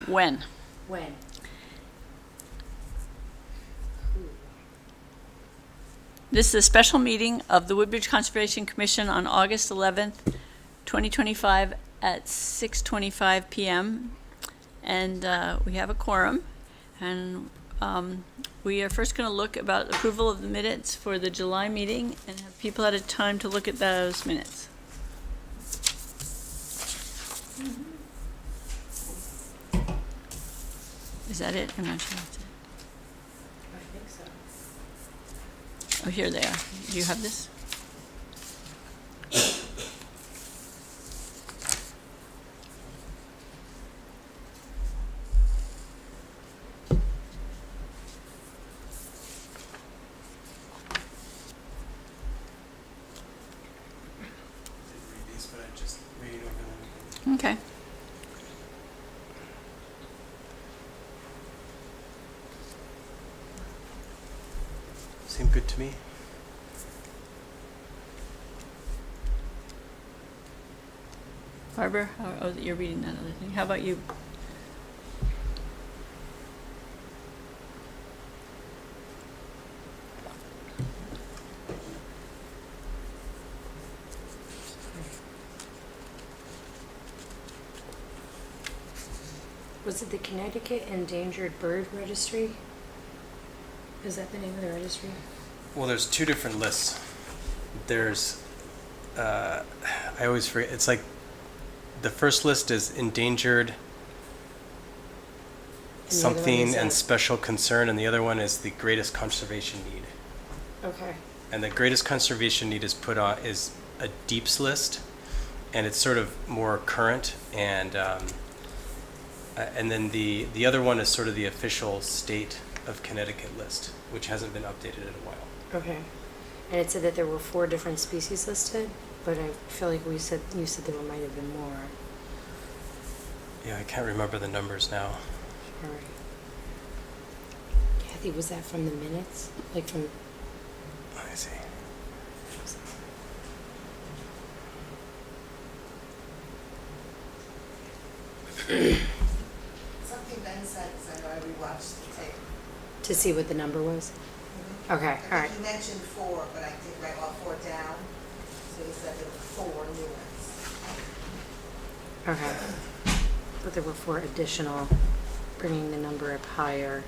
When? When? This is a special meeting of the Woodbridge Conservation Commission on August 11th, 2025 at 6:25 PM. And we have a quorum. And we are first going to look about approval of the minutes for the July meeting and have people had a time to look at those minutes. Is that it? I'm not sure that's it. I think so. Oh, here they are. Do you have this? Read these, but I just read over them. Okay. Seem good to me. Barbara, oh, you're reading that other thing. How about you? Was it the Connecticut Endangered Bird Registry? Is that the name of the registry? Well, there's two different lists. There's, I always forget, it's like, the first list is endangered And the other one something is and a- special concern, and the other one is the greatest conservation need. Okay. And the greatest conservation need is put on, is a deeps list, and it's sort of more current, and then the other one is sort of the official state of Connecticut list, which hasn't been updated in a while. Okay. And it said that there were 4 different species listed, but I feel like you said there might have been more. Yeah, I can't remember the numbers now. All right. Kathy, was that from the minutes? Like from? Let me see. Something Ben said, because I know I rewatched the tape. To see what the number was? Okay, I all right. think he mentioned 4, but I didn't write all 4 down. So he said there were 4 new ones. Okay. But there were 4 additional, bringing the number up higher.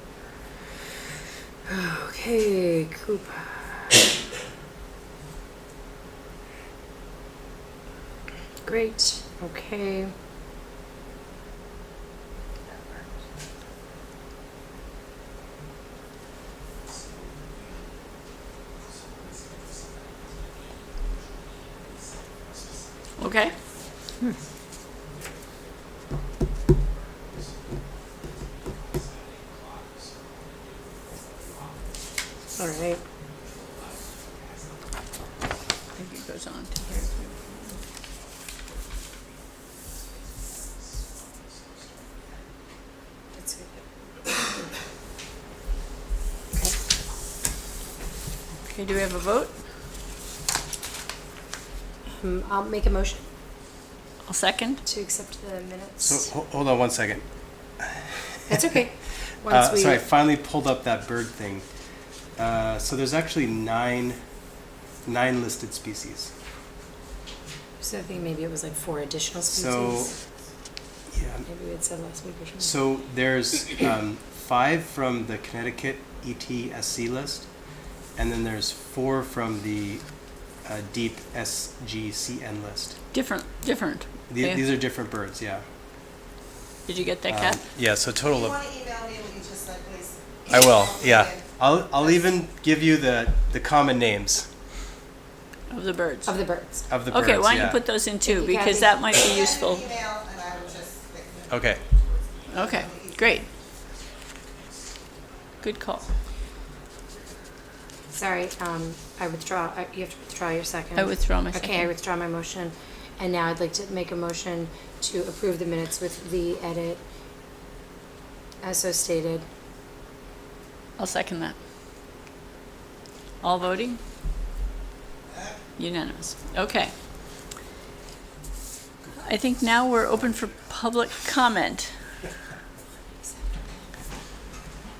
Okay, Koopa. Great, okay. Okay. All right. I think it goes on to here. That's good. Okay, do we have a vote? I'll make a motion I'll second. to accept the minutes. So, hold on one second. That's okay. Once we. So I finally pulled up that bird thing. So there's actually nine listed species. So I think maybe it was like 4 additional So, species. yeah. Maybe we had said last week or something. So there's 5 from the Connecticut ETSC list, and then there's 4 from the Deep SGCN list. Different. Yeah. These are different birds, yeah. Did you get that, Kat? Yeah, so If total you of. want to email me what you just said, please. I will, Email me yeah. again. I'll even give you the common names Of the birds. Of the birds. of the birds. Okay, why don't you yeah. put those in too, Thank you, because Kathy. that might be Send me an useful. email and I will just fix it. Okay. Okay, great. Good call. Sorry, I withdraw, you have to withdraw your second. I withdraw my Okay, I second. withdraw my motion. And now I'd like to make a motion to approve the minutes with the edit as so stated. I'll second that. All voting? Unanimous. Okay. I think now we're open for public comment.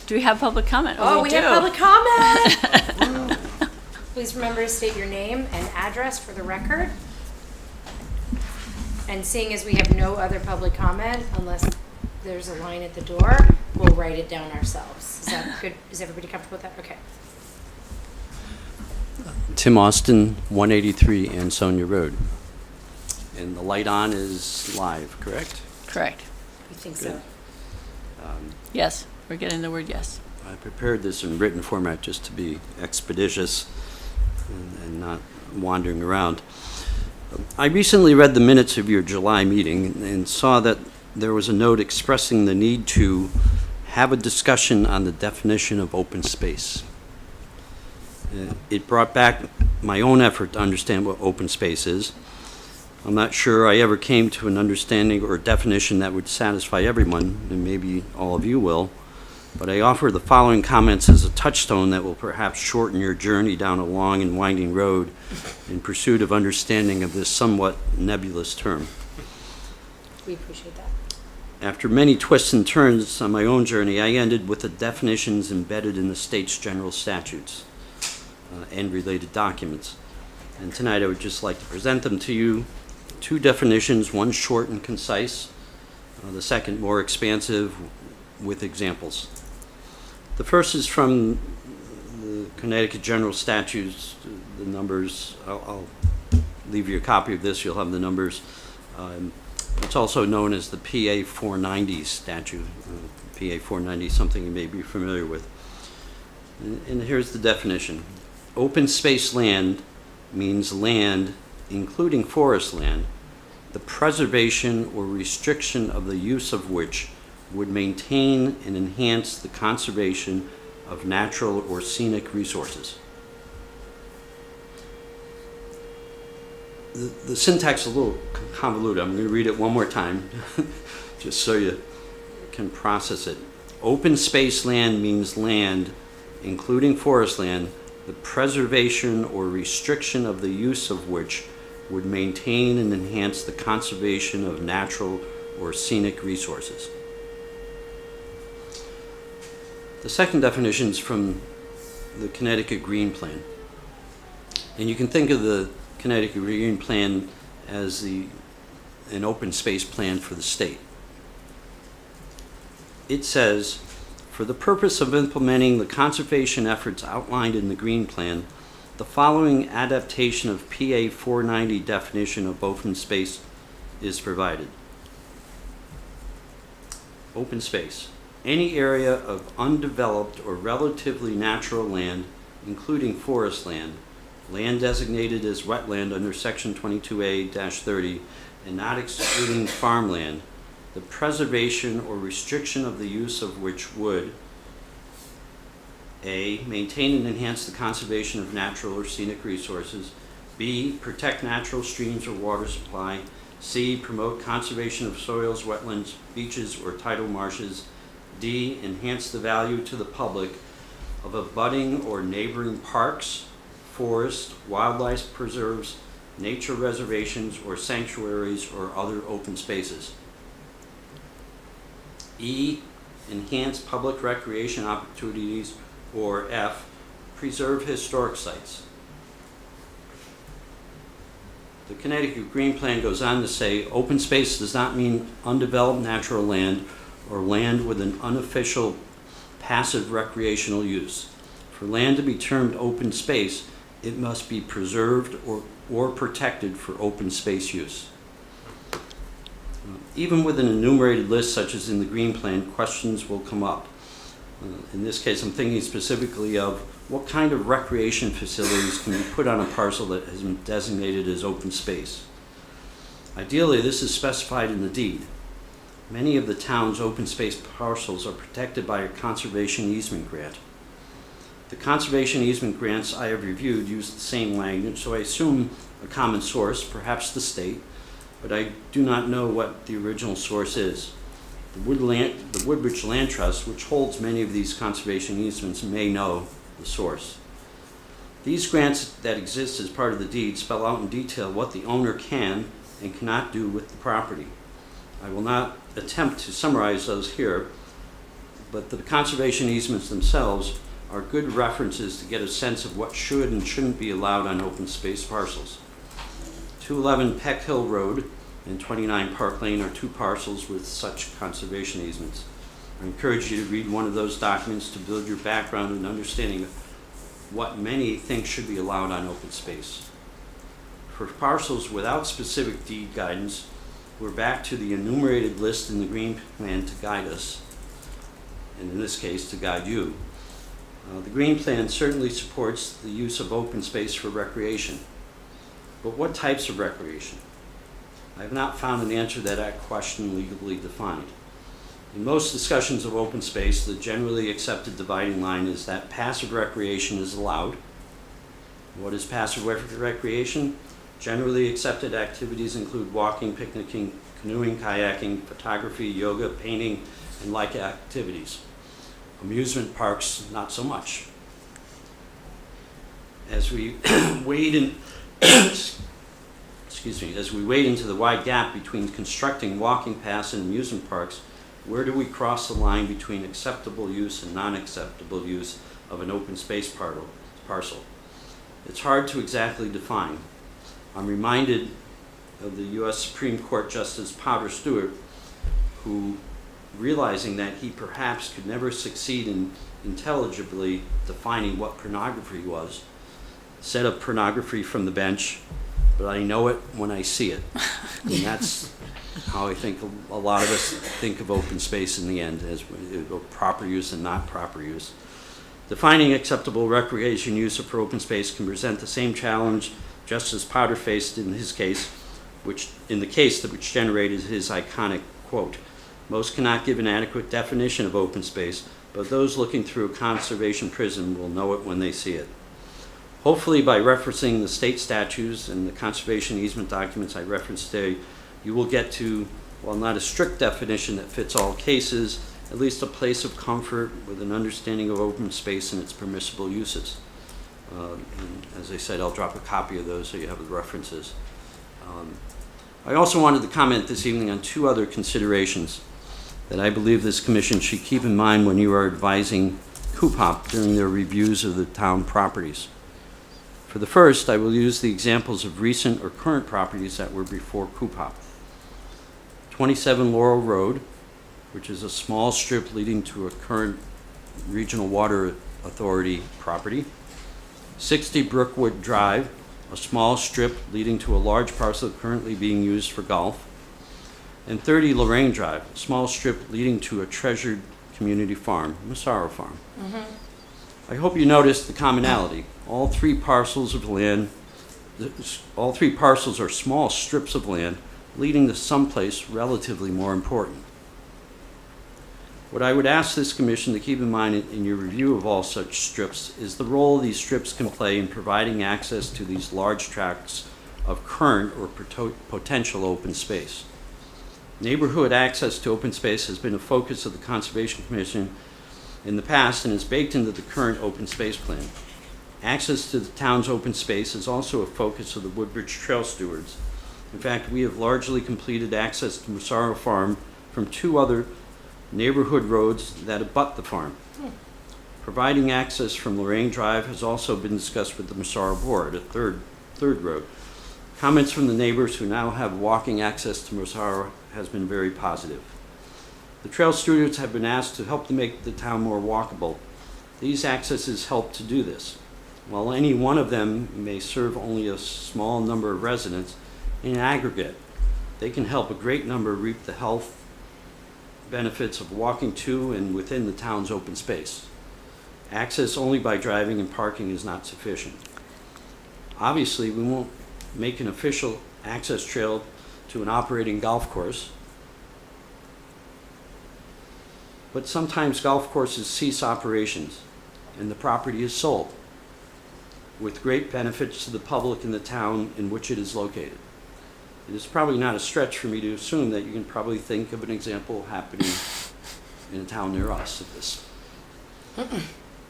Do we have public comment? Oh, we do. have public comment. Please remember to state your name and address for the record. And seeing as we have no other public comment, unless there's a line at the door, we'll write it down ourselves. Is that good? Is everybody comfortable with that? Okay. Tim Austin, 183 Ansonia Road. And the light on is live, correct? Correct. We think so. Yes, we're getting the word yes. I prepared this in written format just to be expeditious and not wandering around. I recently read the minutes of your July meeting and saw that there was a note expressing the need to have a discussion on the definition of open space. It brought back my own effort to understand what open space is. I'm not sure I ever came to an understanding or definition that would satisfy everyone, and maybe all of you will, but I offer the following comments as a touchstone that will perhaps shorten your journey down a long and winding road in pursuit of understanding of this somewhat nebulous term. We appreciate that. After many twists and turns on my own journey, I ended with the definitions embedded in the state's general statutes and related documents. And tonight I would just like to present them to you. Two definitions, one short and concise, the second more expansive with examples. The first is from the Connecticut General Statutes, the numbers. I'll leave you a copy of this, you'll have the numbers. It's also known as the PA 490 statute. PA 490, something you may be familiar with. And here's the definition. Open space land means land, including forest land, the preservation or restriction of the use of which would maintain and enhance the conservation of natural or scenic resources. The syntax is a little convoluted. I'm going to read it one more time just so you can process it. Open space land means land, including forest land, the preservation or restriction of the use of which would maintain and enhance the conservation of natural or scenic resources. The second definition is from the Connecticut Green Plan. And you can think of the Connecticut Green Plan as an open space plan for the state. It says, for the purpose of implementing the conservation efforts outlined in the Green Plan, the following adaptation of PA 490 definition of open space is provided. Open space. Any area of undeveloped or relatively natural land, including forest land, land designated as wetland under Section 22A-30, and not excluding farmland, the preservation or restriction of the use of which would A, maintain and enhance the conservation of natural or scenic resources, B, protect natural streams or water supply, C, promote conservation of soils, wetlands, beaches, or tidal marshes, D, enhance the value to the public of abutting or neighboring parks, forests, wildlife preserves, nature reservations, or sanctuaries, or other open spaces. E, enhance public recreation opportunities, or F, preserve historic sites. The Connecticut Green Plan goes on to say, open space does not mean undeveloped natural land or land with an unofficial passive recreational use. For land to be termed open space, it must be preserved or protected for open space use. Even with an enumerated list such as in the Green Plan, questions will come up. In this case, I'm thinking specifically of what kind of recreation facilities can be put on a parcel that has been designated as open space. Ideally, this is specified in the deed. Many of the town's open space parcels are protected by a conservation easement grant. The conservation easement grants I have reviewed use the same language, so I assume a common source, perhaps the state, but I do not know what the original source is. The Woodbridge Land Trust, which holds many of these conservation easements, may know the source. These grants that exist as part of the deed spell out in detail what the owner can and cannot do with the property. I will not attempt to summarize those here, but the conservation easements themselves are good references to get a sense of what should and shouldn't be allowed on open space parcels. 211 Peck Hill Road and 29 Park Lane are two parcels with such conservation easements. I encourage you to read one of those documents to build your background and understanding of what many think should be allowed on open space. For parcels without specific deed guidance, we're back to the enumerated list in the green plan to guide us, and in this case, to guide you. The green plan certainly supports the use of open space for recreation. But what types of recreation? I have not found an answer to that question legally defined. In most discussions of open space, the generally accepted dividing line is that passive recreation is allowed. What is passive recreation? Generally accepted activities include walking, picnicking, canoeing, kayaking, photography, yoga, painting, and like activities. Amusement parks, not so much. As we wade in, as we wade into the wide gap between constructing walking paths and amusement parks, where do we cross the line between acceptable use and non-acceptable use of an open space parcel? It's hard to exactly define. I'm reminded of the U.S. Supreme Court Justice Potter Stewart, who, realizing that he perhaps could never succeed in intelligibly defining what pornography was, said of pornography from the bench, "But I know it when I see it." And that's how I think a lot of us think of open space in the end, as proper use and not proper use. Defining acceptable recreation use for open space can present the same challenge Justice Potter faced in his case, which generated his iconic quote, "Most cannot give an adequate definition of open space, but those looking through a conservation prism will know it when they see it." Hopefully, by referencing the state statutes and the conservation easement documents I referenced today, you will get to, while not a strict definition that fits all cases, at least a place of comfort with an understanding of open space and its permissible uses. And as I said, I'll drop a copy of those so you have the references. I also wanted to comment this evening on two other considerations that I believe this commission should keep in mind when you are advising CUPOP during their reviews of the town properties. For the first, I will use the examples of recent or current properties that were before CUPOP. 27 Laurel Road, which is a small strip leading to a current Regional Water Authority property. 60 Brookwood Drive, a small strip leading to a large parcel currently being used for golf. And 30 Lorraine Drive, a small strip leading to a treasured community farm, Massaro Farm. I hope you noticed the commonality. All three parcels are small strips of land leading to someplace relatively more important. What I would ask this commission to keep in mind in your review of all such strips is the role these strips can play in providing access to these large tracts of current or potential open space. Neighborhood access to open space has been a focus of the Conservation Commission in the past and is baked into the current open space plan. Access to the town's open space is also a focus of the Woodbridge Trail Stewards. In fact, we have largely completed access to Massaro Farm from two other neighborhood roads that abut the farm. Providing access from Lorraine Drive has also been discussed with the Massaro Board, a third road. Comments from the neighbors who now have walking access to Massaro has been very positive. The Trail Stewards have been asked to help to make the town more walkable. These accesses help to do this. While any one of them may serve only a small number of residents, in aggregate, they can help a great number reap the health benefits of walking to and within the town's open space. Access only by driving and parking is not sufficient. Obviously, we won't make an official access trail to an operating golf course, but sometimes golf courses cease operations and the property is sold with great benefits to the public in the town in which it is located. It is probably not a stretch for me to assume that you can probably think of an example happening in a town near us of this.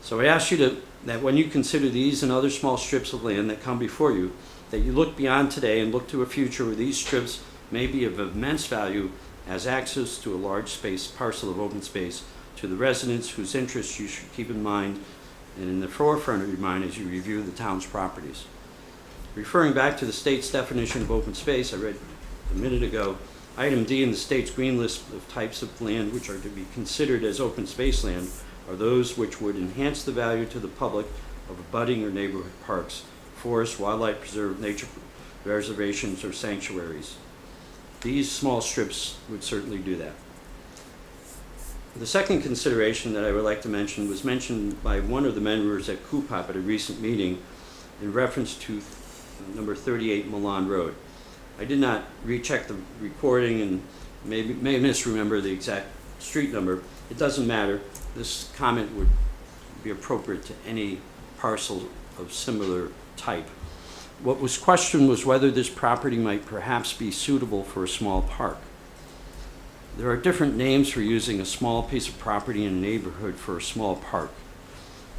So I ask you that when you consider these and other small strips of land that come before you, that you look beyond today and look to a future where these strips may be of immense value as access to a large parcel of open space to the residents whose interests you should keep in mind and in the forefront of your mind as you review the town's properties. Referring back to the state's definition of open space I read a minute ago, item D in the state's green list of types of land which are to be considered as open space land are those which would enhance the value to the public of abutting or neighborhood parks, forests, wildlife preserve, nature reservations, or sanctuaries. These small strips would certainly do that. The second consideration that I would like to mention was mentioned by one of the members at CUPOP at a recent meeting in reference to number 38 Milan Road. I did not recheck the recording and may misremember the exact street number. It doesn't matter. This comment would be appropriate to any parcel of similar type. What was questioned was whether this property might perhaps be suitable for a small park. There are different names for using a small piece of property in a neighborhood for a small park.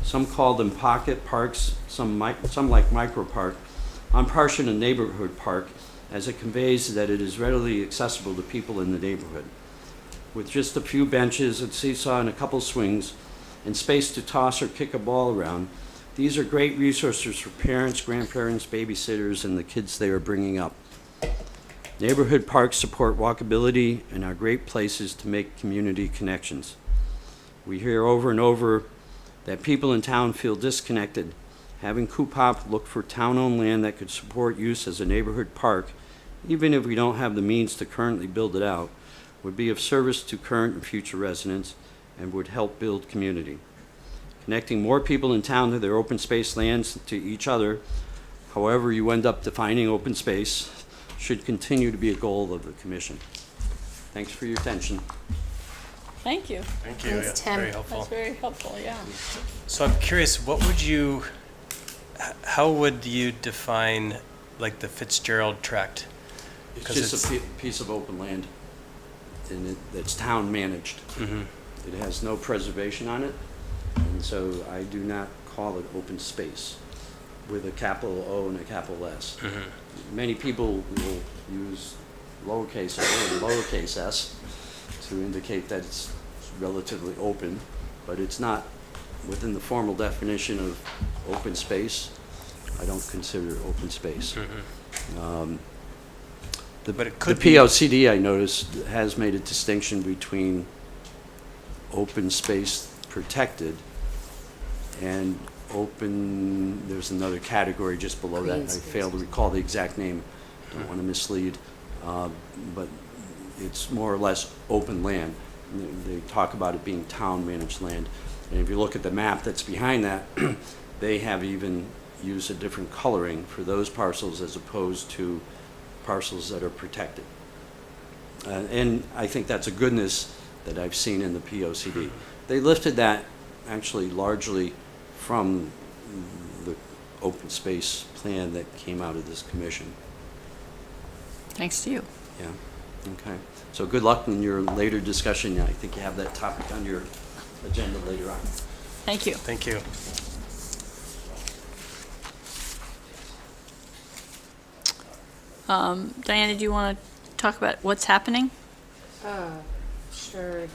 Some call them pocket parks, some like micro park. I'm partial to neighborhood park as it conveys that it is readily accessible to people in the neighborhood. With just a few benches, a seesaw, and a couple swings, and space to toss or kick a ball around, these are great resources for parents, grandparents, babysitters, and the kids they are bringing up. Neighborhood parks support walkability and are great places to make community connections. We hear over and over that people in town feel disconnected. Having CUPOP look for town-owned land that could support use as a neighborhood park, even if we don't have the means to currently build it out, would be of service to current and future residents and would help build community. Connecting more people in town to their open space lands to each other, however you end up defining open space, should continue to be a goal of the commission. Thanks for your attention. Thank you. Thank you. Thanks, Tim. Very helpful. That's very helpful, yeah. So I'm curious, how would you define like the Fitzgerald tract? It's 'Cause just a piece of open land, and it's town managed. Mhm. It has no preservation on it, and so I do not call it open space with a capital O and a capital S. Mhm. Many people will use lowercase o and lowercase s to indicate that it's relatively open, but it's not within the formal definition of open space. I don't consider it open space. But it The could be. POCD, I noticed, has made a distinction between open space protected and open, there's another category just below that. Green I space. fail to recall the exact name, don't want to mislead, but it's more or less open land. And they talk about it being town-managed land. And if you look at the map that's behind that, they have even used a different coloring for those parcels as opposed to parcels that are protected. And I think that's a goodness that I've seen in the POCD. They lifted that actually largely from the open space plan that came out of this commission. Thanks to you. Yeah, okay. So good luck in your later discussion. I think you have that topic on your agenda later on. Thank you. Thank you. Diana, do you want to talk about what's happening? Sure.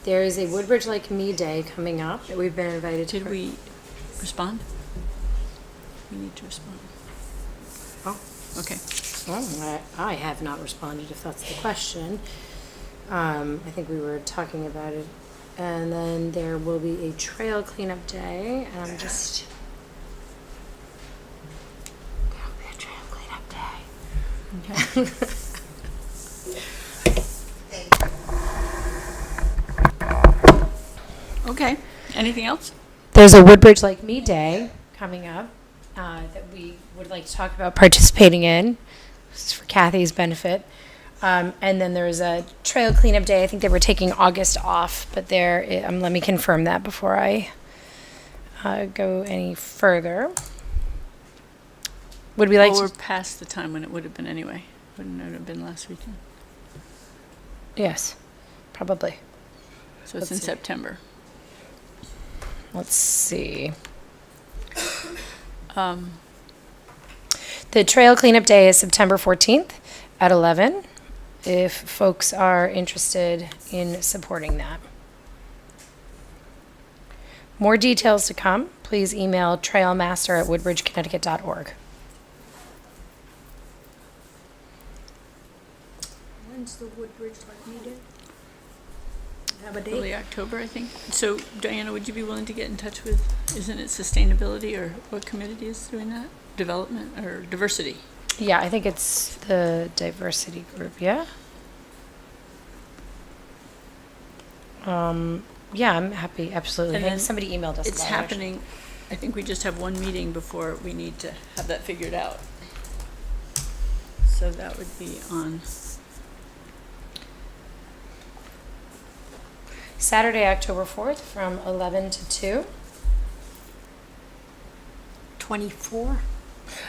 There is a Woodbridge Like Me Day coming up that we've been invited to. Did we respond? We need to respond. Oh. Okay. Oh, I have not responded, if that's the question. I think we were talking about it. And then there will be a trail cleanup day, and I'm just... There will be a trail cleanup day. Okay. Okay. Anything else? There's a Woodbridge Like Me Day coming up that we would like to talk about participating in. This is for Kathy's benefit. And then there's a trail cleanup day. I think they were taking August off, but let me confirm that before I go any further. Would we like Well, we're to? past the time when it would have been anyway. Wouldn't it have been last weekend? Yes, probably. So it's Let's in see. September. Let's see. The trail cleanup day is September 14th at 11. if folks are interested in supporting that. More details to come. Please email trailmaster@woodbridgeconnecticut.org. When's the Woodbridge like meeting? Have a date? Early October, I think. So Diana, would you be willing to get in touch with, isn't it sustainability or what committee is doing that? Development or diversity? Yeah, I think it's the diversity group, yeah? Yeah, I'm happy, absolutely. And I think then somebody emailed us It's about it, actually. happening, I think we just have one meeting before we need to have that figured out. So that would be on, Saturday, October 4th, from 11 to 2. 24?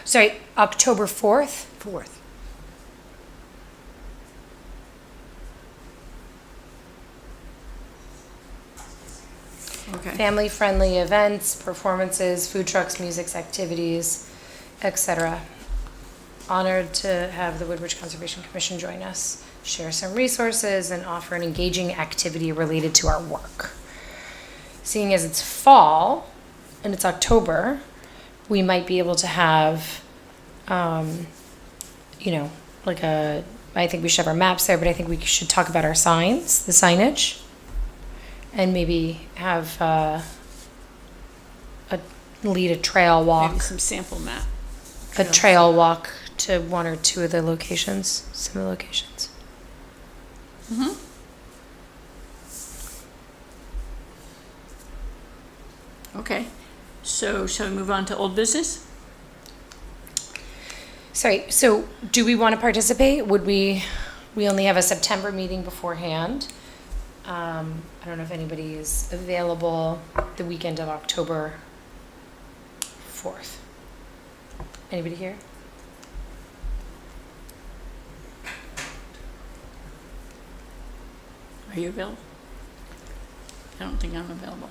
Sorry, October 4th. 4th. okay. Family-friendly events, performances, food trucks, music, activities, etc. Honored to have the Woodbridge Conservation Commission join us, share some resources, and offer an engaging activity related to our work. Seeing as it's fall and it's October, we might be able to have, like I think we should have our maps there, but I think we should talk about our signs, the signage, and maybe have lead a trail walk. Maybe some sample map. A trail walk to one or two of the locations, some of the locations. Mm-hmm. Okay, so shall we move on to old business? Sorry, so do we want to participate? We only have a September meeting beforehand. I don't know if anybody is available the weekend of October 4th. Anybody here? Are you available? I don't think I'm available.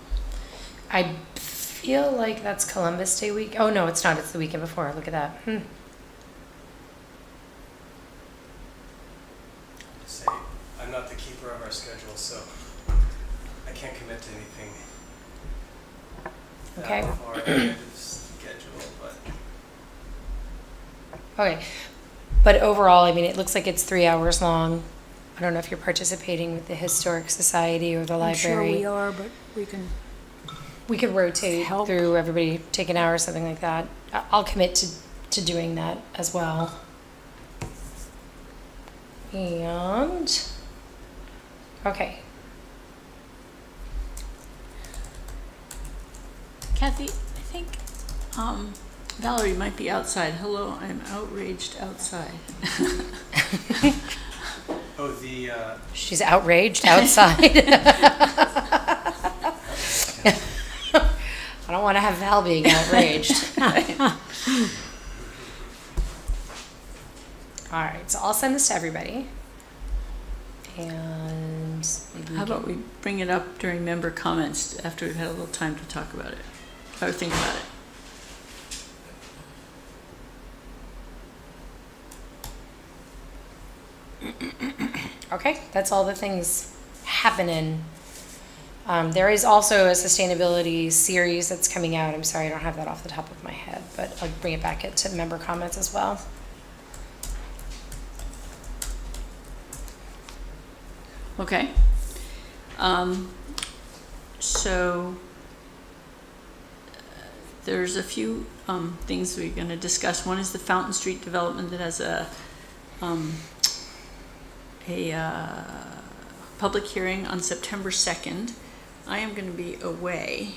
I feel like that's Columbus Day week. Oh, no, it's not. It's the weekend before. Look at that. Say, I'm not the keeper of our schedule, so I can't commit to anything Okay. that far ahead of schedule, but Okay. But overall, I mean, it looks like it's 3 hours long. I don't know if you're participating with the Historic Society or the I'm sure library. we are, but we can, We could rotate Help. through everybody, take an hour or something like that. I'll commit to doing that as well. And, okay, Kathy, I think Valerie might be outside. Hello, I'm outraged outside. oh, the she's outraged outside. I don't want to have Val being outraged. All right, so I'll send this to everybody. And maybe How about we bring it up during member comments after we've had a little time to talk about it, or think about it? Okay, that's all the things happening. There is also a sustainability series that's coming out. I'm sorry, I don't have that off the top of my head, but I'll bring it back to member comments as well. Okay. So there's a few things we're going to discuss. One is the Fountain Street development that has a public hearing on September 2nd. I am going to be away,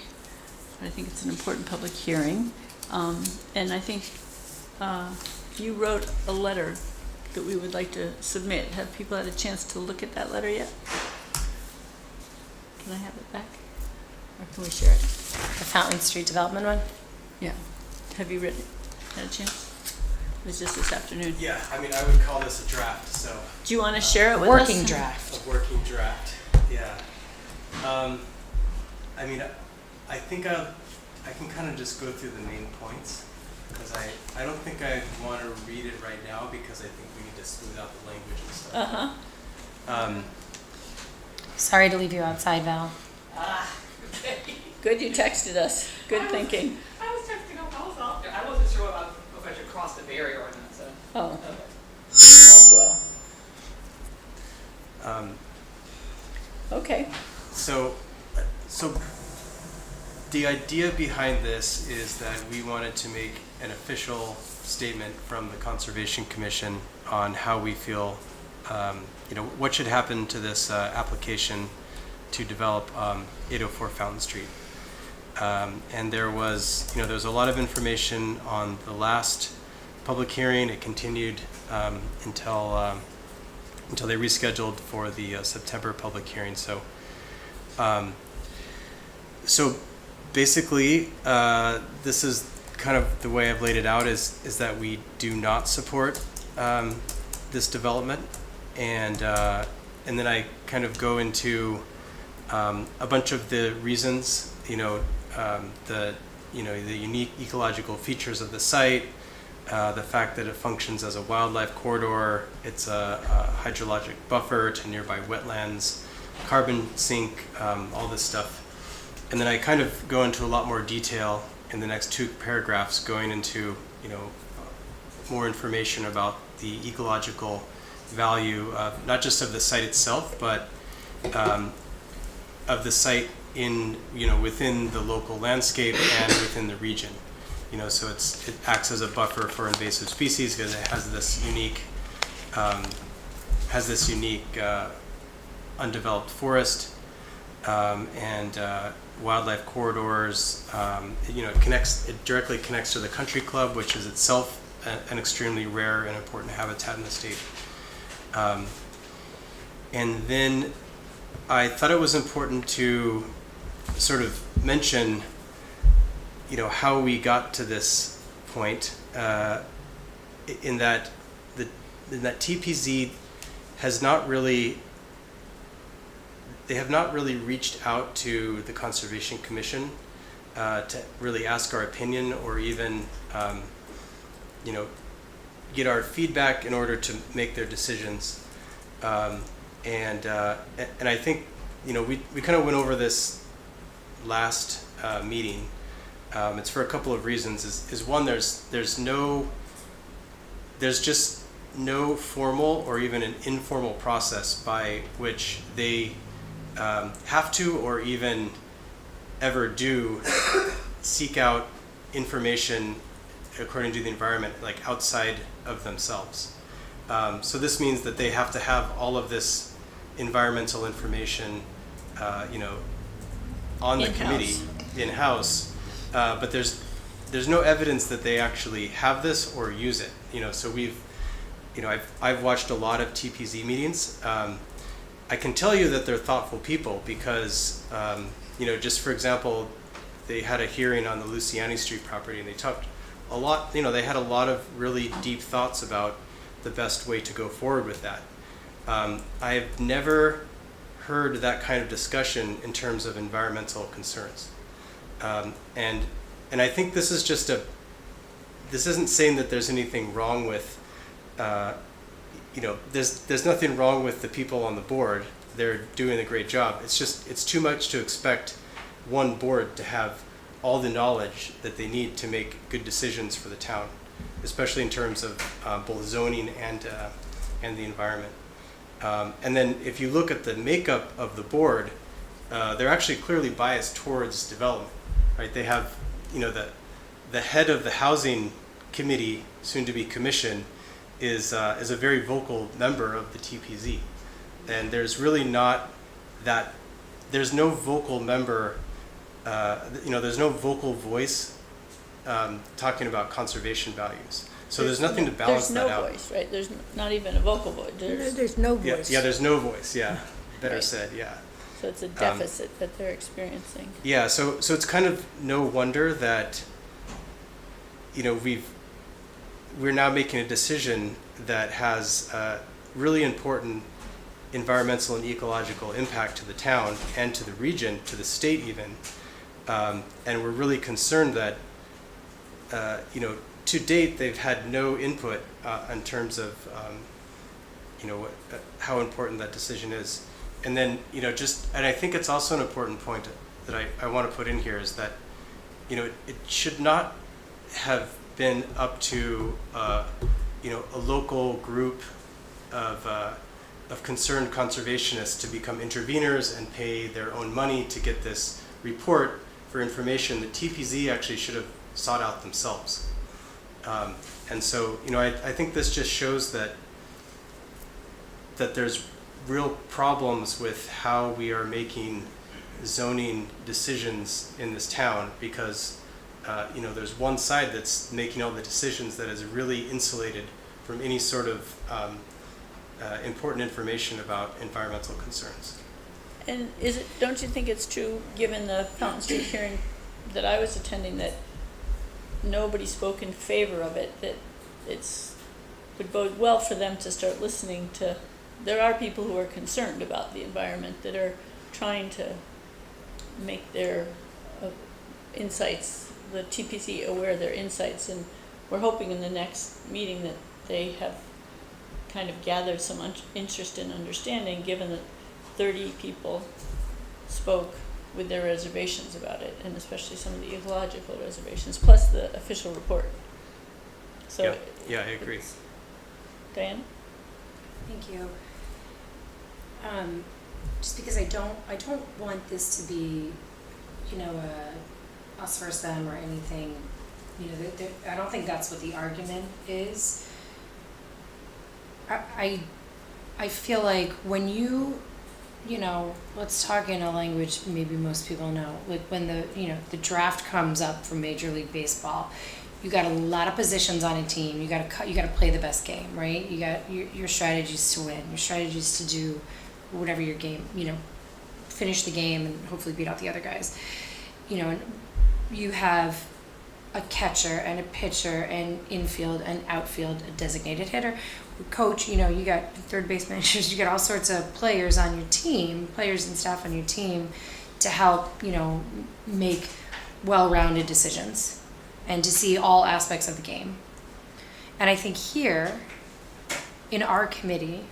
but I think it's an important public hearing. And I think you wrote a letter that we would like to submit. Have people had a chance to look at that letter yet? Can I have it back? Or can we share it? The Fountain Street development one? Yeah. Have you written it? Had a chance? It was just this afternoon. yeah, I mean, I would call this a draft, so Do you want to share it with us? Working draft. a working draft. Yeah. I mean, I think I can kind of just go through the main points. because I don't think I want to read it right now because I think we need to smooth out the language and stuff. Uh-huh. Sorry to leave you outside, Val. Good you texted us. Good thinking. I was texting him also. I wasn't sure about if I should cross the barrier or not, so. Oh, Okay. all's well. Okay. So the idea behind this is that we wanted to make an official statement from the Conservation Commission on how we feel, what should happen to this application to develop 804 Fountain Street. And there was a lot of information on the last public hearing. It continued until they rescheduled for the September public hearing. So basically, this is kind of the way I've laid it out is that we do not support this development, and then I kind of go into a bunch of the reasons, the unique ecological features of the site, the fact that it functions as a wildlife corridor, it's a hydrologic buffer to nearby wetlands, carbon sink, all this stuff. And then I kind of go into a lot more detail in the next 2 paragraphs, going into more information about the ecological value of not just of the site itself, but of the site in within the local landscape and within the region. So it acts as a buffer for invasive species because it has this unique undeveloped forest and wildlife corridors. It directly connects to the country club, which is itself an extremely rare and important habitat in the state. And then I thought it was important to sort of mention how we got to this point, in that TPZ has not really, they have not really reached out to the Conservation Commission to really ask our opinion or even get our feedback in order to make their decisions. And I think we kind of went over this last meeting. It's for a couple of reasons. Is one, there's just no formal or even an informal process by which they have to or even ever do seek out information according to the environment, like outside of themselves. So this means that they have to have all of this environmental information, on the committee in-house, but there's no evidence that they actually have this or use it. So I've watched a lot of TPZ meetings. I can tell you that they're thoughtful people because, just for example, they had a hearing on the Luciani Street property and they talked a lot, they had a lot of really deep thoughts about the best way to go forward with that. I've never heard that kind of discussion in terms of environmental concerns. And I think this is just this isn't saying that there's anything wrong with, there's nothing wrong with the people on the board. They're doing a great job. It's just, it's too much to expect one board to have all the knowledge that they need to make good decisions for the town, especially in terms of both zoning and the environment. And then if you look at the makeup of the board, they're actually clearly biased towards development, right? They have, the head of the housing committee, soon to be commission, is a very vocal member of the TPZ. And there's really not that, there's no vocal member, there's no vocal voice talking about conservation values. So there's nothing to balance that out. There's no voice, right? There's not even a vocal voice. There's no Yeah, voice. yeah, there's no voice, yeah. Better Right. said, yeah. So it's a deficit that they're experiencing. Yeah, so it's kind of no wonder that, we're now making a decision that has really important environmental and ecological impact to the town and to the region, to the state even. And we're really concerned that, to date, they've had no input in terms of, how important that decision is. And then, and I think it's also an important point that I want to put in here is that, it should not have been up to, a local group of concerned conservationists to become interveners and pay their own money to get this report for information that TPZ actually should have sought out themselves. And so, I think this just shows that there's real problems with how we are making zoning decisions in this town because, there's one side that's making all the decisions that is really insulated from any sort of important information about environmental concerns. And don't you think it's true, given the Fountain Street hearing that I was attending, that nobody spoke in favor of it, that would bode well for them to start listening to, there are people who are concerned about the environment that are trying to make their insights, the TPC aware of their insights, and we're hoping in the next meeting that they have kind of gathered some interest and understanding, given that 30 people spoke with their reservations about it, and especially some of the ecological reservations, plus the official report. So Yeah, I agree. Diane? Thank you. Just because I don't want this to be, us versus them or anything. I don't think that's what the argument is. I feel like when let's talk in a language maybe most people know. Like when the draft comes up for Major League Baseball, you got a lot of positions on a team. You got to play the best game, right? You got your strategies to win. Your strategies to do whatever your game, finish the game and hopefully beat out the other guys. And you have a catcher and a pitcher and infield and outfield, a designated hitter, coach, you got third base managers, you got all sorts of players on your team, players and staff on your team to help, make well-rounded decisions and to see all aspects of the game. And I think here in our committee,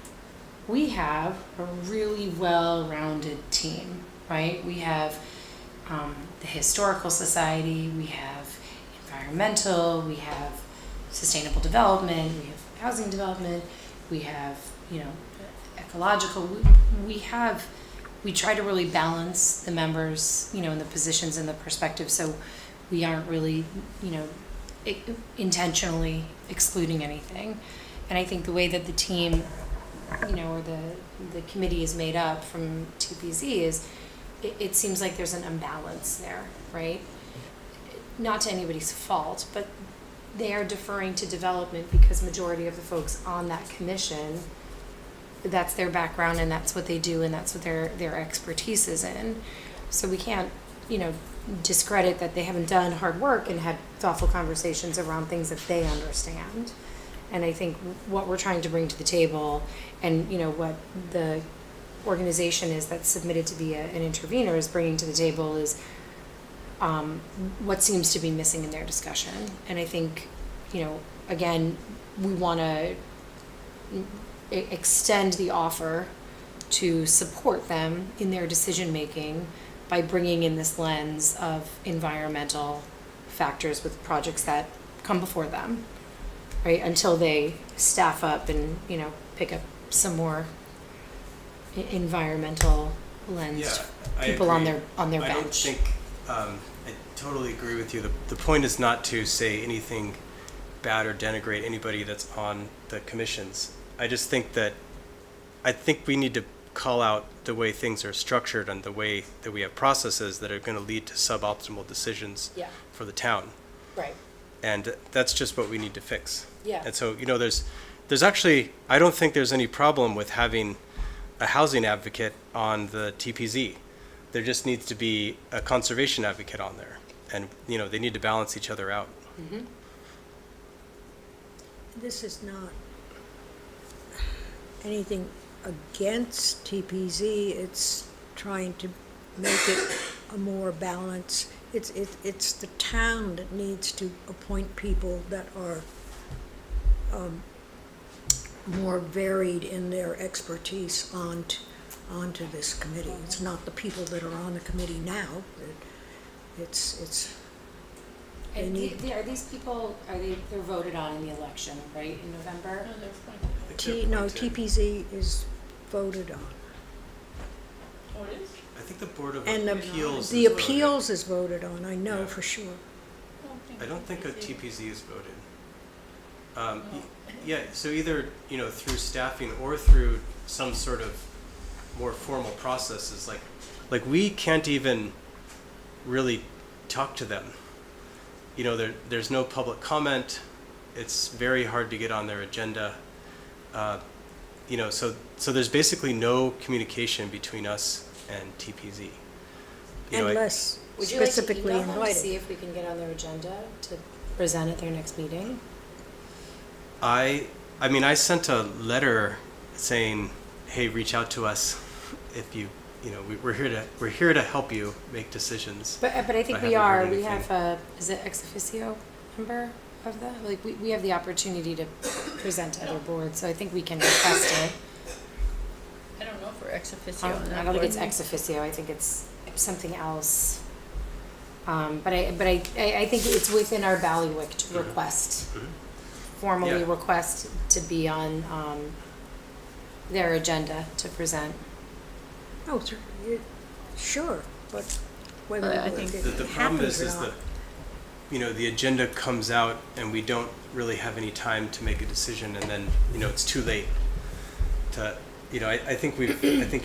we have a really well-rounded team, right? We have the Historical Society, we have environmental, we have sustainable development, we have housing development, we have, ecological. We try to really balance the members, and the positions and the perspectives, so we aren't really, intentionally excluding anything. And I think the way that the team, or the committee is made up from TPZ is, it seems like there's an imbalance there, right? Not to anybody's fault, but they are deferring to development because majority of the folks on that commission, that's their background and that's what they do and that's what their expertise is in. So we can't, discredit that they haven't done hard work and had thoughtful conversations around things that they understand. And I think what we're trying to bring to the table and, what the organization is that's submitted to be an intervener is bringing to the table is what seems to be missing in their discussion. And I think, again, we want to extend the offer to support them in their decision making by bringing in this lens of environmental factors with projects that come before them, right? Until they staff up and, pick up some more environmental lens people on their bench. I don't think, I totally agree with you. The point is not to say anything bad or denigrate anybody that's on the commissions. I just think we need to call out the way things are structured and the way that we have processes that are going to lead to suboptimal decisions for the town. Right. And that's just what we need to fix. Yeah. And so, there's actually, I don't think there's any problem with having a housing advocate on the TPZ. There just needs to be a conservation advocate on there. And, they need to balance each other out. Mm-hmm. This is not anything against TPZ, it's trying to make it a more balanced. it's the town that needs to appoint people that are more varied in their expertise onto this committee. It's not the people that are on the committee now. It's And They need- are these people, they're voted on in the election, right, in November? I think they're appointed. TPZ is voted on. Oh, it is? I think the Board of And Appeals the is voted. appeals is voted on, I know Yeah. for sure. I don't think a TPZ is voted. Yeah, so either, through staffing or through some sort of more formal processes, like we can't even really talk to them. There's no public comment. It's very hard to get on their agenda. So there's basically no communication between us and TPZ. Unless Would you like to specifically email them to see invited. if we can get on their agenda to present at their next meeting? I sent a letter saying, hey, reach out to us if we're here to help you make decisions. But I think I we haven't are, heard we anything. have a, is it ex officio member of that? Like, we have the opportunity to present to other boards, so I think we can request it. I don't know if we're ex officio on I that don't think it's board. ex officio, I think it's something else. But I think it's within our bailiwick to request, formally Yeah. request to be on, their agenda to present. Oh, sure, but whether I think it The problem happens is or that, not. the agenda comes out and we don't really have any time to make a decision, and then, it's too late to, I think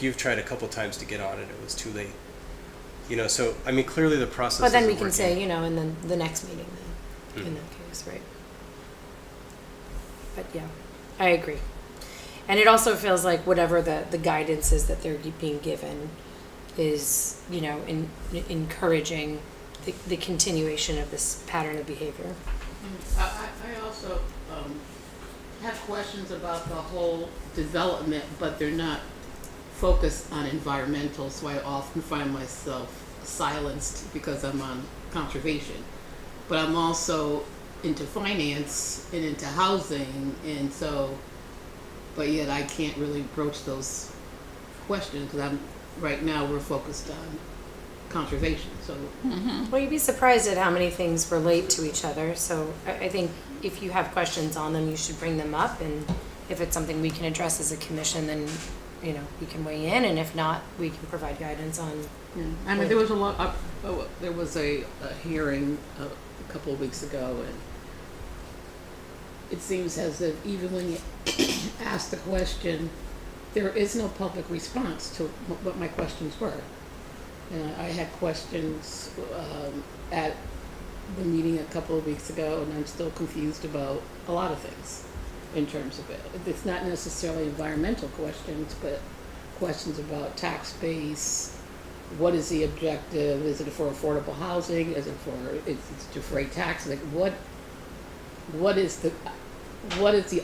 you've tried a couple times to get on and it was too late. So, clearly the process But then we isn't can working. say, in the next meeting then, in Mhm. that case, right? But yeah, I agree. And it also feels like whatever the guidance is that they're being given is, encouraging the continuation of this pattern of behavior. I also have questions about the whole development, but they're not focused on environmental, so I often find myself silenced because I'm on conservation. But I'm also into finance and into housing, and so, but yet I can't really broach those questions because right now we're focused on conservation, so. Well, you'd be surprised at how many things relate to each other, so I think if you have questions on them, you should bring them up, and if it's something we can address as a commission, then, we can weigh in, and if not, we can provide guidance on. I mean, there was there was a hearing a couple of weeks ago, and it seems as if even when you ask the question, there is no public response to what my questions were. I had questions at the meeting a couple of weeks ago, and I'm still confused about a lot of things in terms of it. It's not necessarily environmental questions, but questions about tax base. What is the objective? Is it for affordable housing? Is it to defray taxes? Like what is the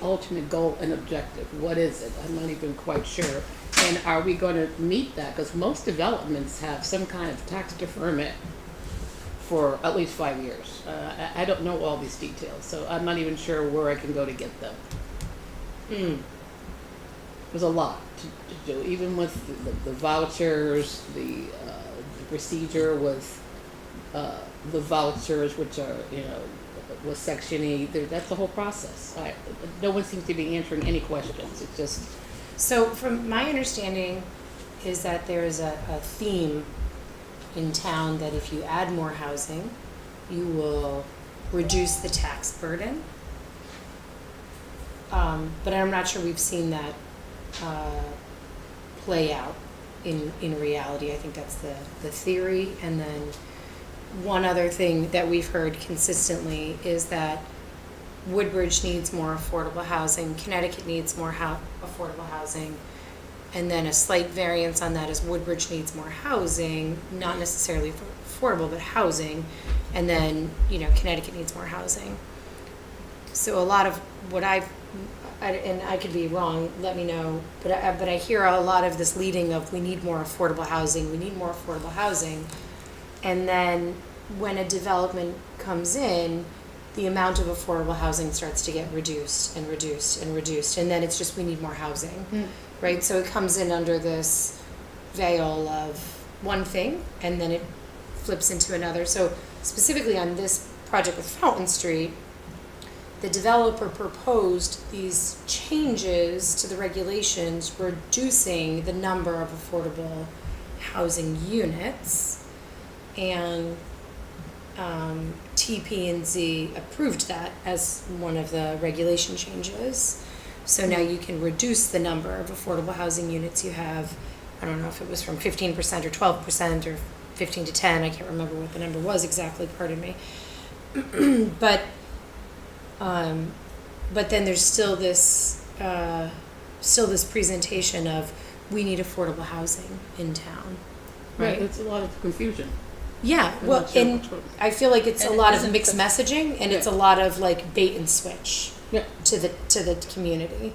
ultimate goal and objective? What is it? I'm not even quite sure. And are we going to meet that? Because most developments have some kind of tax deferment for at least 5 years. I don't know all these details, so I'm not even sure where I can go to get them. There's a lot to do, even with the vouchers, the procedure with the vouchers, which are, with Section 8. That's the whole process. No one seems to be answering any questions. It's just. So from my understanding is that there is a theme in town that if you add more housing, you will reduce the tax burden. But I'm not sure we've seen that play out in reality. I think that's the theory. And then one other thing that we've heard consistently is that Woodbridge needs more affordable housing, Connecticut needs more affordable housing, and then a slight variance on that is Woodbridge needs more housing, not necessarily for affordable, but housing, and then, Connecticut needs more housing. So a lot of what and I could be wrong, let me know, but I hear a lot of this leading of we need more affordable housing, and then when a development comes in, the amount of affordable housing starts to get reduced and reduced and reduced, and then it's just we need more housing, right? So it comes in under this veil of one thing, and then it flips into another. So specifically on this project with Fountain Street, the developer proposed these changes to the regulations, reducing the number of affordable housing units, and TP&Z approved that as one of the regulation changes. So now you can reduce the number of affordable housing units you have. I don't know if it was from 15% or 12% or 15 to 10. I can't remember what the number was exactly, pardon me. But then there's still this presentation of we need affordable housing in town, right? It's a lot of confusion. Yeah, I'm well, not sure and which one. I feel like it's And a it lot of isn't mixed the- messaging, and it's a Yeah. lot of like bait and switch Yeah. to the community.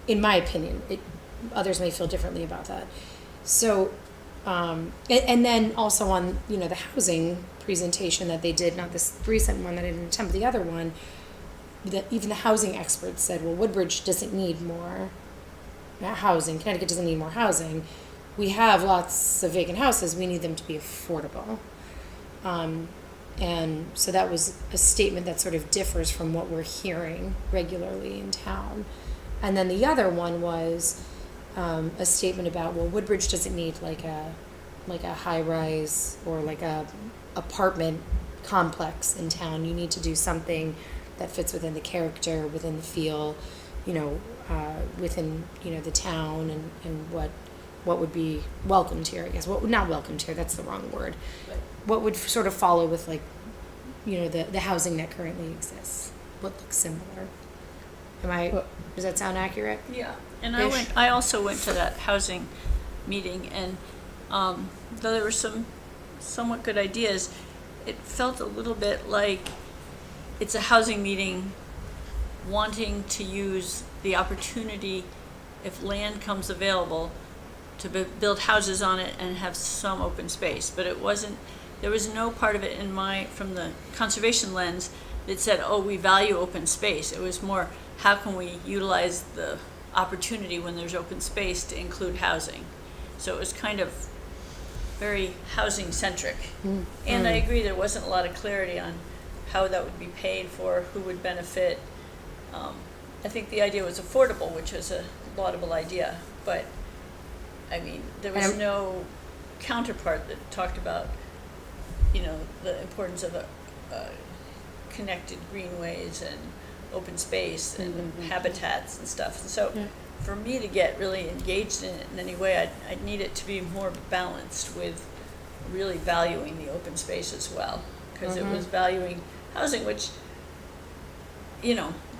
In my opinion, others may feel differently about that. So, and then also on the housing presentation that they did, not this recent one that I didn't attempt, the other one, that even the housing experts said, well, Woodbridge doesn't need more housing. Connecticut doesn't need more housing. We have lots of vacant houses. We need them to be affordable. And so that was a statement that sort of differs from what we're hearing regularly in town. And then the other one was a statement about, well, Woodbridge doesn't need like a high rise or like a apartment complex in town. You need to do something that fits within the character, within the feel, within the town and what would be welcomed here, I guess. What not welcomed here, that's the wrong word. What would sort of follow with the housing that currently exists? What looks similar? Does that sound accurate? Yeah, and Ish. I also went to that housing meeting, and though there were some somewhat good ideas, it felt a little bit like it's a housing meeting wanting to use the opportunity, if land comes available, to build houses on it and have some open space. But there was no part of it from the conservation lens that said, oh, we value open space. It was more, how can we utilize the opportunity when there's open space to include housing? So it was kind of very housing centric. And I agree, there wasn't a lot of clarity on how that would be paid for, who would benefit. I think the idea was affordable, which was a laudable idea, but I mean, there was no counterpart that talked about, the importance of connected greenways and open space and habitats and stuff. And so for me to get really engaged in it in any way, I'd need it to be more balanced with really valuing the open space as well. Because it was valuing housing, which,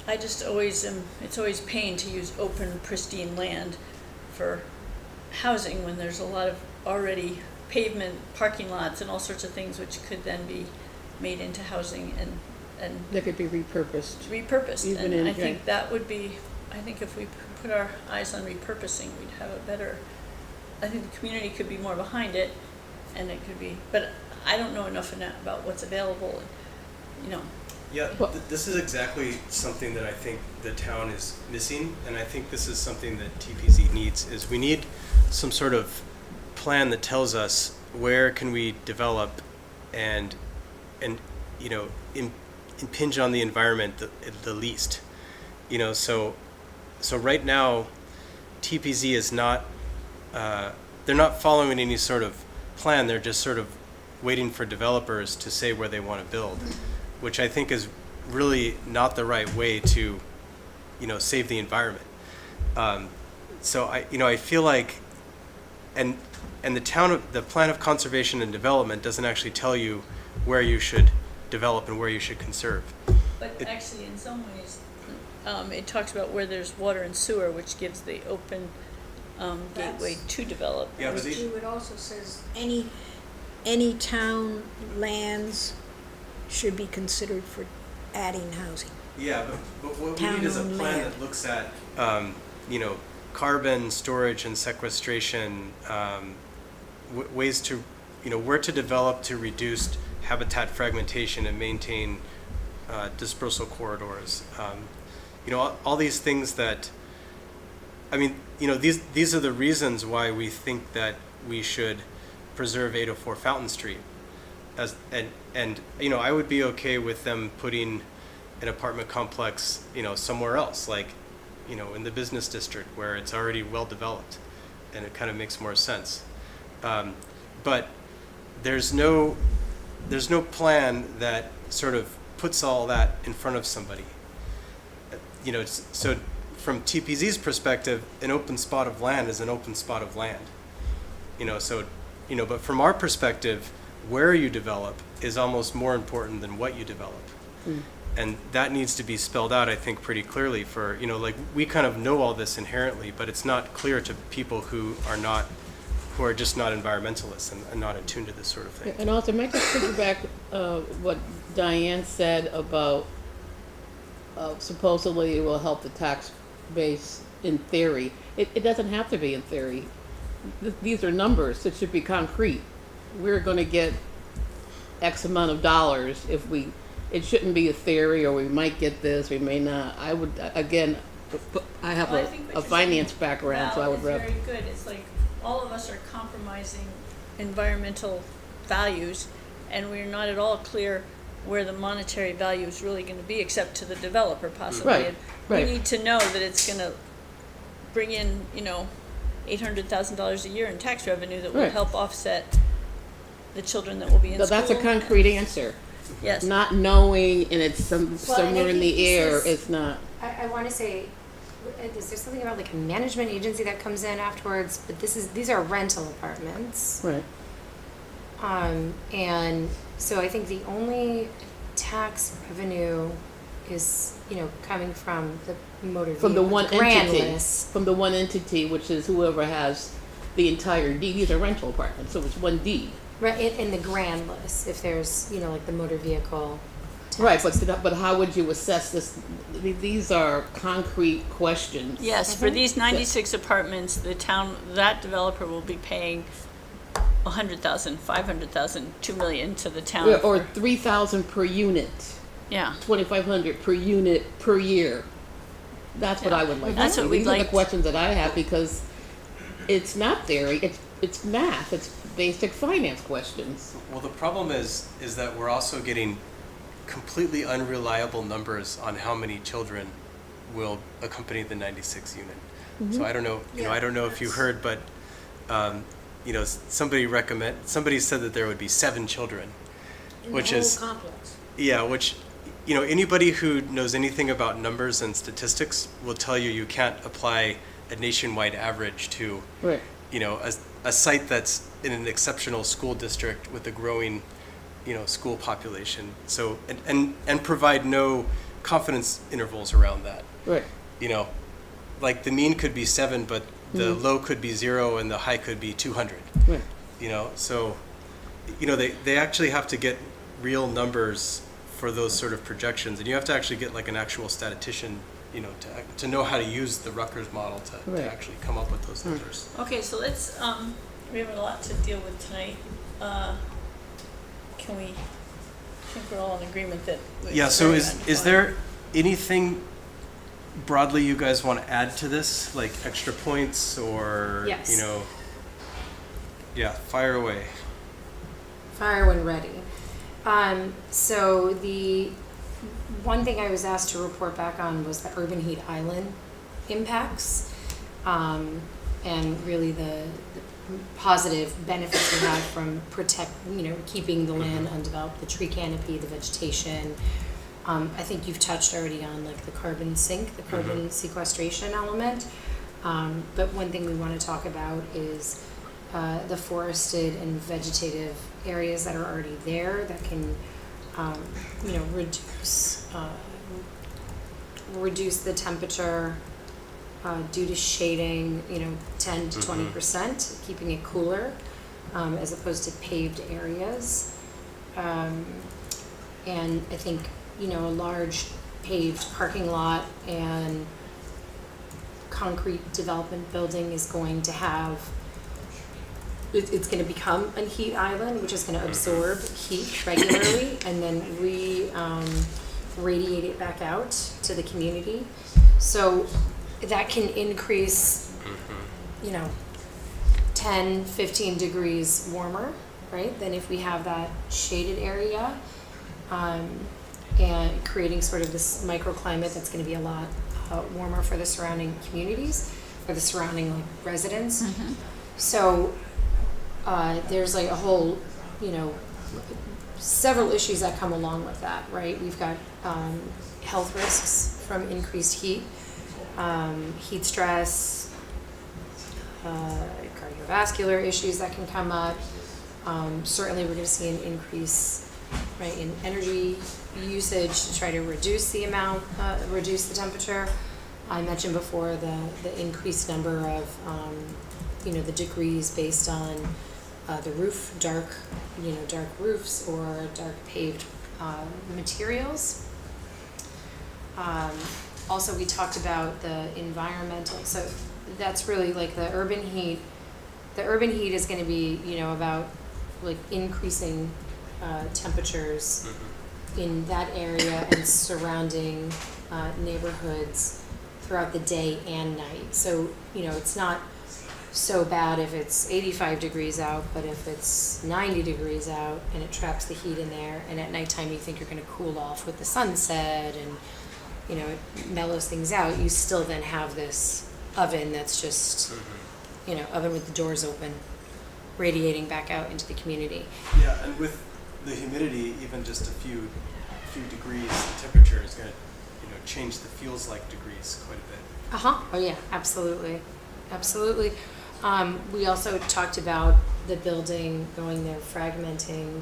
I just always it's always pain to use open, pristine land for housing when there's a lot of already pavement, parking lots, and all sorts of things which could then be made into housing and That could be repurposed. repurposed. Even And in- I think that would be, I think if we put our eyes on repurposing, we'd have a better, I think the community could be more behind it, and it could be, but I don't know enough about what's available, Yeah, Well- this is exactly something that I think the town is missing, and I think this is something that TPZ needs, is we need some sort of plan that tells us where can we develop and impinge on the environment the least. So right now, TPZ is not, they're not following any sort of plan, they're just sort of waiting for developers to say where they want to build, which I think is really not the right way to, save the environment. So I feel like, and the plan of conservation and development doesn't actually tell you where you should develop and where you should conserve. But actually, in some ways, it talks about where there's water and sewer, which gives the open gateway to develop. Yeah, but these, It also says any town lands should be considered for adding housing. yeah, but what we need is a Town-owned plan land. that looks at, carbon storage and sequestration, ways to, where to develop to reduce habitat fragmentation and maintain dispersal corridors. All these things that, these are the reasons why we think that we should preserve 804 Fountain Street. I would be okay with them putting an apartment complex, somewhere else, like, in the business district where it's already well developed, and it kind of makes more sense. But there's no plan that sort of puts all that in front of somebody. So from TPZ's perspective, an open spot of land is an open spot of land. But from our perspective, where you develop is almost more important than what you develop. And that needs to be spelled out, I think, pretty clearly for, we kind of know all this inherently, but it's not clear to people who are just not environmentalists and not attuned to this sort of thing. And also, might just piggyback what Diane said about supposedly it will help the tax base in theory. It doesn't have to be in theory. These are numbers that should be concrete. We're going to get X amount of dollars if it shouldn't be a theory, or we might get this, we may not. I would, again, I have Well, I think what a you're finance saying, background, so I Val, would is rather. very good. It's like all of us are compromising environmental values, and we're not at all clear where the monetary value is really going to be, except to the developer possibly. Right, And right. We need to know that it's going to bring in, $800,000 a year in tax revenue that will Right. help offset the children that will be in So school. that's a concrete answer. Yes. Not knowing, and it's Well, somewhere and I in the think air, this is- it's not. I want to say, is there something about like a management agency that comes in afterwards? But these are rental apartments. Right. And so I think the only tax revenue is, coming from the motor vehicle. From the one grand entity, list. from the one entity, which is whoever has the entire deed. These are rental apartments, so it's one deed. Right, in the grand list, if there's, like the motor vehicle. Right, but how would you assess this? These are concrete questions. Yes, for these 96 apartments, the town, that developer will be paying $100,000, $500,000, $2 million to the town. Or 3,000 per unit, Yeah. 2,500 per unit per year. That's what Yeah. I would like. to That's see. what we'd These are like the to- questions that I have, because it's not theory. It's math. It's basic finance questions. Well, the problem is that we're also getting completely unreliable numbers on how many children will accompany the 96 unit. So I don't know, I don't know if you heard, but somebody said that there would be 7 children, which is The whole complex. yeah, which anybody who knows anything about numbers and statistics will tell you can't apply a nationwide average to Right. a site that's in an exceptional school district with a growing, school population. So, and provide no confidence intervals around that. Right. Like the mean could be 7, but the low could be 0 and the high could be 200. Right. So, they actually have to get real numbers for those sort of projections, and you have to actually get like an actual statistician, to know how to use the Rutgers model to Right. actually come up with those numbers. Okay, so let's, we have a lot to deal with tonight. I think we're all in agreement that. Yeah, it's so very is undefined. there anything broadly you guys want to add to this, like extra points or, Yes. Yeah, fire away. Fire when ready. So the one thing I was asked to report back on was the urban heat island impacts, and really the positive benefits we have from keeping the land undeveloped, the tree canopy, the vegetation. I think you've touched already on like the carbon sink, the carbon sequestration element. But one thing we want to talk about is the forested and vegetative areas that are already there that can, reduce the temperature due to shading, 10 to 20%, keeping it cooler, as opposed to paved areas. And I think, a large paved parking lot and concrete development building is going to have it's going to become a heat island, which is going to absorb heat regularly and then radiate it back out to the community. So that can increase, 10, 15 degrees warmer, right, than if we have that shaded area, and creating sort of this microclimate that's going to be a lot warmer for the surrounding communities, for the surrounding like residents. So there's like a whole, several issues that come along with that, right? We've got health risks from increased heat, heat stress, cardiovascular issues that can come up. Certainly, we're going to see an increase, right, in energy usage to try to reduce the amount, reduce the temperature. I mentioned before the increased number of, the degrees based on the roof, dark roofs or dark paved materials. Also, we talked about the environmental, so that's really like the urban heat. The urban heat is going to be, about like increasing temperatures in that area and surrounding neighborhoods throughout the day and night. So, it's not so bad if it's 85 degrees out, but if it's 90 degrees out and it traps the heat in there, and at nighttime you think you're going to cool off with the sunset and, it mellows things out, you still then have this oven that's just, oven with the doors open, radiating back out into the community. Yeah, and with the humidity, even just a few degrees, the temperature is going to, change the feels like degrees quite a bit. Oh yeah, absolutely, absolutely. We also talked about the building going there, fragmenting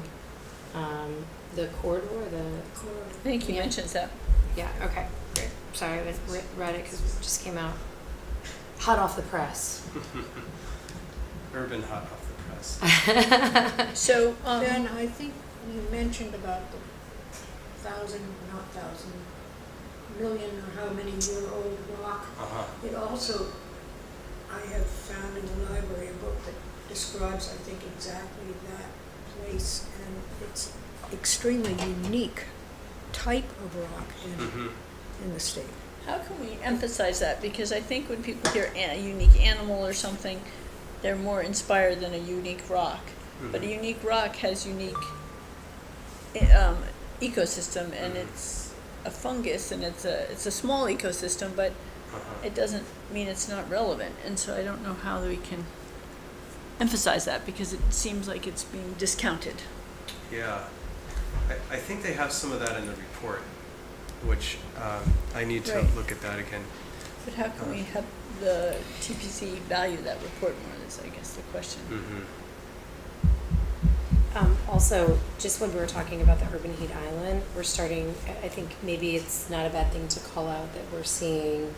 the corridor. I think you mentioned that. Yeah. Okay. Great. Sorry, I haven't read it because it just came out hot off the press. Urban hot off the press. So, Ben, I think you mentioned about the million or how many year old rock. It also, I have found in the library a book that describes, I think, exactly that place, and it's extremely unique type of rock in the state. how can we emphasize that? Because I think when people hear a unique animal or something, they're more inspired than a unique rock. But a unique rock has unique ecosystem, and it's a fungus, and it's a small ecosystem, but it doesn't mean it's not relevant. And so I don't know how we can emphasize that, because it seems like it's being discounted. Yeah, I think they have some of that in the report, which I need to Right. look at that again. But how can we have the TPC value that report more is, I guess, the question. Also, just when we were talking about the urban heat island, we're starting, I think maybe it's not a bad thing to call out that we're seeing,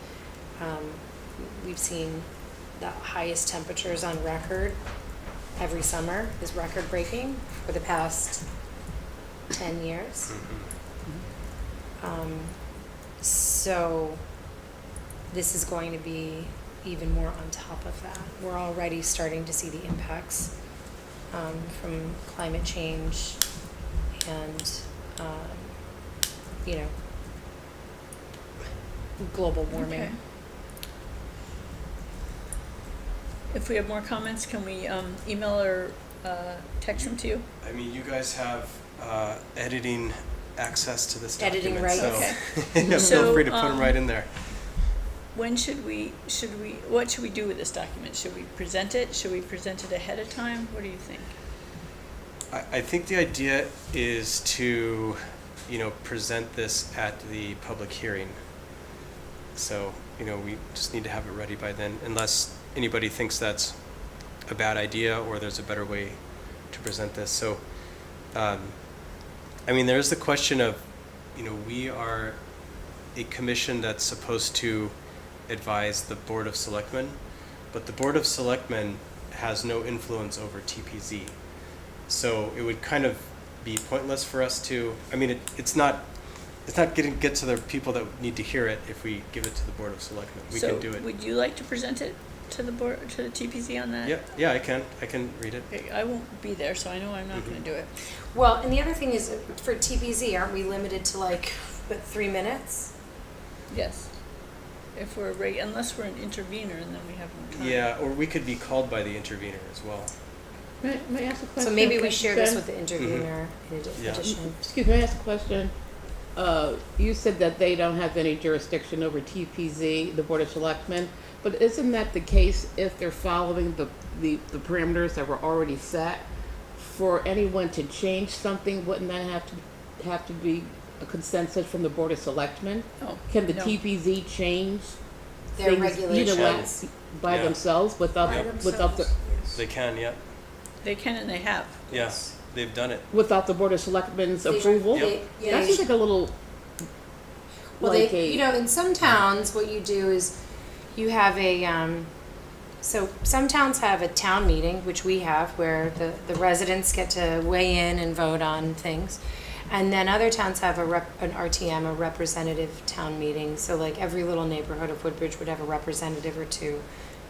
we've seen the highest temperatures on record every summer is record breaking for the past 10 years. So this is going to be even more on top of that. We're already starting to see the impacts from climate change and, global warming. Okay. If we have more comments, can we email or text them to you? I mean, you guys have editing access to this Editing document, rights. so Okay. yeah, So, feel free to put them right in there. When what should we do with this document? Should we present it? Should we present it ahead of time? What do you think? I think the idea is to, present this at the public hearing. So, we just need to have it ready by then, unless anybody thinks that's a bad idea or there's a better way to present this. So, there's the question of, we are a commission that's supposed to advise the Board of Selectmen, but the Board of Selectmen has no influence over TPZ. So it would kind of be pointless for us to, it's not get to the people that need to hear it if we give it to the Board of Selectmen. We can do So it. would you like to present it? to the board, to the TPC on that? Yeah, I can read it. Okay, I won't be there, so I know I'm not gonna do it. Well, and the other thing is, for TPZ, aren't we limited to like, what, 3 minutes? Yes. If we're, unless we're an intervener and then we have more time. Yeah, or we could be called by the intervener as well. May I ask a question? So maybe we share this Jen? with the intervener in Yeah. addition. Excuse me, may I ask a question? You said that they don't have any jurisdiction over TPZ, the Board of Selectmen, but isn't that the case if they're following the parameters that were already set? For anyone to change something, wouldn't that have to be a consensus from the Board of Selectmen? Oh, Can the no. TPZ change Their things regulations. by Yeah. themselves without By without the themselves, yes. They can, yeah. They can and they have. Yes, they've done it. without the Board of Selectmen's They- approval? Yep. Yeah, That they seems like a little Well, like they, a you know, in some towns, what you do is you have a, so some towns have a town meeting, which we have, where the residents get to weigh in and vote on things. And then other towns have an RTM, a representative town meeting. So like every little neighborhood of Woodbridge would have a representative or two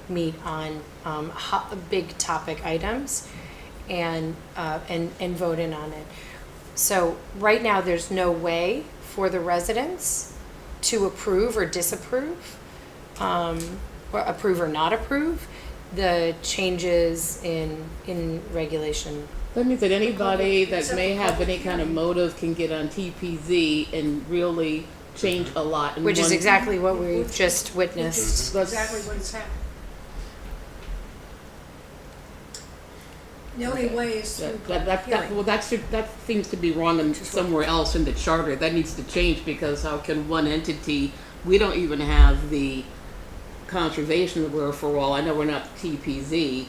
meet on big topic items and vote in on it. So right now, there's no way for the residents to approve or disapprove, or approve or not approve the changes in regulation. That means that anybody that Except may for have public any kind of hearing. motive can get on TPZ and really change a lot. in Which is one- exactly what we just Which witnessed. is That's- exactly what has happened. The only way is through public hearing. Well, that seems to be wrong in somewhere else in the charter. That needs to change because how can one entity, we don't even have the conservation of for all. I know we're not TPZ,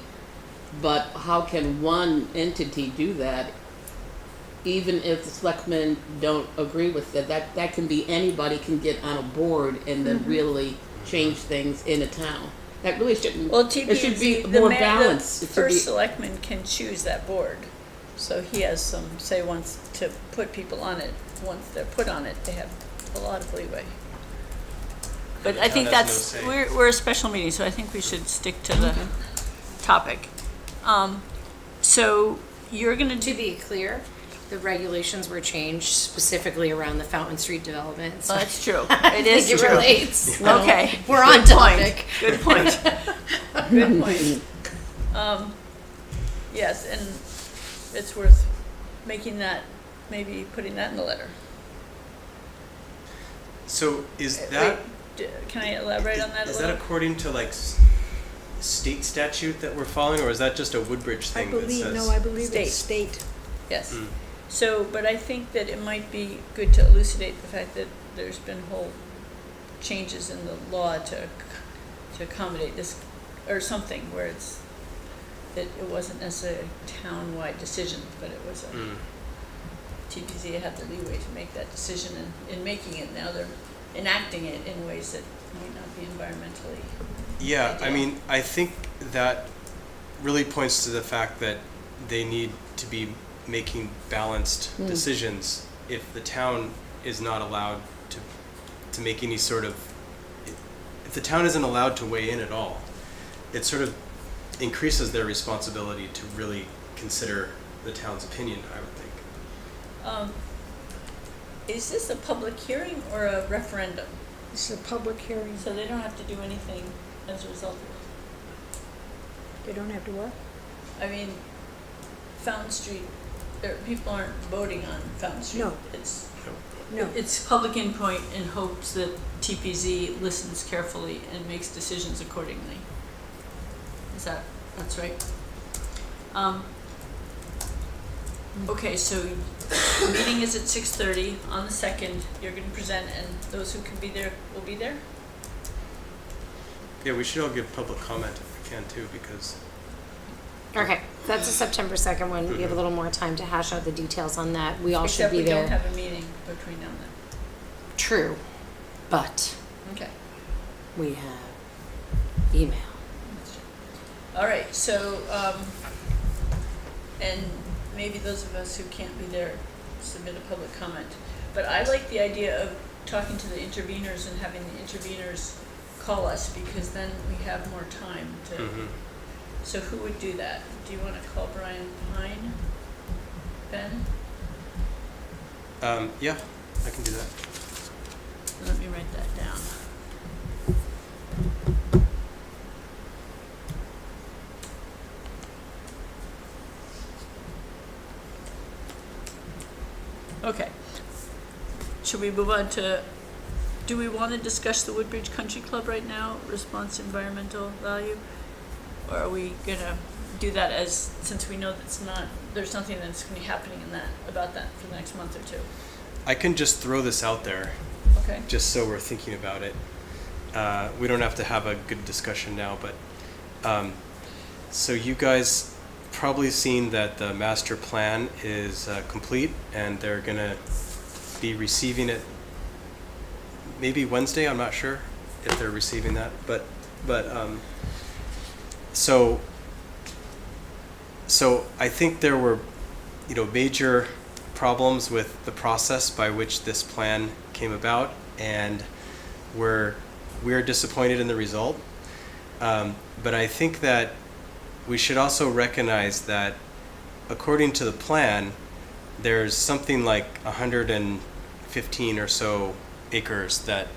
but how can one entity do that? Even if the selectmen don't agree with it, that can be anybody can get on a board and then really change things in a town. That really shouldn't. Well, It should be TPC, the more man, balanced. the It should be- first selectman can choose that board. So he has some say once to put people on it. Once they're put on it, they have a lot of leeway. But The I town think has no that's, say. we're a special meeting, so I think we should stick to the topic. So you're gonna To do, be clear, the regulations were changed specifically around the Fountain Street development. So well, that's true. I It think is it true. relates. Okay. We're on Good point. topic. Good point. Good point. Yes, and it's worth making that, maybe putting that in the letter. So is Wait, that, can I elaborate on that a is that little? according to like state statute that we're following, or is that just a Woodbridge I thing that believe, says? no, I believe State. it's state. Yes. Mm. So, but I think that it might be good to elucidate the fact that there's been whole changes in the law to accommodate this, or something where it's, that it wasn't necessarily a town-wide decision, but it was a, Mm. TPZ had the leeway to make that decision, and in making it, now they're enacting it in ways that might not be environmentally. Yeah, I ideal. mean, I think that really points to the fact that they need to be making balanced decisions if the town is not allowed to make any sort of, if the town isn't allowed to weigh in at all, it sort of increases their responsibility to really consider the town's opinion, I would think. Is this a public hearing or a referendum? It's a public hearing. So they don't have to do anything as a result of it? They don't have to what? I mean, Fountain Street, people aren't voting on Fountain Street. No. No. It's public input in hopes that TPZ listens carefully and makes decisions accordingly. That's right? Okay, so the meeting is at 6:30 on the 2nd. You're gonna present, and those who can be there will be there? Yeah, we should all give public comment if we can too, because Okay, that's the September 2nd one. We have a little more time to hash out the details on that. We all should Except be we don't there. have a meeting between now and then. True, but Okay. we have email. All right, so, and maybe those of us who can't be there submit a public comment. But I like the idea of talking to the interveners and having the interveners call us, because then we have more time to, Mhm. so who would do that? Do you want to call Brian Pine? Ben? Yeah, I can do that. Let me write that down. Okay. Should we move on to, do we want to discuss the Woodbridge Country Club right now, response environmental value? Or are we gonna do that as, since we know that's not, there's nothing that's gonna be happening in that, about that for the next month or two? I can just throw this out there, Okay? just so we're thinking about it. We don't have to have a good discussion now, but so you guys probably seen that the master plan is complete, and they're gonna be receiving it maybe Wednesday. I'm not sure if they're receiving that, but so I think there were, major problems with the process by which this plan came about, and we're disappointed in the result. But I think that we should also recognize that according to the plan, there's something like 115 or so acres that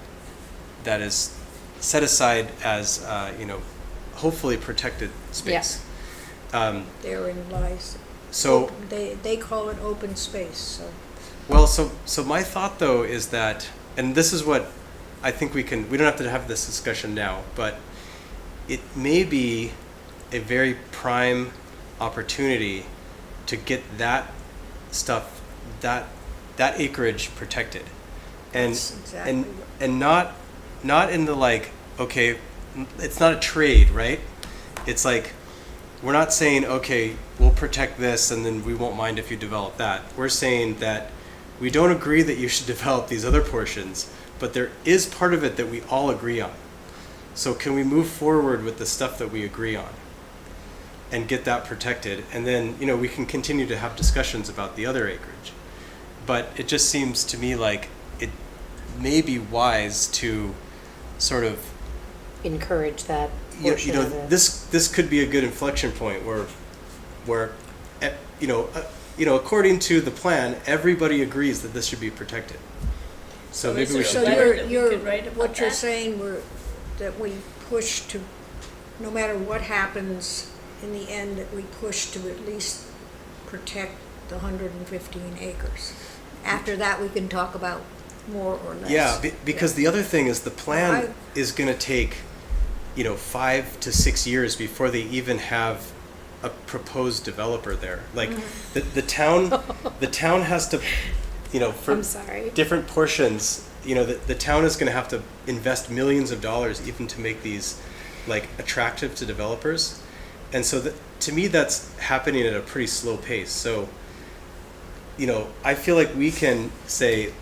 is set aside as hopefully protected space. Therein lies, So they call it open space, so. well, so my thought though is that, and this is what I think we don't have to have this discussion now, but it may be a very prime opportunity to get that stuff, that acreage protected. And That's exactly and and not in the like, okay, it's not a trade, right? It's like, we're not saying, okay, we'll protect this and then we won't mind if you develop that. We're saying that we don't agree that you should develop these other portions, but there is part of it that we all agree on. So can we move forward with the stuff that we agree on and get that protected? And then, we can continue to have discussions about the other acreage. But it just seems to me like it may be wise to sort of, Encourage that you portion know, of it. this could be a good inflection point where according to the plan, everybody agrees that this should be protected. So maybe we is should there do a letter it. that we you're, could write about what you're that? saying, that we push to, no matter what happens, in the end, that we push to at least protect the 115 acres. After that, we can talk about more or less. Yeah, because the other thing is the plan I- is going to take, 5 to 6 years before they even have a proposed developer there. Like the town has to, for I'm sorry. different portions, the town is going to have to invest millions of dollars even to make these like attractive to developers. And so to me, that's happening at a pretty slow pace. So, I feel like we can say,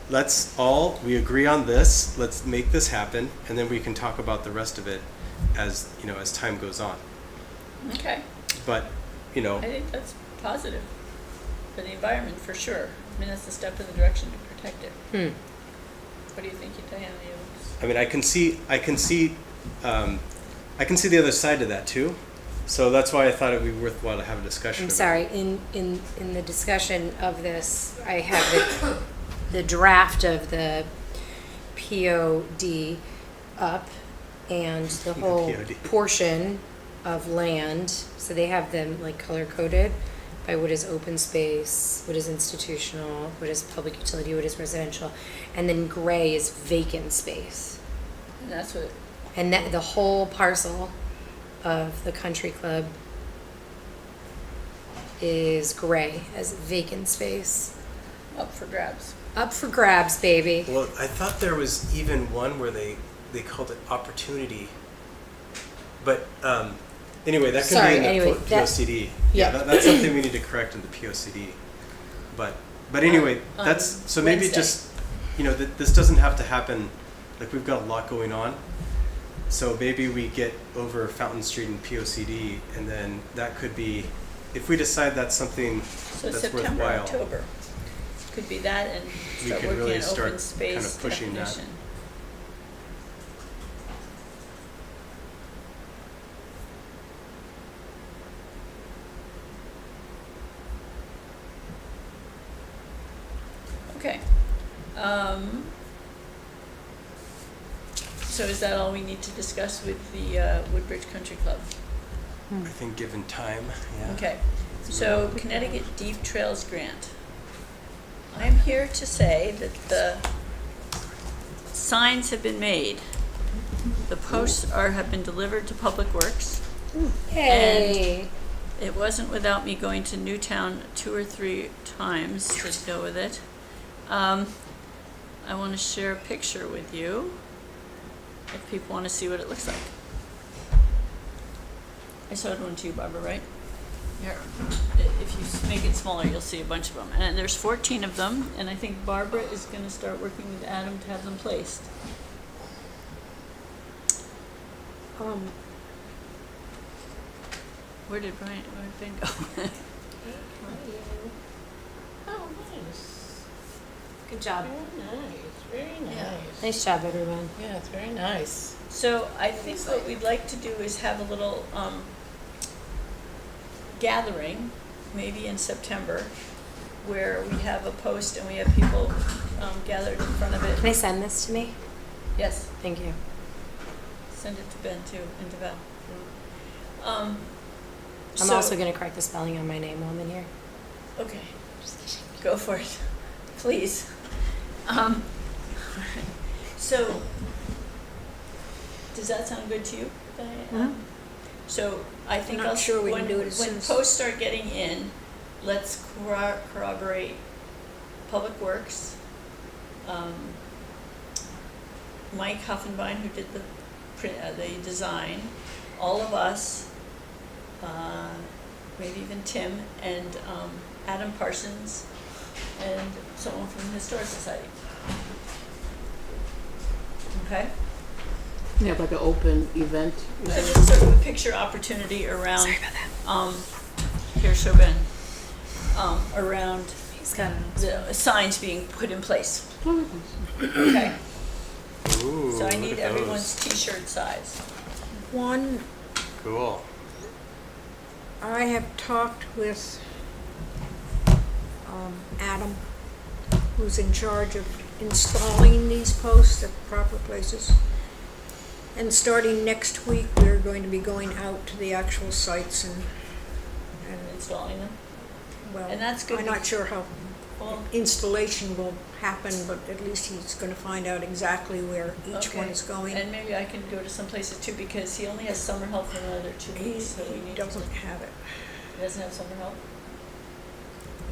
we agree on this, let's make this happen, and then we can talk about the rest of it as time goes on. Okay, But, I think that's positive for the environment, for sure. I mean, that's a step in the direction to protect it. What do you think, Diana? I mean, I can see the other side to that too. So that's why I thought it would be worthwhile to have a discussion I'm about sorry, it. in the discussion of this, I have the draft of the POD up and the whole POD. portion of land, so they have them like color coded by what is open space, what is institutional, what is public utility, what is residential, and then gray is vacant space. And that's what, And that the whole parcel of the country club is gray as vacant space. up for grabs. Up for grabs, baby. Well, I thought there was even one where they called it opportunity. But anyway, that could Sorry, be in the anyway, POCD. yeah. That's something we need to correct in the POCD. But anyway, On that's so maybe Wednesday. just this doesn't have to happen. Like, we've got a lot going on. So maybe we get over Fountain Street and POCD, and then that could be, if we decide that's something So that's September, worthwhile. October. Could be that, and We start could working really on start open space kind of pushing that. definition. So is that all we need to discuss with the Woodbridge Country Club? I think given time, yeah. Okay, so Connecticut Deep Trails Grant. I'm here to say that the signs have been made. The posts have been delivered to Public Works. Hey. It wasn't without me going to Newtown 2 or 3 times to go with it. I want to share a picture with you if people want to see what it looks like. I showed one to you, Barbara, right? Here. If you make it smaller, you'll see a bunch of them. And there's 14 of them, and I think Barbara is going to start working with Adam to have them placed. Where did Ben go? Oh, nice. Good job. Very nice, very nice. Nice job, everyone. Yeah, it's very nice. So I think what we'd like to do is have a little gathering, maybe in September, where we have a post and we have people gathered in front of it. Can I send this to me? Yes, Thank you. send it to Ben too, and to Val. I'm So- also going to correct the spelling on my name while I'm in here. Okay, go for it, please. So, does that sound good to you, Diane? So I think not sure we can do it as soon when as- posts start getting in, let's corroborate Public Works, Mike Hoffenbein, who did the the design, all of us, maybe even Tim, and Adam Parsons, and someone from the Historic Society. Okay? Yeah, like an open event. So just sort of a picture opportunity around, here, show Ben, around He's got the signs being put in place. Oh, Okay? Ooh, So I look need at everyone's those. t-shirt size. One, Cool. I have talked with Adam, who's in charge of installing these posts at proper places. And starting next week, we're going to be going out to the actual sites and Installing them. well, And that's good I'm not sure how Well, installation will happen, but at least he's going to find out exactly where each one okay. is going. And maybe I can go to some places too, because he only has summer help for another 2 He weeks, so we need to. doesn't have it. He doesn't have summer help?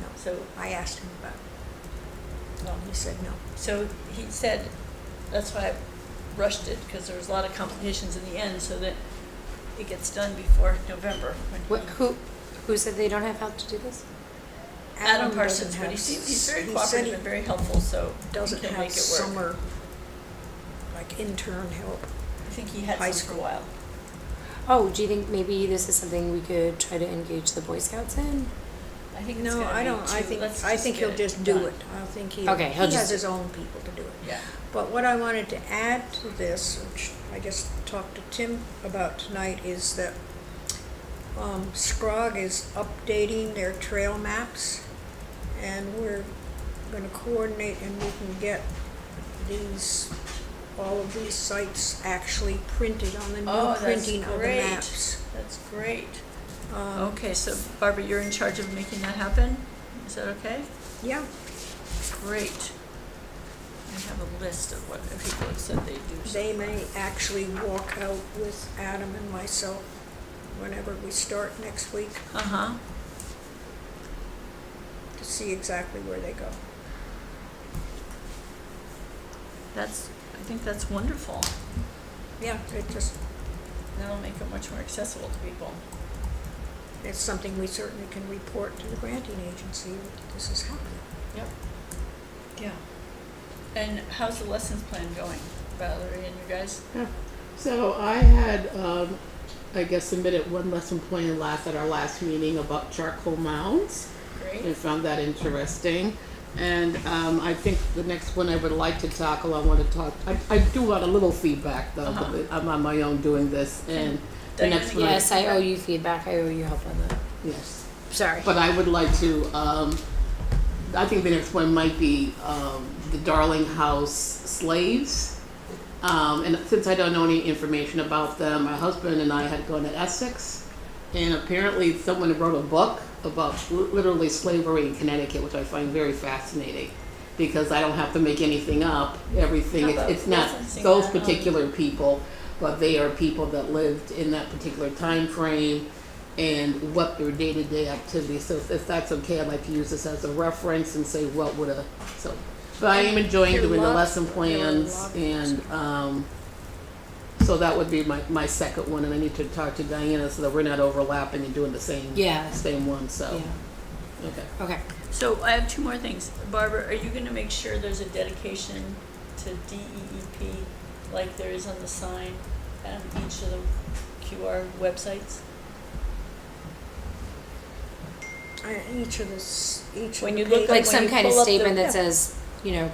No. So, I asked him about it. He said no. so he said, that's why I rushed it, because there was a lot of complications in the end, so that it gets done before November. when he- Who said they don't have help to do this? Adam doesn't Parsons, but have he's very he said cooperative he and very helpful, so he doesn't can have make it work. summer, like intern help. I think he had high some for a school. while. Oh, do you think maybe this is something we could try to engage the Boy Scouts in? I think it's No, gonna I be don't, I too- think, let's I think get he'll just do done. it. I think Okay, he'll he just has do his own people to do it. Yeah. But what I wanted to add to this, which I just talked to Tim about tonight, is that Scrog is updating their trail maps, and we're gonna coordinate and we can get all of these sites actually printed on the Oh, new that's printing of the great. maps. That's great. Um, Okay, so Barbara, you're in charge of making that happen? Is that okay? Yeah, Great. I have a list of what people have said they do. so they far. may actually walk out with Adam and myself whenever we start next week Uh-huh. to see exactly where they go. I think that's wonderful. Yeah, it just, That'll make it much more accessible to people. it's something we certainly can report to the granting agency that this is happening. Yep. Yeah. And how's the lessons plan going, Valerie and you guys? So I had, I guess, submitted one lesson plan at our last meeting about charcoal mounds. I Great. found that interesting. And I think the next one I would like to tackle, I do want a little feedback though, Uh-huh. but I'm on my own doing this. And the Diana, next one, Yes, I owe you feedback. I owe you help on that. yes. Sorry. But I would like to, I think the next one might be the Darling House slaves. And since I don't know any information about them, my husband and I had gone to Essex, and apparently someone wrote a book about literally slavery in Connecticut, which I find very fascinating, because I don't have to make anything up. Everything, it's not referencing those that? particular people, but they are people that lived in that particular time frame and what their day-to-day activities. So if that's okay, I'd like to use this as a reference and say what would a, so. But I am enjoying There are doing the lots- lesson there are a plans, lot of and so that would be my second one, and I need to talk to Diana so that we're not overlapping and doing the same Yeah. same one, so, Yeah. okay. Okay. So I have two more things. Barbara, are you gonna make sure there's a dedication to DEEP like there is on the sign on each of the QR websites? Each When of you the look pages. Like Like some when you kind of pull up the- statement Yeah. that says, you know,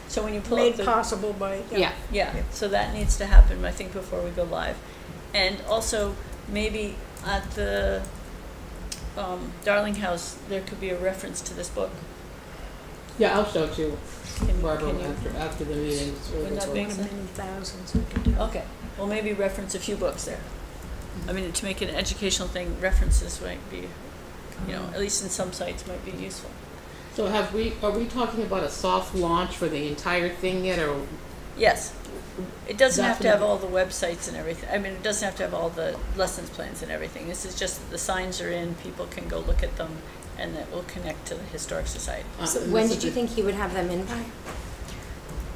So when you pull up Made the. possible by, yeah. Yeah, so that needs to happen, I think, before we go live. And also, maybe at the Darling House, there could be a reference to this book. Yeah, I'll show it to you, Can- Barbara, can you- after the meeting. It's really Wouldn't that good. be- one of many thousands we could do. Okay, well, maybe reference a few books there. I mean, to make it an educational thing, references might be, you know, at least in some sites might be useful. So are we talking about a soft launch for the entire thing yet, or? Yes, it doesn't have to have Definitely. all the websites and everything, I mean, it doesn't have to have all the lessons plans and everything. This is just that the signs are in, people can go look at them, and that will connect to the Historic Society. So and when this did is you the- think he would have them in by?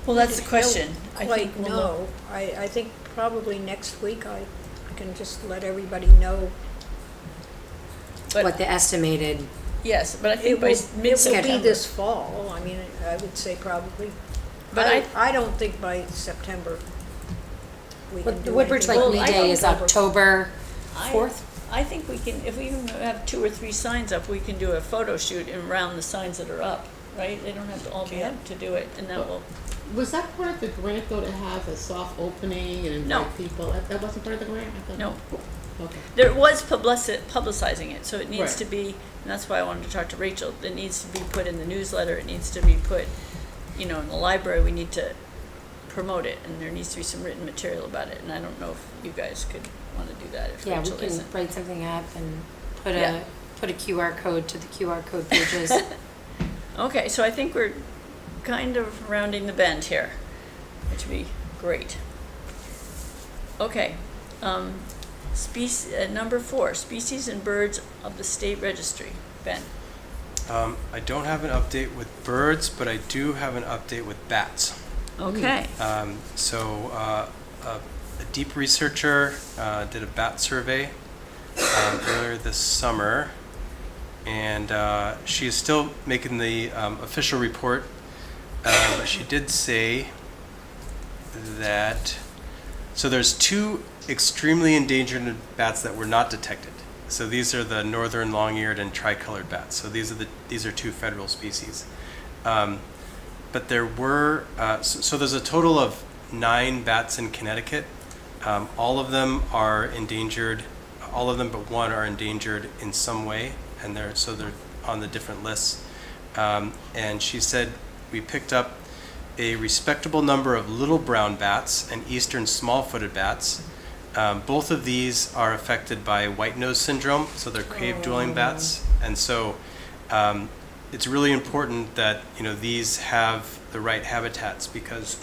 Well, that's the question. I Quite think we'll know. no. I think probably next week I can just let everybody know. But- What the estimated, Yes, but I It think will, by it will mid-September. be this fall. I mean, I would say probably. But I don't think by September we can the do Woodbridge anything. Like Well, Me I Day think is October I- 4th? I think we can, if we even have 2 or 3 signs up, we can do a photo shoot and round the signs that are up, right? They don't have to all be up to do it, and that will, Was that part of the grant, though, to have a soft opening and No. invite people? That wasn't part of the grant? I thought- no. Okay. There was publicizing it, so it needs Right. to be, and that's why I wanted to talk to Rachel, it needs to be put in the newsletter, it needs to be put, you know, in the library, we need to promote it, and there needs to be some written material about it, and I don't know if you guys could wanna do that, if Yeah, we Rachel can isn't. write something up and put Yeah. a QR code to the QR code pages. Okay, so I think we're kind of rounding the bend here, which would be great. Okay, number 4, species and birds of the state registry. Ben, I don't have an update with birds, but I do have an update with bats. okay, A deep researcher did a bat survey earlier this summer, and she is still making the official report, but she did say that, so there's 2 extremely endangered bats that were not detected. So these are the northern long-eared and tricolored bats. So these are 2 federal species. But there were, so there's a total of 9 bats in Connecticut. All of them are endangered, all of them but one are endangered in some way, and they're on the different lists. And she said, we picked up a respectable number of little brown bats and eastern small-footed bats. Both of these are affected by white nose syndrome, so they're cave-dwelling bats. And so it's really important that, you know, these have the right habitats, because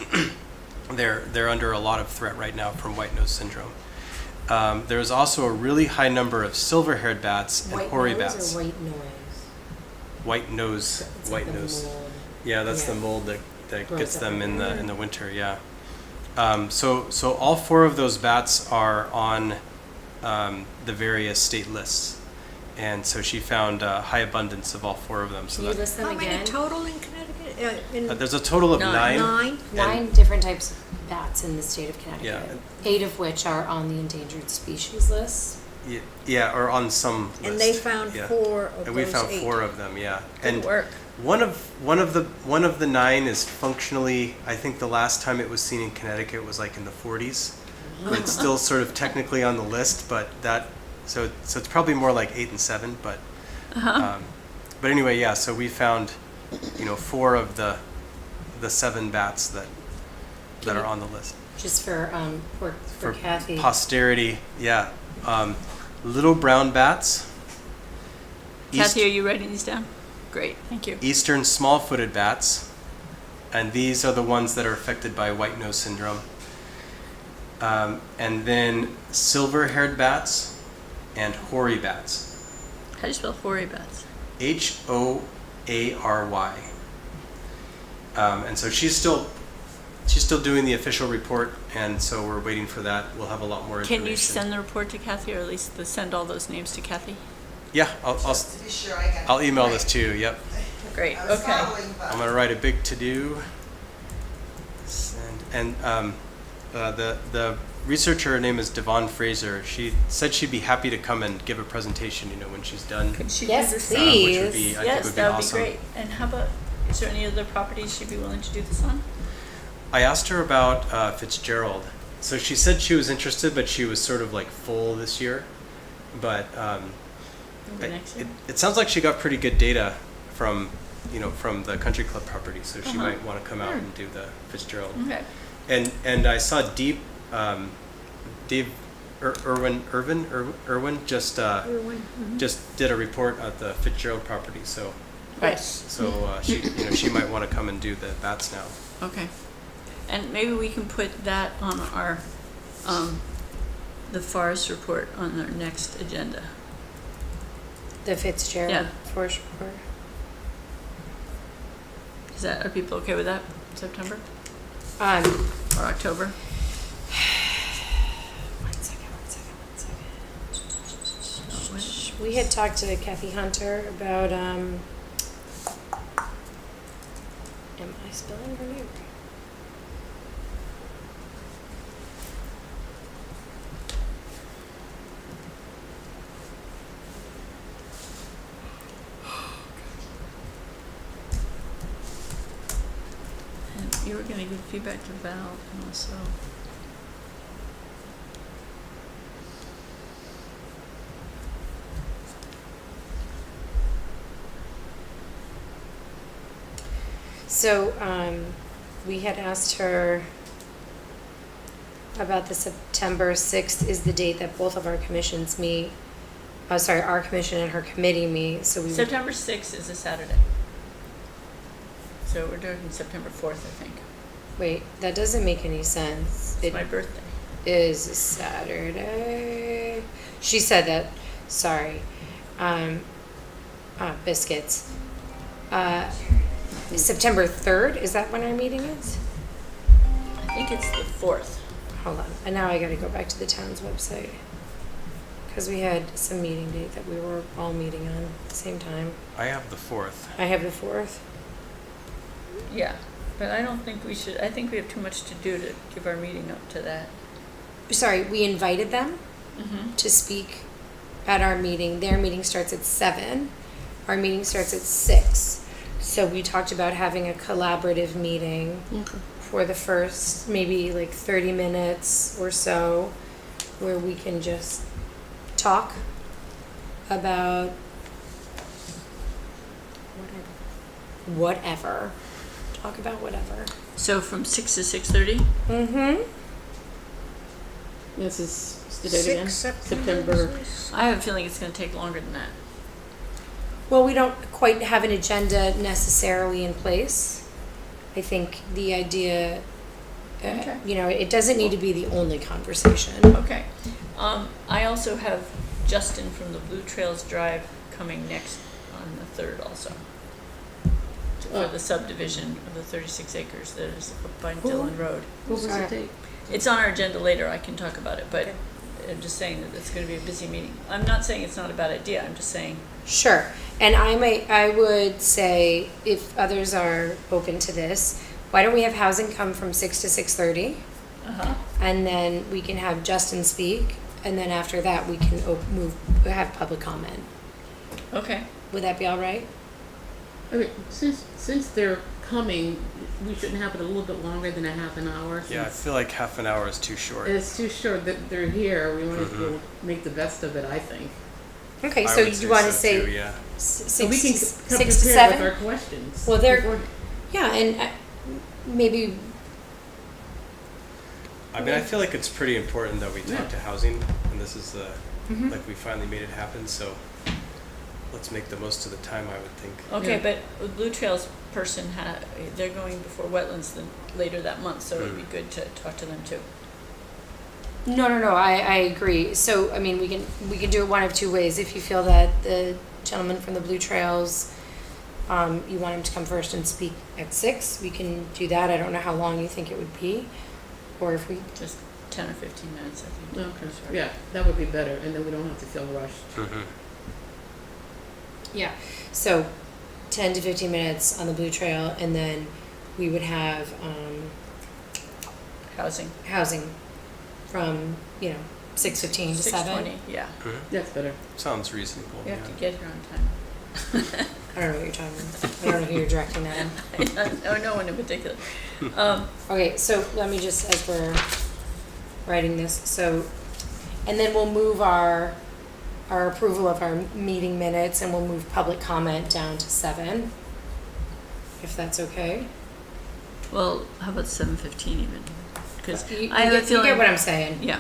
they're under a lot of threat right now from white nose syndrome. There's also a really high number of silver-haired bats and White hoary nose bats. or white noise? White nose, It's white like the nose. mold. Yeah, that's the Yeah. mold that Grows gets up them in everywhere. the winter. Yeah. So all 4 of those bats are on the various state lists, and so she found a high abundance of all 4 of them. So Can you that, list them How again? many total in Connecticut? In there's a total of 9. 9? 9 different types of bats in the state of Connecticut. Yeah. 8 of which are on the endangered species list. Yeah, or on some list. And they found yeah. 4 of those 8. And we found 4 of them. Yeah. good And work. one of the 9 is functionally, I think the last time it was seen in Connecticut was like in the 40s. It's still sort of technically on the list, but so it's probably more like 8 and 7. But anyway, yeah. So we found 4 of the 7 bats that are on the list. Just for Kathy. Posterity, yeah. Little brown bats. Kathy, are you writing these down? Great, thank you. Eastern small-footed bats, and these are the ones that are affected by white nose syndrome. And then silver-haired bats and hoary bats. How do you spell hoary bats? Hoary. And so she's still doing the official report, and so we're waiting for that. We'll have a lot more information. Can you send the report to Kathy, or at least send all those names to Kathy? Yeah, I'll Just to be sure I got it I'll email right. this to you. Yep. Great, I was okay. following, but- I'm gonna write a big to-do. Send, and the researcher, her name is Devon Fraser. She said she'd be happy to come and give a presentation, when she's done. Could she Yes, do this? please. Which would be, I think Yes, would be that would be awesome. great. And how about, is there any other properties she'd be willing to do this on? I asked her about Fitzgerald. So she said she was interested, but she was sort of like full this year. But Maybe next year? it sounds like she got pretty good data from the country club property. So she might want to come out and do the Fitzgerald. Okay. And I saw Dave Irwin just did a report at the Fitzgerald property. So Right, she might want to come and do the bats now. okay. And maybe we can put that on our, the forest report on our next agenda. The Fitzgerald Yeah. Forest Report. Are people okay with that? September Um, or October? one second. We had talked to Kathy Hunter about, am I spelling her name? And you were gonna give feedback to Val and also. So, we had asked her about the September 6th is the date that both of our commissions meet. Oh, sorry, our commission and her committee meet, so we. September 6th is a Saturday. So we're doing September 4th, I think. Wait, that doesn't make any sense. It's my birthday. Is a Saturday. She said that, sorry. Biscuits. September 3rd, is that when our meeting is? I think it's the 4th. Hold on, and now I gotta go back to the town's website. Cause we had some meeting date that we were all meeting on at the same time. I have the 4th. I have the 4th. Yeah, but I don't think we should, I think we have too much to do to give our meeting up to that. Sorry, we invited them Mm-hmm. to speak at our meeting. Their meeting starts at 7. Our meeting starts at 6. So we talked about having a collaborative meeting for the first maybe like 30 minutes or so where we can just talk about whatever. Talk about whatever. So from 6 to 6:30? Mm-hmm. This is, did it again? 6 September. I have a feeling it's gonna take longer than that. Well, we don't quite have an agenda necessarily in place. I think the idea, Okay. it doesn't need to be the only conversation. Okay. I also have Justin from the Blue Trails Drive coming next on the 3rd also. For the subdivision of the 36 acres that is up by Dillon Road. What was the date? It's on our agenda later, I can talk about it, but I'm just saying that it's gonna be a busy meeting. I'm not saying it's not a bad idea, I'm just saying, Sure. And I would say if others are open to this, why don't we have housing come from 6 to 6:30? And then we can have Justin speak, and then after that we can have public comment. okay. Would that be all right? I mean, since they're coming, we shouldn't have it a little bit longer than a half an hour. Yeah, I since feel like half an hour is too short. It's too short that they're here. We want to make the best of it, I think. Okay, I so would you want to so say too, yeah. So we can come 6 to prepared 7? with our questions. Well, they're- before- Yeah, and maybe, I mean, I feel like it's pretty important that we talk Yeah. to housing, and this is Mhm. like we finally made it happen, so let's make the most of the time, I would think. Okay, Yeah. but the Blue Trails person they're going before wetlands later that month, so it'd be good to talk to them too. no, I agree. So, I mean, we can do it one of two ways. If you feel that the gentleman from the Blue Trails, you want him to come first and speak at 6, we can do that. I don't know how long you think it would be, or if we, Just 10 or 15 minutes, I think. Okay, yeah, that would be better, and then we don't have to feel rushed. Mm-hmm. yeah. So, 10 to 15 minutes on the Blue Trail, and then we would have Housing. housing from 6:15 to 7. 6:20, yeah. That's better. Sounds reasonable. We have yeah. to get here on time. I don't know what you're talking about. I don't know who you're directing that at. Oh, no one in particular. Okay, so let me just, as we're writing this, so, and then we'll move our approval of our meeting minutes, and we'll move public comment down to 7, if that's okay. Well, how about 7:15 even? Because You I have a get feeling. what I'm saying? Yeah,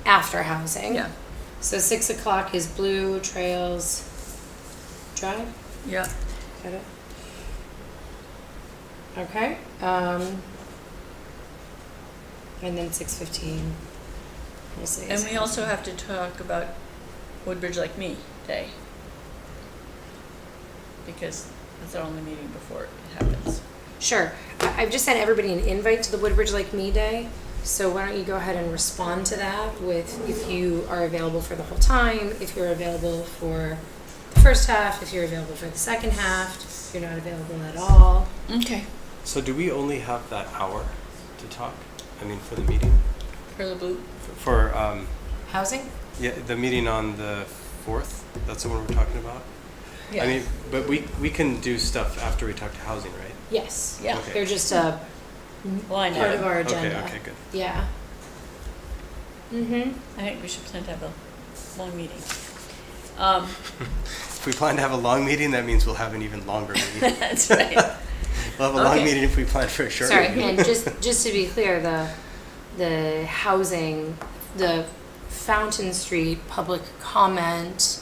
After housing. yeah, So 6 o'clock is Blue Trails Drive, yeah. got it? Okay, and then 6:15, we'll see. And we also have to talk about Woodbridge Like Me Day. Because that's our only meeting before it happens. Sure. I've just sent everybody an invite to the Woodbridge Like Me Day, so why don't you go ahead and respond to that with if you are available for the whole time, if you're available for the first half, if you're available for the second half, if you're not available at all. Okay. So do we only have that hour to talk? I mean, for the meeting? For the blue, For, Housing? yeah, the meeting on the 4th? That's the one we're talking about? yeah. I mean, but we can do stuff after we talk to housing, right? Yes. Yeah. Okay. They're just a Line part of item. our Okay, agenda. okay, good. Yeah. Mm-hmm. I think we should plan to have a long meeting. If we plan to have a long meeting, that means we'll have an even longer meeting. That's right. We'll have a long Okay. meeting if we plan for a short Sorry, meeting. and just to be clear, the housing, the Fountain Street public comment,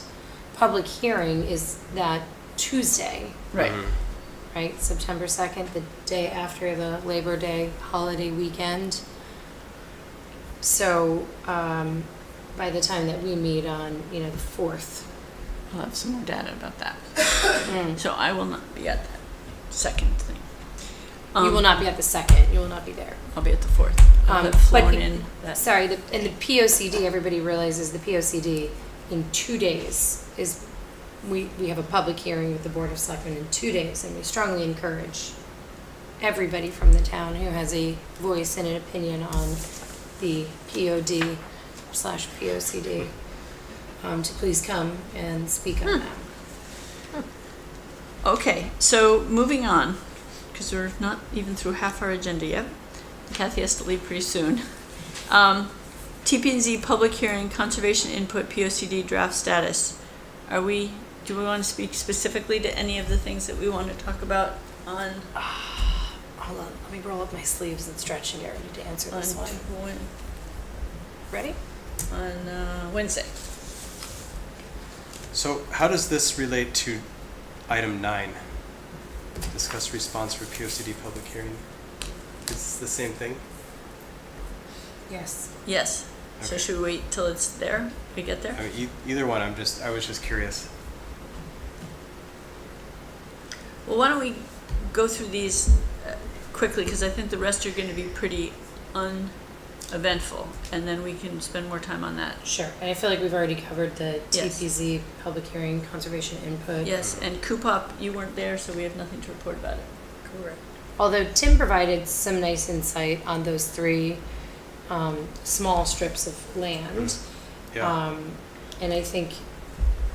public hearing is that Tuesday, Right. Mhm. right? September 2nd, the day after the Labor Day holiday weekend. So, by the time that we meet on, the 4th. I'll have some more data about that. Mm. So I will not be at that second thing. You will not be at the 2nd, you will not be there. I'll be at the 4th. I'll have But flown in that. Sorry, and the POCD, everybody realizes the POCD in 2 days is, we have a public hearing with the Board of Selectmen in 2 days, and we strongly encourage everybody from the town who has a voice and an opinion on the POD/POCD to please come and speak on that. Okay, so moving on, because we're not even through half our agenda yet. Kathy has to leave pretty soon. TP&Z public hearing, conservation input, POCD draft status. Do we want to speak specifically to any of the things that we want to talk about on Hold on, let me roll up my sleeves and stretch and get ready to answer this one. Ready? on Wednesday? So how does this relate to item 9? Discuss response for POCD public hearing. Is this the same thing? Yes. Yes. So Okay. should we wait till it's there? We get there? I mean, either one. I was just curious. Well, why don't we go through these quickly, because I think the rest are going to be pretty uneventful, and then we can spend more time on that. Sure, and I feel like we've already covered the Yes. TPZ, public hearing, conservation input. Yes, and Coopop, you weren't there, so we have nothing to report about it. Correct. Although Tim provided some nice insight on those 3 small strips of land. Yeah. And I think,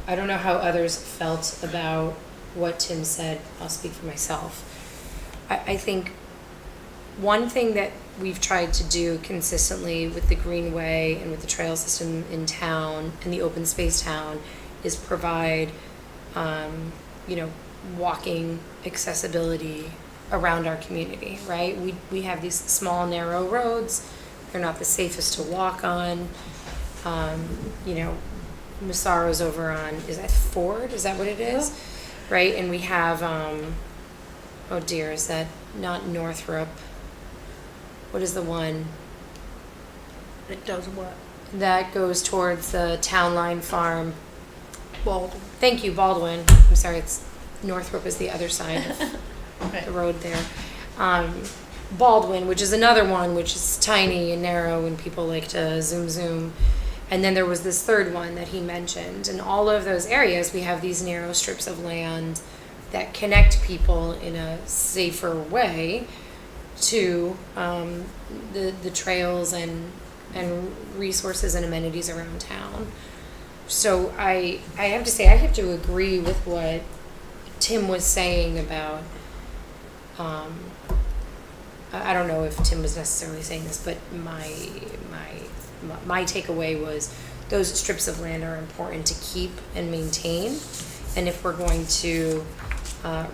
I don't know how others felt about what Tim said. I'll speak for myself. I think one thing that we've tried to do consistently with the Greenway and with the trail system in town and the open space town is provide, you know, walking accessibility around our community, right? We have these small, narrow roads. They're not the safest to walk on. You know, Massaro's over on, is that Ford? Is that what it is? Right? And we have, oh dear, is that not Northrop? What is the one It does what? that goes towards the Town Line Farm? Baldwin. Thank you, Baldwin. I'm sorry, it's Northrop is the other side of the road there. Baldwin, which is another one, which is tiny and narrow, and people like to zoom. And then there was this third one that he mentioned. In all of those areas, we have these narrow strips of land that connect people in a safer way to the trails and resources and amenities around town. So I have to say, I have to agree with what Tim was saying about, I don't know if Tim was necessarily saying this, but my takeaway was those strips of land are important to keep and maintain. And if we're going to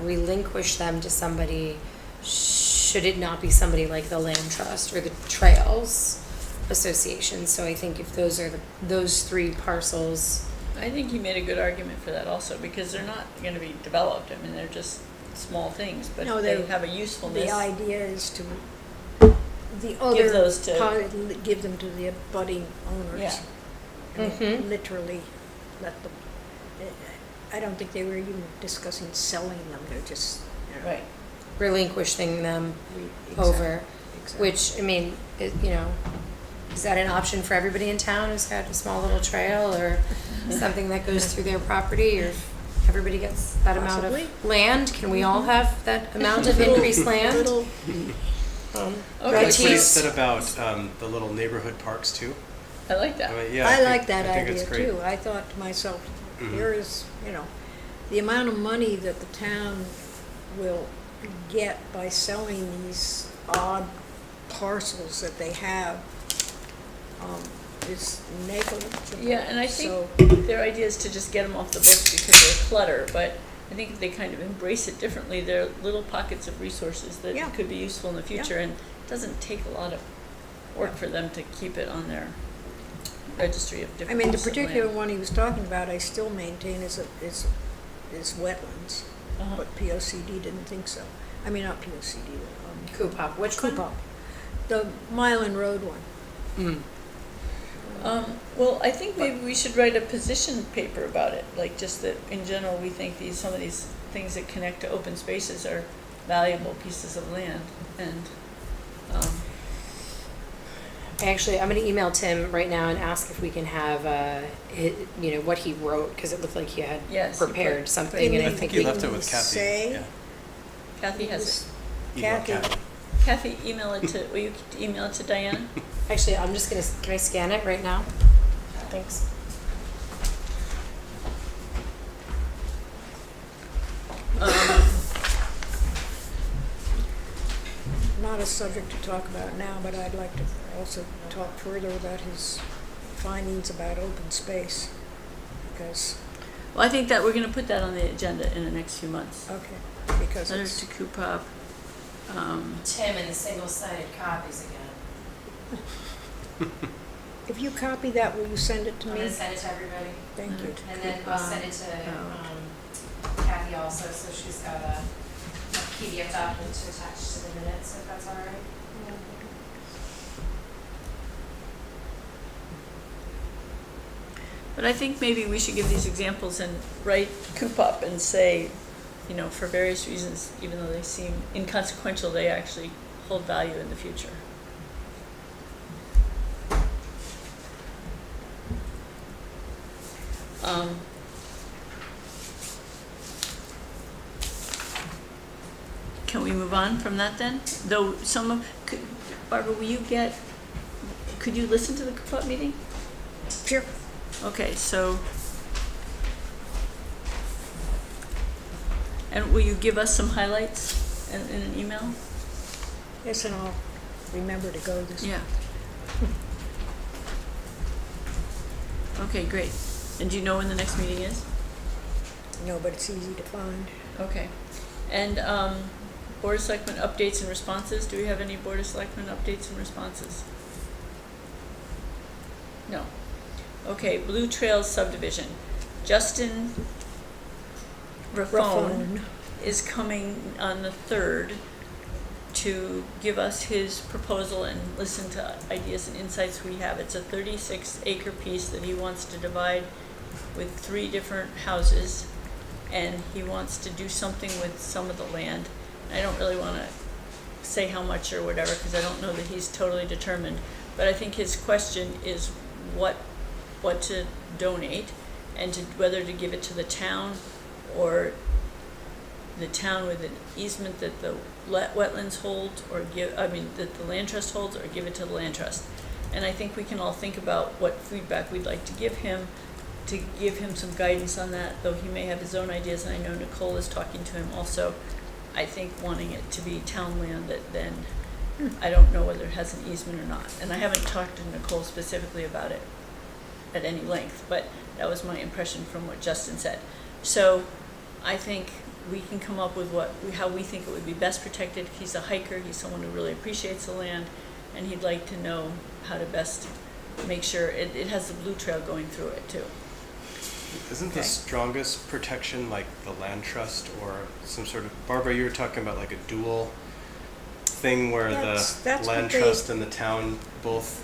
relinquish them to somebody, should it not be somebody like the Land Trust or the Trails Association? So I think if those are those three parcels. I think you made a good argument for that also, because they're not gonna be developed. I mean, they're just small things, but No, they they're- have a usefulness. The idea is to, the other those to- part, give them to the abutting owners. Yeah. And Mhm. literally let them, I don't think they were even discussing selling them, they're just, you know. Right. Relinquishing them Exactly, over, exactly. which, I mean, you know, is that an option for everybody in town who's got a small little trail or something that goes through their property, or if everybody gets that amount Possibly. of land? Can we all have that amount of increased land? Little- Okay. I like what he Ortiz? said about the little neighborhood parks too. I like that. I mean, yeah, I think- like that I think it's idea great. too. I thought to myself, Mhm. here is, you know, the amount of money that the town will get by selling these odd parcels that they have is negligible. Yeah, and I think So- their idea is to just get them off the books because they're clutter, but I think if they kind of embrace it differently, they're little pockets of resources that Yeah. could be useful in the future, and it doesn't take a lot of work for them to keep it on their registry of I different mean, the pieces of particular land. one he was talking about, I still maintain is wetlands, Uh-huh. but POCD didn't think so. I mean, not POCD, Coupop, which one? Coupop, the Mylan Road one. Well, I think maybe we should write a position paper about it, like just that in general, we think some of these things that connect to open spaces are valuable pieces of land, and, Actually, I'm gonna email Tim right now and ask if we can have, you know, what he wrote, because it looked like he had Yes, he prepared put- something, and I Didn't think he we left can. it with Kathy. Say- Yeah. Kathy has it. Email Kathy. Kathy, email it to, will you email it to Diana? Actually, I'm just gonna, can I scan it right now? Thanks. Not a subject to talk about now, but I'd like to also talk further about his findings about open space, because, Well, I think that we're gonna put that on the agenda in the next few months. okay, because Letters to it's, Coopop, Tim and the single-sided copies again. if you copy that, will you send it to I'm me? gonna send it to everybody, Thank you. and then I'll send it to Kathy also, so she's got a PDF document to attach to the minutes, if that's all right. but I think maybe we should give these examples and write Coopop and say, you know, for various reasons, even though they seem inconsequential, they actually hold value in the future. Can we move on from that then? Though Barbara, could you listen to the Coopop meeting? Sure. Okay, so. And will you give us some highlights in an email? Yes, and I'll remember to go this. Yeah. Okay, great. And do you know when the next meeting is? No, but it's easy to find. Okay. And Board of Selectmen updates and responses. Do we have any Board of Selectmen updates and responses? No. Okay, Blue Trails subdivision. Justin Raffone is coming on the 3rd to give us his proposal and listen to ideas and insights we have. It's a 36-acre piece that he wants to divide with 3 different houses, and he wants to do something with some of the land. I don't really want to say how much or whatever, because I don't know that he's totally determined, but I think his question is what to donate, and whether to give it to the town, or the town with an easement that the wetlands hold, or that the land trust holds, or give it to the land trust. And I think we can all think about what feedback we'd like to give him some guidance on that, though he may have his own ideas, and I know Nicole is talking to him also. I think wanting it to be town land that then, I don't know whether it has an easement or not. And I haven't talked to Nicole specifically about it at any length, but that was my impression from what Justin said. So I think we can come up with how we think it would be best protected. He's a hiker, he's someone who really appreciates the land, and he'd like to know how to best make sure it has the blue trail going through it too. Isn't Okay. the strongest protection like the land trust or some sort of, Barbara, you were talking about like a dual thing where That's the what land they- trust and the town both,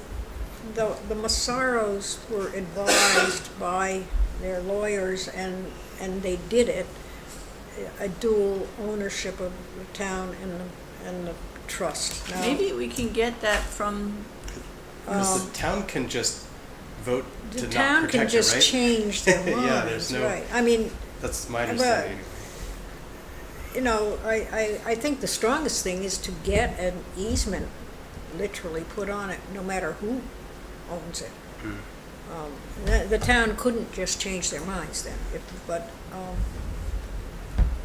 The Massaros were advised by their lawyers, and they did it, a dual ownership of the town and the trust. Now, Maybe we can get that from, because the town can just vote to the not town can protect it, just right? change their minds, Yeah, there's no- right? I mean, That's my understanding. you know, I think the strongest thing is to get an easement literally put on it, no matter who owns it. The town couldn't just change their minds then, but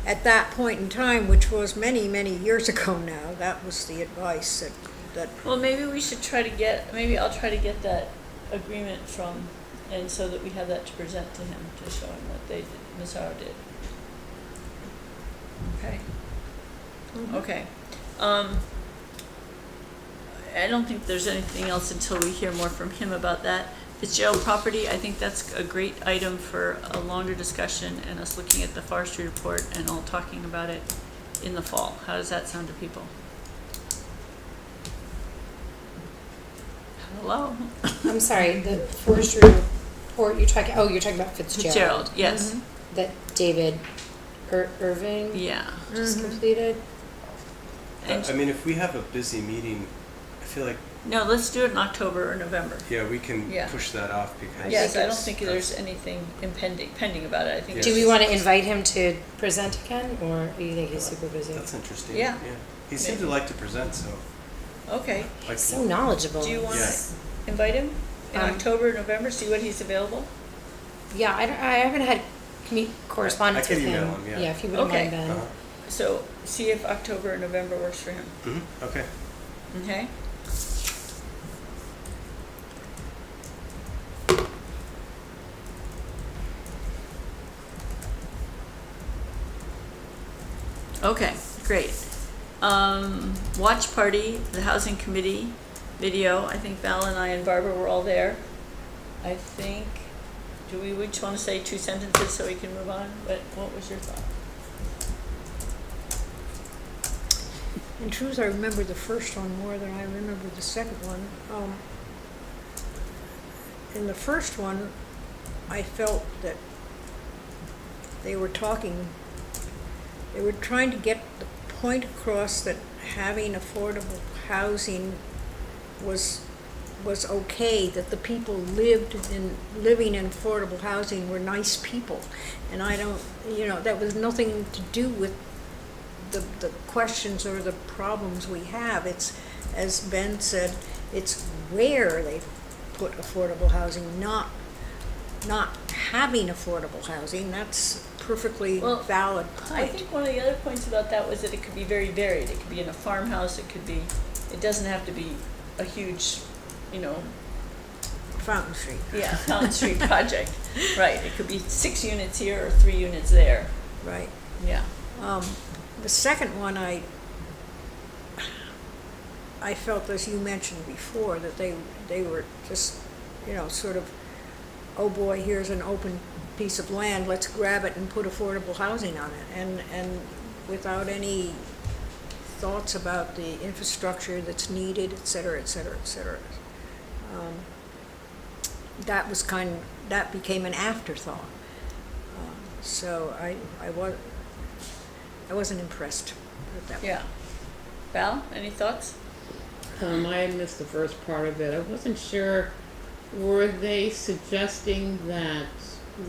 at that point in time, which was many, many years ago now, that was the advice that well, maybe we should maybe I'll try to get that agreement from, and so that we have that to present to him, to show him what Massaro did. Okay. Okay. I don't think there's anything else until we hear more from him about that. Fitzgerald property, I think that's a great item for a longer discussion and us looking at the forestry report and all talking about it in the fall. How does that sound to people? Hello? I'm sorry, the forestry report you're talking about Fitzgerald. Fitzgerald, yes. That David Irving Yeah. just completed. And I mean, if we have a busy meeting, I feel like, no, let's do it in October or November. yeah, we can Yeah. push that off because. Yes, I don't it's- think there's anything pending about it. I think. Yes. Do we want to invite him to present again, or do you think he's super busy? That's interesting. Yeah. He seemed to Maybe. like to present, so. Okay. Like, So knowledgeable. Do you want Yeah. to invite him in Um, October, November, see what he's available? Yeah, I haven't had correspondence I could with him. email him, yeah. if you wouldn't Okay. mind, Ben. uh-huh. So see if October or November works for him. Okay. Okay? Okay, great. Watch party, the housing committee video. I think Val and I and Barbara were all there. I think, do we each want to say 2 sentences so we can move on? But what was your thought? in truth, I remember the first one more than I remember the second one. In the first one, I felt that they were trying to get the point across that having affordable housing was okay, that the people living in affordable housing were nice people. And I don't, that was nothing to do with the questions or the problems we have. It's, as Ben said, it's where they put affordable housing, not having affordable housing. That's perfectly Well, valid I point. think one of the other points about that was that it could be very varied. It could be in a farmhouse, it doesn't have to be a huge, Fountain Street. Yeah, Fountain Street project, right, it could be 6 units here or 3 units there, Right. yeah. The second one, I felt, as you mentioned before, that they were just, sort of, oh boy, here's an open piece of land, let's grab it and put affordable housing on it, and without any thoughts about the infrastructure that's needed, et cetera, et cetera, et cetera. That became an afterthought. So I wasn't impressed with that. Yeah. Val, any thoughts? I missed the first part of it. I wasn't sure, were they suggesting that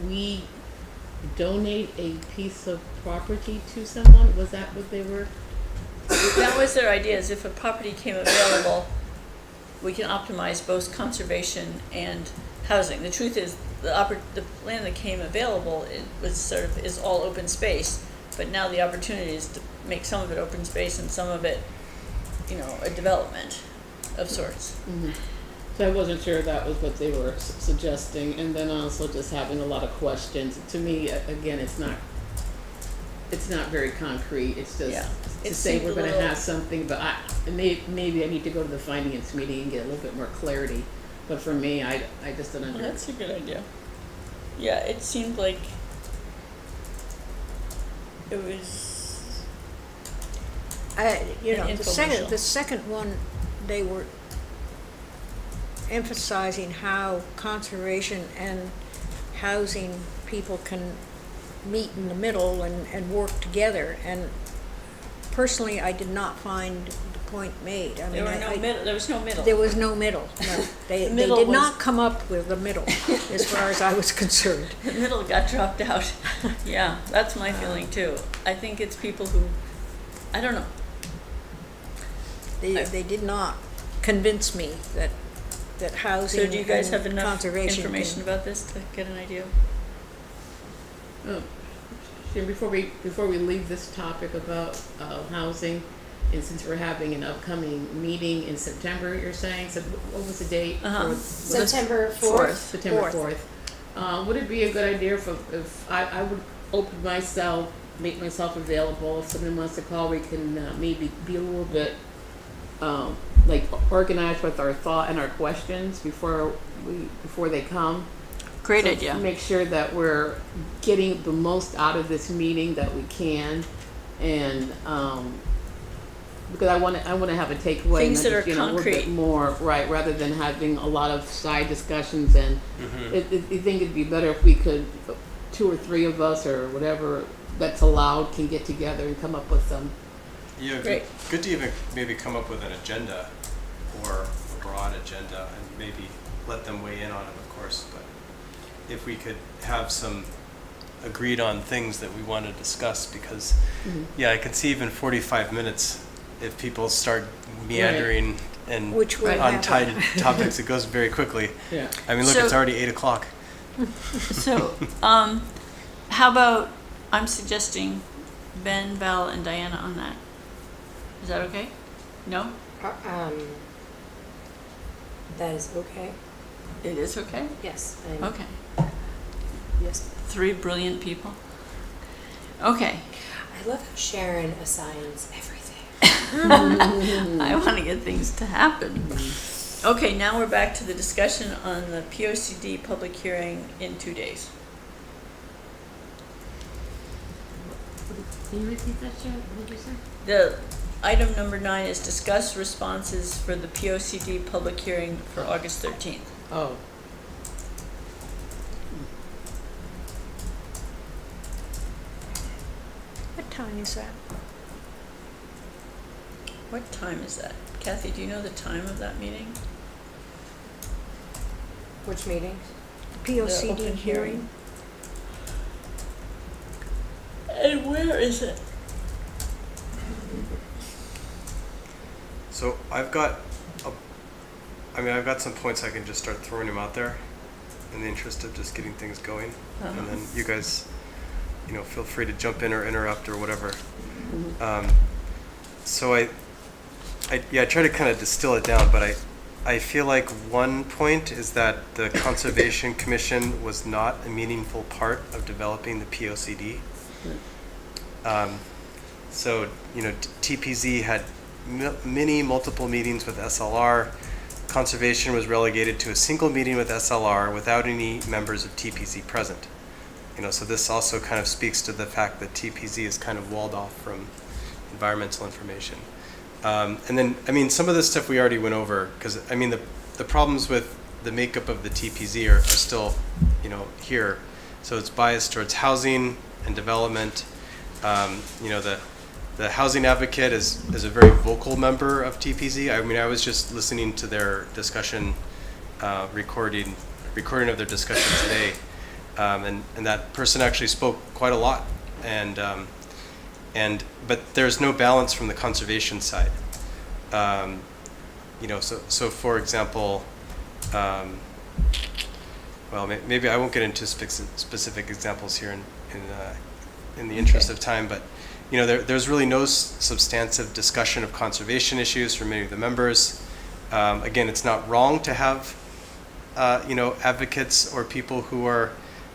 we donate a piece of property to someone? Was that what they were? That was their idea, is if a property came available, we can optimize both conservation and housing. The truth is, the land that came available, it was is all open space, but now the opportunity is to make some of it open space and some of it, a development of sorts. Mm-hmm. So I wasn't sure that was what they were suggesting, and then also just having a lot of questions. To me, again, it's not very concrete. It's just Yeah. to It say seemed we're a going to little- have something, but maybe I need to go to the finance meeting and get a little bit more clarity. But for me, I just don't Well, understand. that's a good idea. Yeah, it seemed like it was, The infomercial. second one, they were emphasizing how conservation and housing people can meet in the middle and work together. And personally, I did not find the point made. I mean, there was no middle. there was no middle. No, they middle did was- not come up with a middle, as far as I was concerned. The middle got dropped out. Yeah, that's my feeling too. I think it's people who, I don't know. They did not convince me that housing So do you guys and have enough conservation information about this to get an idea? Oh, Sharon, before we leave this topic about housing, and since we're having an upcoming meeting in September, you're saying, so what was the date? Uh-huh. September 4th. September 4th. Would it be a good idea if I would make myself available, if someone wants to call, we can maybe be a little bit organized with our thought and our questions before they come. Great So idea. Make sure that we're getting the most out of this meeting that we can, and because I want to have a takeaway, Things not that just, are a little bit concrete. more, right, rather than having a lot of side discussions. And I think it'd be better if we could, 2 or 3 of us or whatever that's allowed, can get together and come up with some. Yeah, Great. good to even maybe come up with an agenda or a broad agenda and maybe let them weigh in on it, of course. But if we could have some agreed on things that we want to discuss, because yeah, I can see even 45 minutes if people start meandering and Which will on happen. topics, it goes very quickly. Yeah. I mean, look, So- it's already 8 o'clock. So, how about, I'm suggesting Ben, Val, and Diana on that. Is that okay? No? That is okay. It is okay? Yes. Okay. Yes. 3 brilliant people. Okay. I love how Sharon assigns everything. I want to get things to happen. Okay, now we're back to the discussion on the POCD public hearing in 2 days. Can you repeat that, Sharon? What did you say? The item number 9 is discuss responses for the POCD public hearing for August 13th. Oh. What time is that? What time is that? Kathy, do you know the time of that meeting? Which meeting? The POCD open hearing? And where is it? So I've got some points I can just start throwing them out there in the interest of just getting things going. Uh-huh. And then you guys, feel free to jump in or interrupt or whatever. So I try to kind of distill it down, but I feel like one point is that the Conservation Commission was not a meaningful part of developing the POCD. So, TPZ had multiple meetings with SLR. Conservation was relegated to a single meeting with SLR without any members of TPZ present. So this also kind of speaks to the fact that TPZ is kind of walled off from environmental information. And then, some of this stuff we already went over, because, the problems with the makeup of the TPZ are still, here. So it's biased towards housing and development. The housing advocate is a very vocal member of TPZ. I was just listening to their discussion, recording of their discussion today. And that person actually spoke quite a lot. But there's no balance from the conservation side. So for example, maybe I won't get into specific examples here in the interest of time, but there's really no substantive discussion of conservation issues for many of the members. Again, it's not wrong to have advocates or people who are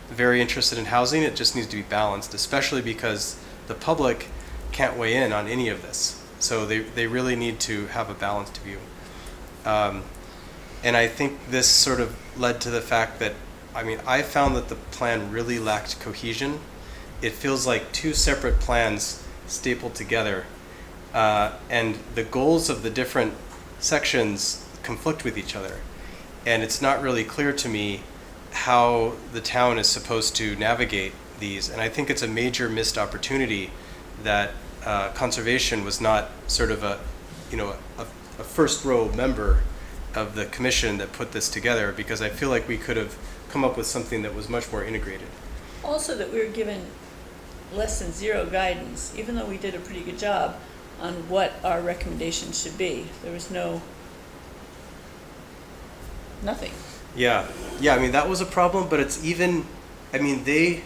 very interested in housing. It just needs to be balanced, especially because the public can't weigh in on any of this. So they really need to have a balanced view. And I think this sort of led to the fact that, I found that the plan really lacked cohesion. It feels like two separate plans stapled together, and the goals of the different sections conflict with each other. And it's not really clear to me how the town is supposed to navigate these. And I think it's a major missed opportunity that conservation was not sort of a first row member of the commission that put this together, because I feel like we could have come up with something that was much more integrated. Also that we were given less than zero guidance, even though we did a pretty good job on what our recommendations should be. There was nothing. Yeah, that was a problem, but it's even, they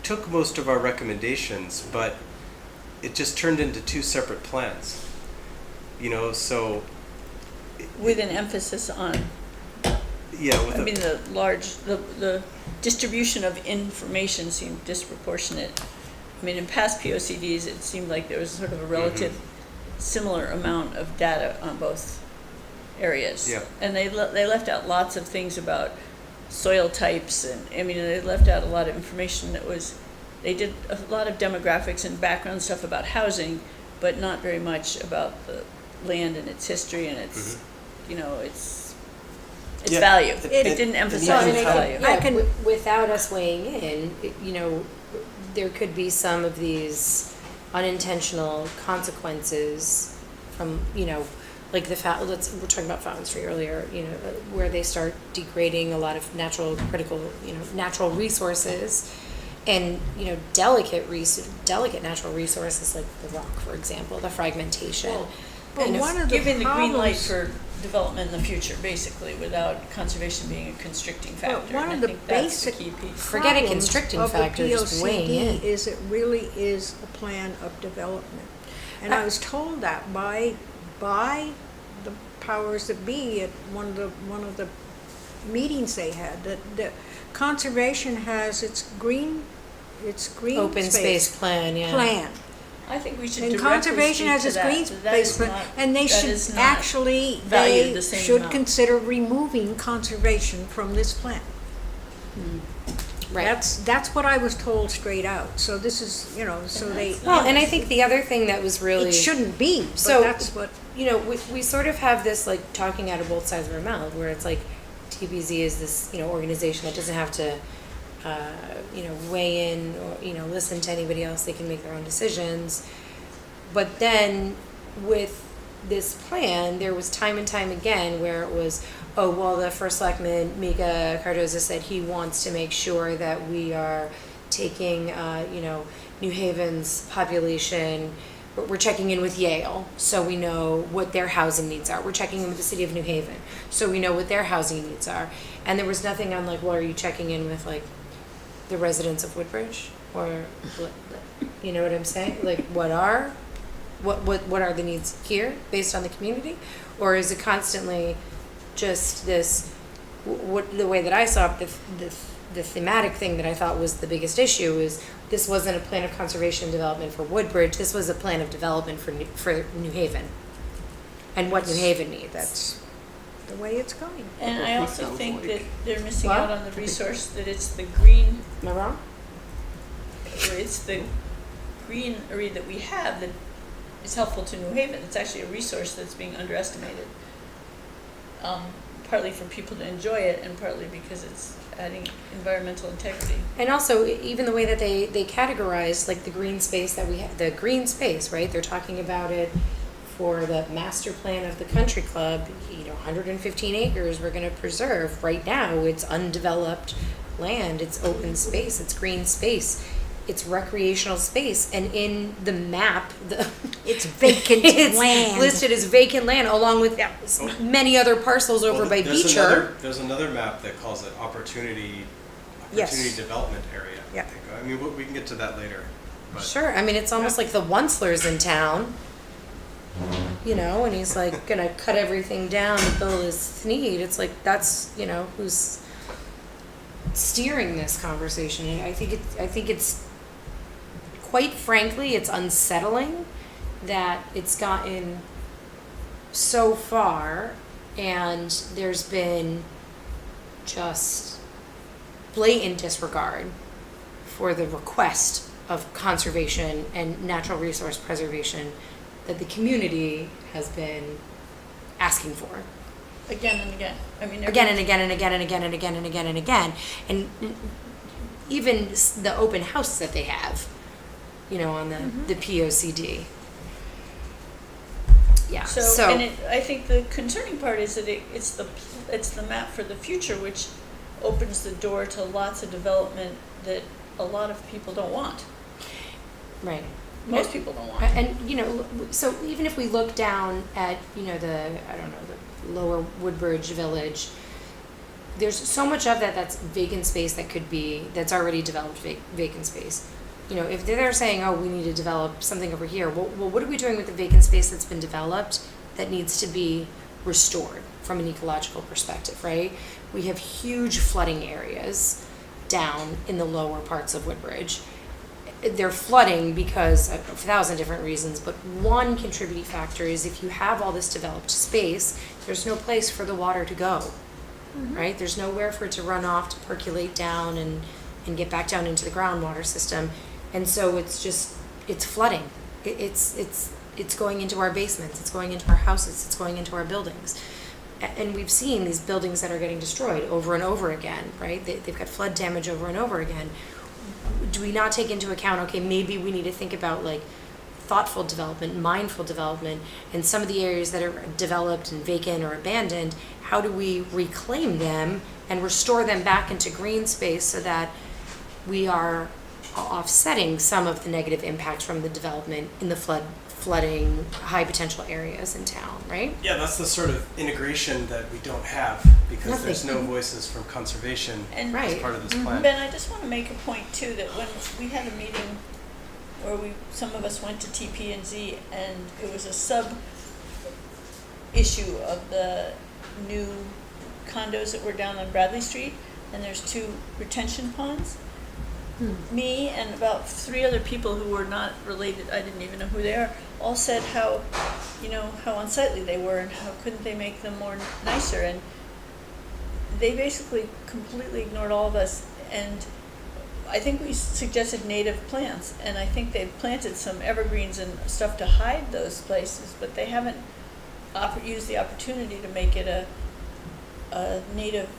took most of our recommendations, but it just turned into two separate plans. So. With an emphasis on, Yeah. the distribution of information seemed disproportionate. In past POCDs, it seemed like there was sort of a relative similar amount of data on both areas. Yeah. And they left out lots of things about soil types, and they left out a lot of information they did a lot of demographics and background stuff about housing, but not very much about the land and its history and its, its Yeah. value. It- It didn't it- emphasize it- its value. Yeah, without us weighing in, there could be some of these unintentional consequences from, like we're talking about Fountain Street earlier, where they start degrading a lot of natural resources, and delicate natural resources like the rock, for example, the fragmentation. But And if- one of the Giving the green light problems- for development in the future, basically, without conservation being a constricting factor. But one And of I the think that's the basic key piece. Forget a problems constricting of the factor, just weighing in. POCD is it really is a plan of development. And I was told that by the powers that be at one of the meetings they had, that conservation has its green Open space plan, yeah. plan. I think we should And directly conservation speak has to its that. green That space is plan, not- and they that should is not actually, valued they the same should amount. consider removing conservation from this plan. Right. That's what I was told straight out. So this is, so they, Well, and I think the other thing that was really. it shouldn't be, So- but that's what. We sort of have this like talking out of both sides of our mouth, where it's like TPZ is this organization that doesn't have to weigh in or listen to anybody else. They can make their own decisions. But then with this plan, there was time and time again where it was, oh well, the first selectman Mika Cardoza said he wants to make sure that we are taking New Haven's population. We're checking in with Yale, so we know what their housing needs are. We're checking in with the city of New Haven, so we know what their housing needs are. And there was nothing on like, well, are you checking in with like the residents of Woodbridge, or you know what I'm saying? Like, what are the needs here based on the community, or is it constantly just this, what, the way that I saw it, the thematic thing that I thought was the biggest issue is this wasn't a plan of conservation and development for Woodbridge, this was a plan of development for New Haven. And what New Haven needs. That's the way it's going. And I also Sounds think like- that they're missing What? out on the resource, that it's the green, Am I wrong? or it's the greenery that we have that is helpful to New Haven. It's actually a resource that's being underestimated. Partly for people to enjoy it and partly because it's adding environmental integrity. And also, even the way that they categorize, like the green space that we have, the green space, right? They're talking about it for the master plan of the country club, 115 acres we're gonna preserve. Right now, it's undeveloped land, it's open space, it's green space, it's recreational space, and in the map, It's vacant it's land. listed as vacant land along with many other parcels over Well, by there's Beecher. There's another map that calls it opportunity Yes. development area. Yeah. I think. I mean, we can get to that later. But Sure, I mean, it's almost like the Onceler's in town, and he's like gonna cut everything down to build his Sneed. It's like, that's, who's steering this conversation. And I think it's, quite frankly, it's unsettling that it's gotten so far and there's been just blatant disregard for the request of conservation and natural resource preservation that the community has been asking for Again and again. I mean, again and again and again and again and again and again and again. And even the open house that they have, on the POCD. Yeah. So, and I think the concerning part is that it's the map for the future, which opens the door to lots of development that a lot of people don't want. right. Most people don't want. And, so even if we look down at, the lower Woodbridge Village, there's so much of that's vacant space that's already developed vacant space. If they're saying, oh, we need to develop something over here, well, what are we doing with the vacant space that's been developed that needs to be restored from an ecological perspective, right? We have huge flooding areas down in the lower parts of Woodbridge. They're flooding because of 1,000 different reasons, but one contributing factor is if you have all this developed space, there's no place for the water to go, right? There's nowhere for it to run off, to percolate down and get back down into the groundwater system. And so it's flooding. It's going into our basements, it's going into our houses, it's going into our buildings. And we've seen these buildings that are getting destroyed over and over again, right? They've got flood damage over and over again. Do we not take into account, okay, maybe we need to think about like thoughtful development, mindful development, and some of the areas that are developed and vacant or abandoned, how do we reclaim them and restore them back into green space so that we are offsetting some of the negative impacts from the development in the flooding, high potential areas in town, right? Yeah, that's the sort of integration that we don't have because there's no voices from conservation And Right. as part of this plan. Ben, I just want to make a point too, that when we had a meeting where some of us went to TP&Z and it was a sub-issue of the new condos that were down on Bradley Street, and there's 2 retention ponds. Me and about 3 other people who were not related, I didn't even know who they are, all said how unsightly they were and how couldn't they make them more nicer. And they basically completely ignored all of us. And I think we suggested native plants, and I think they've planted some evergreens and stuff to hide those places, but they haven't used the opportunity to make it a native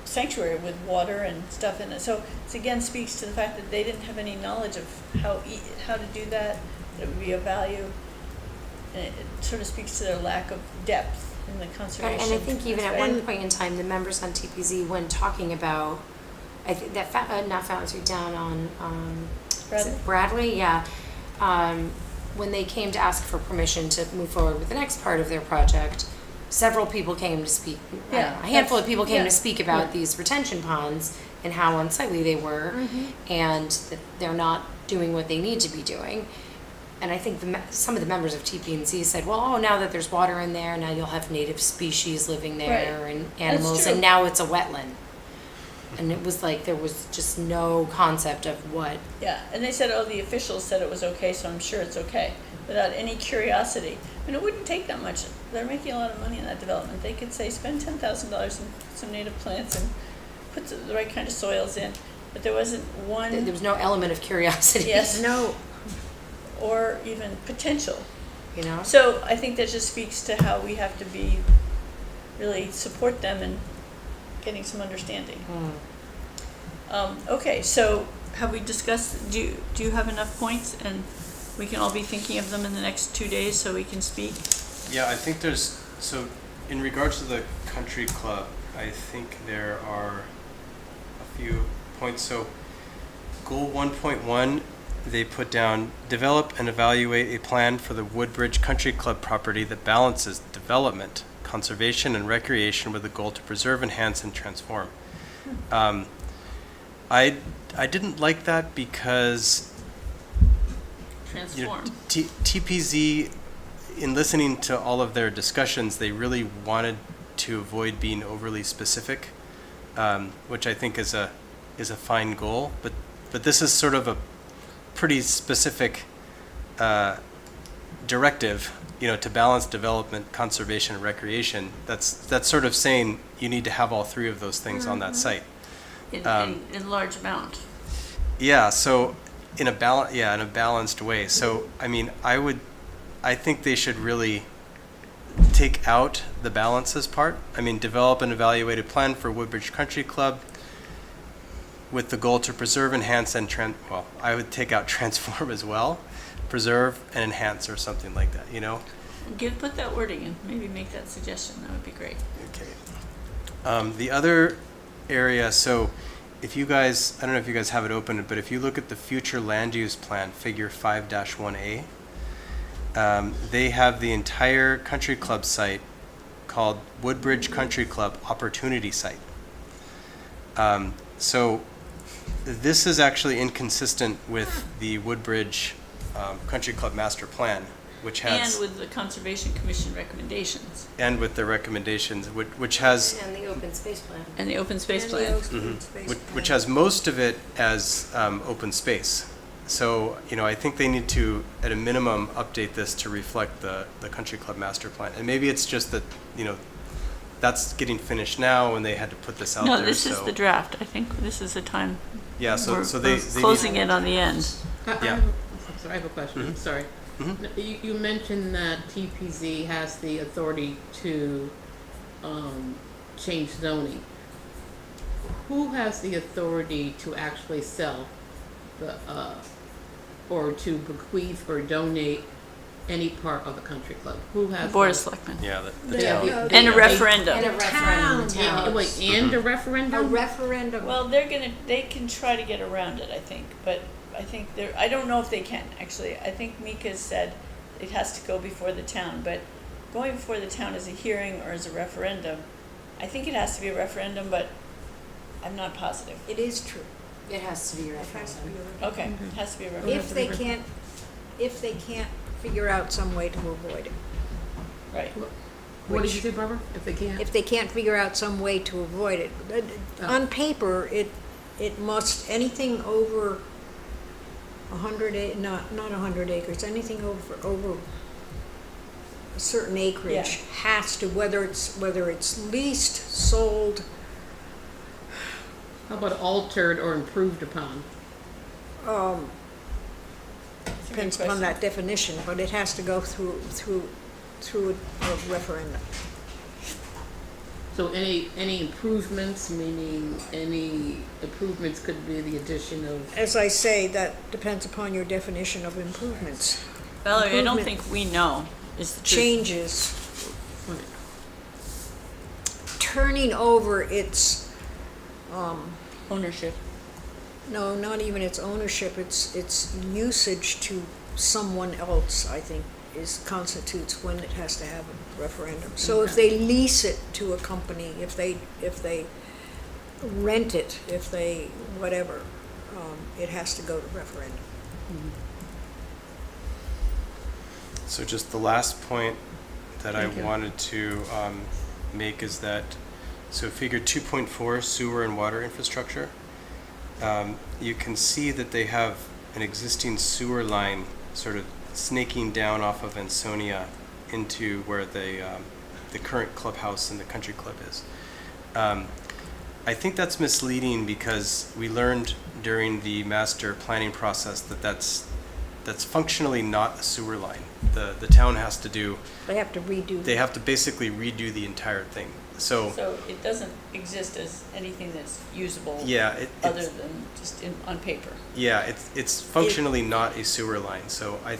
sanctuary with water and stuff in it. So it again speaks to the fact that they didn't have any knowledge of how to do that. It would be of value, and it sort of speaks to their lack of depth in the conservation. And I think even at aspect. one point in time, the members on TPZ, when talking about, I think that not Fountain Street, down on is it Bradley, yeah. When they came to ask for permission to move forward with the next part of their project, several people came to speak. Yeah, A handful of people came yeah. to speak about these retention ponds and how unsightly they were, and that they're not doing what they need to be doing. and I think some of the members of TPNC said, well, oh, now that there's water in there, now you'll have native species living there Right. and animals, true. and now it's a wetland. And it was like there was just no concept of what. Yeah, and they said, oh, the officials said it was okay, so I'm sure it's okay, without any curiosity. And it wouldn't take that much. They're making a lot of money in that development. They could say, spend $10,000 on some native plants and put the right kind of soils in. But there wasn't one, There was no element of curiosity. yes, No, or even potential. You know. So I think that just speaks to how we have to be, really support them in getting some understanding. Okay, so have we discussed, do you have enough points? And we can all be thinking of them in the next 2 days so we can speak? Yeah, I think so in regards to the country club, I think there are a few points. So goal 1.1, they put down, develop and evaluate a plan for the Woodbridge Country Club property that balances development, conservation, and recreation with the goal to preserve, enhance, and transform. I didn't like that because Transform. TPZ, in listening to all of their discussions, they really wanted to avoid being overly specific, which I think is a fine goal. But this is sort of a pretty specific directive, to balance development, conservation, and recreation. That's sort of saying you need to have all three of those things on that site. In large amount. Yeah, so in a balanced way. So I mean, I think they should really take out the balances part. I mean, develop and evaluate a plan for Woodbridge Country Club with the goal to preserve, enhance, and I would take out transform as well. Preserve and enhance or something like that, Put that wording in, maybe make that suggestion, that would be great. Okay. The other area, so if you guys, I don't know if you guys have it open, but if you look at the future land use plan, figure 5-1A, they have the entire country club site called Woodbridge Country Club Opportunity Site. So this is actually inconsistent with the Woodbridge Country Club Master Plan, which has... And with the Conservation Commission recommendations. And with the recommendations, which has... And the open space plan. And the open space and the plan. open space which plan. has most of it as open space. So, I think they need to, at a minimum, update this to reflect the Country Club Master Plan. And maybe it's just that, that's getting finished now and they had to put this out there. No, this is so- the draft. I think this is the time. Yeah, so we're they closing in on the end. Yeah. I have a question, Mhm. sorry. Mhm. You mentioned that TPZ has the authority to change zoning. Who has the authority to actually sell or to bequeath or donate any part of the country club? Who has? Board of the- Selectmen. Yeah, the The- town. the- And a They- referendum. And a referendum. Town. And, wait, and a A referendum? referendum. Well, they can try to get around it, I think, but I think I don't know if they can, actually. I think Mika said it has to go before the town, but going before the town as a hearing or as a referendum, I think it has to be a referendum, but I'm not positive. It is true. It has to be It has to be referendum. a Okay, it has to be a referendum. referendum. If they can't figure out some way to avoid it. Right. What did you say, Barbara? If they can't? If they can't figure out some way to avoid it. On paper, it must, anything over 100, not 100 acres, anything over a certain acreage has to, whether it's leased, sold, How about altered or improved upon? That's a good depends upon question. that definition, but it has to go through a referendum. So any improvements, meaning any improvements could be the addition of, As I say, that depends upon your definition of improvements. Valerie, I don't Improvement. think we know is the truth. Changes, turning over its, Ownership. no, not even its ownership, its usage to someone else, I think, constitutes when it has to have a referendum. So if they lease it to a company, if they rent it, if they, whatever, it has to go to referendum. So just the last point that I Thank you. wanted to make is that, so figure 2.4, sewer and water infrastructure, you can see that they have an existing sewer line sort of snaking down off of Ansonia into where the current clubhouse and the country club is. I think that's misleading because we learned during the master planning process that that's functionally not a sewer line. The town has to do, They have to redo. they have to basically redo the entire thing. So, So it doesn't exist as anything that's usable yeah, other than just on paper. yeah, it's functionally not a sewer line. So I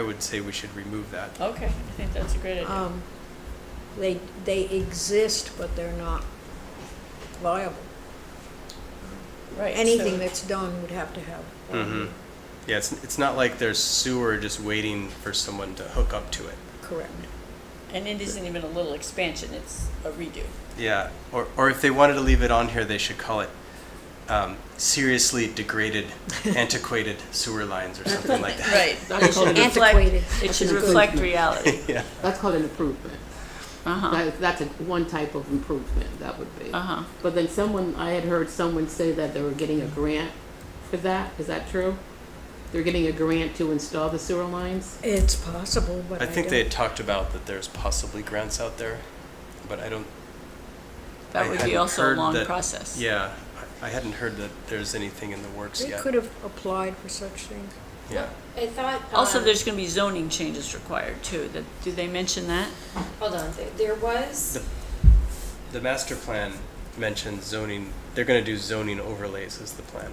would say we should remove that. Okay, I think that's a great idea. They exist, but they're not viable. Right. Anything so- that's done would have to have. Mm-hmm. Yeah, it's not like there's sewer just waiting for someone to hook up to it. Correct. And it isn't even a little expansion, it's a redo. Yeah, or if they wanted to leave it on here, they should call it seriously degraded, antiquated sewer lines or something like that. Right. That's called an Antiquated. It should That's an reflect improvement. reality. Yeah. That's called an improvement. Uh-huh, That's one type of improvement, that would be. uh-huh. But then I had heard someone say that they were getting a grant for that. Is that true? They're getting a grant to install the sewer lines? It's possible, but I I think they had don't. talked about that there's possibly grants out there, but I don't. That I would be hadn't also a heard long that- process. Yeah, I hadn't heard that there's anything in the works They yet. could have applied for such things. Yeah. I thought. Also, there's gonna be zoning changes required too. Did they mention that? Hold on, there was. The master plan mentions zoning. They're going to do zoning overlays as the plan.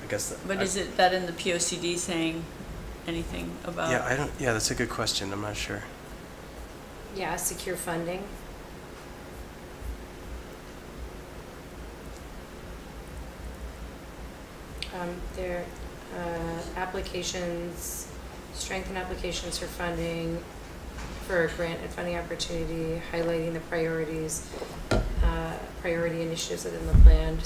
I guess. But is it that in the POCD saying anything about? Yeah, I don't. Yeah, that's a good question. I'm not sure. Yeah, secure funding. There, applications, strengthen applications for funding, for a grant and funding opportunity, highlighting the priorities, priority initiatives within the plan.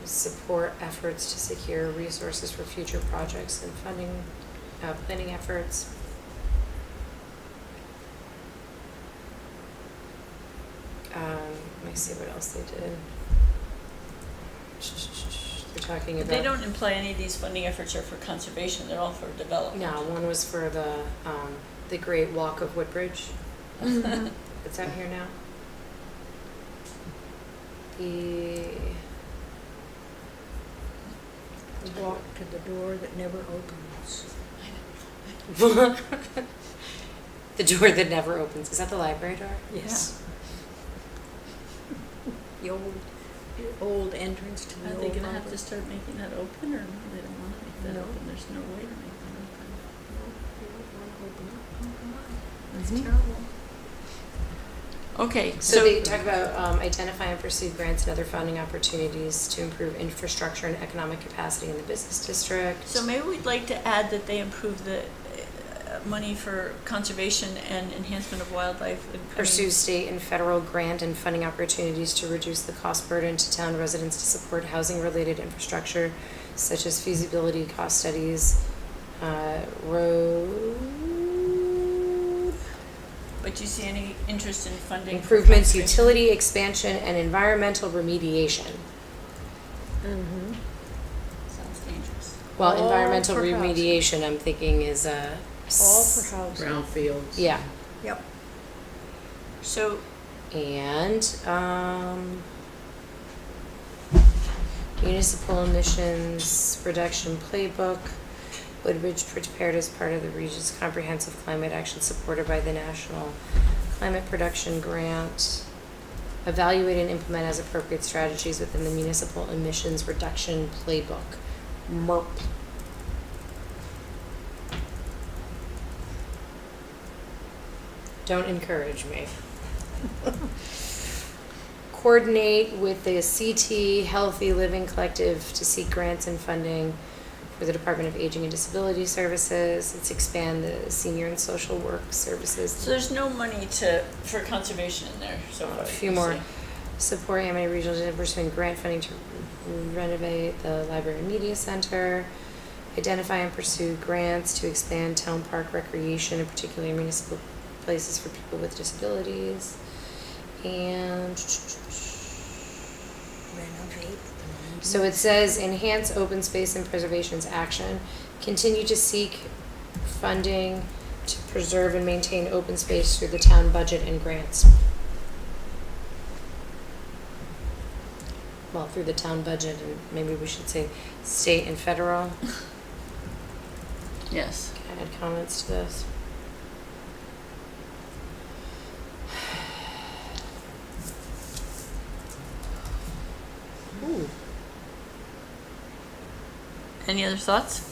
Support efforts to secure resources for future projects and funding, planning efforts. Let me see what else they did. They're talking But about. they don't imply any of these funding efforts are for conservation. They're all for development. No, one was for the Great Walk of Woodbridge. It's out here now. The walk to the door that never opens. The door that never opens. Is that the library door? Yes. The old entrance to the Are old they gonna have library. to start making that open, or they don't wanna make that No. open? There's no way to make that open. That's Mhm. terrible. Okay, So they talk about identify and pursue grants and other funding opportunities to improve infrastructure and economic capacity in the business district. So maybe we'd like to add that they improve the money for conservation and enhancement of wildlife. I mean, Pursue state and federal grant and funding opportunities to reduce the cost burden to town residents to support housing-related infrastructure such as feasibility cost studies, road But do you see any interest in funding? for improvements, conservation? utility expansion, and environmental remediation. Mm-hmm. Sounds dangerous. Well, All environmental for housing. remediation, I'm thinking is All for housing. Brownfields. yeah. Yep. So, And municipal emissions reduction playbook. Woodbridge prepared as part of the region's comprehensive climate action supported by the National Climate Production Grant. Evaluate and implement as appropriate strategies within the municipal emissions reduction playbook. MERP. Don't encourage me. Coordinate with the CT Healthy Living Collective to seek grants and funding for the Department of Aging and Disability Services. Let's expand the senior and social work services. so there's no money for conservation in there so far. A few you more. see. Support Amity Regional in pursuing grant funding to renovate the library and media center, identify and pursue grants to expand town park recreation, and particularly municipal places for people with disabilities, and Renovate. so it says enhance open space and preservation's action, continue to seek funding to preserve and maintain open space through the town budget and grants. Well, through the town budget, and maybe we should say state and federal. Yes. Can I add comments to this? Ooh. Any other thoughts?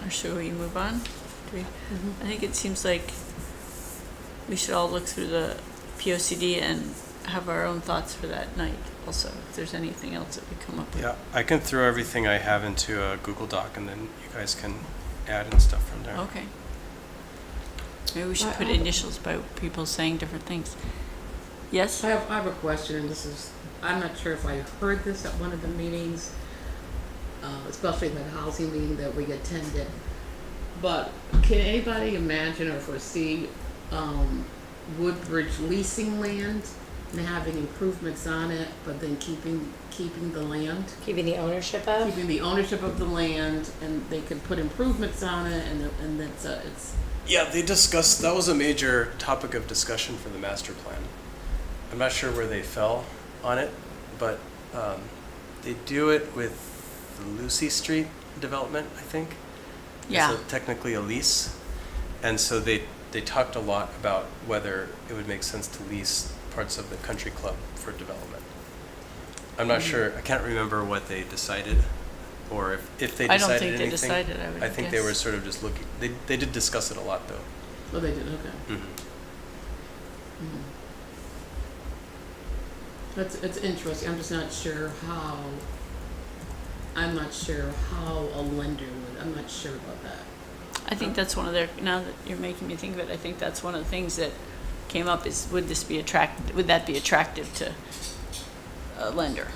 Or should we move on? Do we, I think it seems like we should all look through the POCD and have our own thoughts for that night also, if there's anything else that we come up with. Yeah, I can throw everything I have into a Google Doc and then you guys can add and stuff from there. Okay. Maybe we should put initials by people saying different things. Yes? I have a question, and this is, I'm not sure if I heard this at one of the meetings, especially the housing meeting that we attended. But can anybody imagine or foresee Woodbridge leasing land and having improvements on it, but then keeping the land? Keeping the ownership of? Keeping the ownership of the land, and they can put improvements on it, and it's Yeah, they discussed, that was a major topic of discussion for the master plan. I'm not sure where they fell on it, but they do it with the Lucy Street development, I think. Yeah. It's technically a lease. And so they talked a lot about whether it would make sense to lease parts of the country club for development. I'm not sure, I can't remember what they decided, or if they I decided don't think they anything. decided, I would I think they were guess. sort of just looking, they did discuss it a lot though. oh, they did, okay. Mm-hmm. It's interesting. I'm just not sure how. I'm not sure how a lender would. I'm not sure about that. I think that's one of their, now that you're making me think of it, I think that's one of the things that came up is, would that be attractive to a lender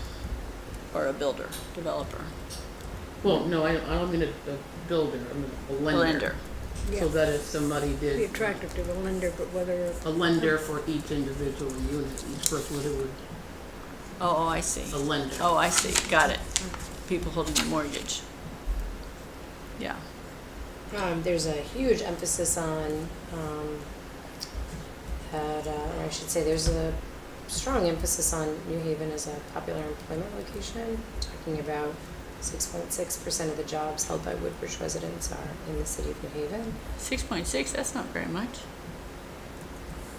or a builder, developer? Well, no, I don't mean a builder. I mean a A lender. lender. So that if somebody Be did attractive to the lender, but whether, a lender for each individual unit, each person would Oh, I see. a lender. Oh, I see, got it. People holding the mortgage. Yeah. There's a huge emphasis on that, or I should say, there's a strong emphasis on New Haven as a popular employment location, talking about 6.6% of the jobs held by Woodbridge residents are in the city of New Haven. 6.6, that's not very much.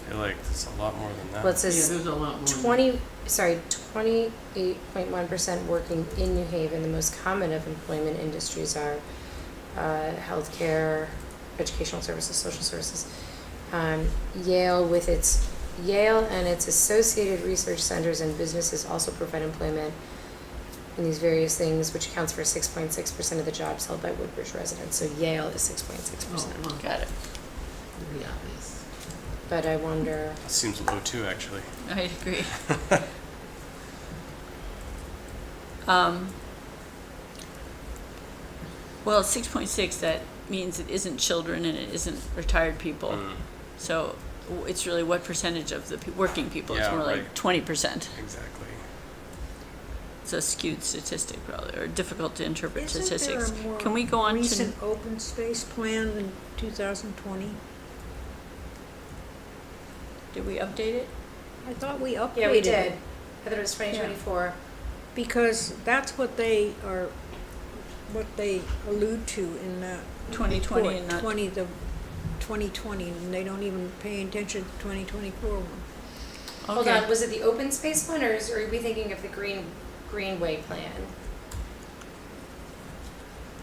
I feel like it's a lot more than that. Well, it Yeah, says there's a lot more. 28.1% working in New Haven. The most common of employment industries are healthcare, educational services, social services. Yale and its associated research centers and businesses also provide employment in these various things, which accounts for 6.6% of the jobs held by Woodbridge residents. So Yale is 6.6%. Oh, Got it. pretty obvious. But I wonder, That seems low too, actually. I agree. Well, 6.6, that means it isn't children and it isn't retired people. Mm, So it's really what percentage of the working people? It's Yeah, more like right. 20%. exactly. It's a skewed statistic probably, or difficult to interpret isn't statistics. there a more Can we go on to, recent open space plan than 2020? did we update it? I thought we updated it. yeah, we did. I thought it was 2024. Because that's what they are, what they allude to in that 2020 report, and not- 2020, and they don't even pay attention to 2024 one. Hold Okay. on, was it the open space one, or are we thinking of the Greenway plan?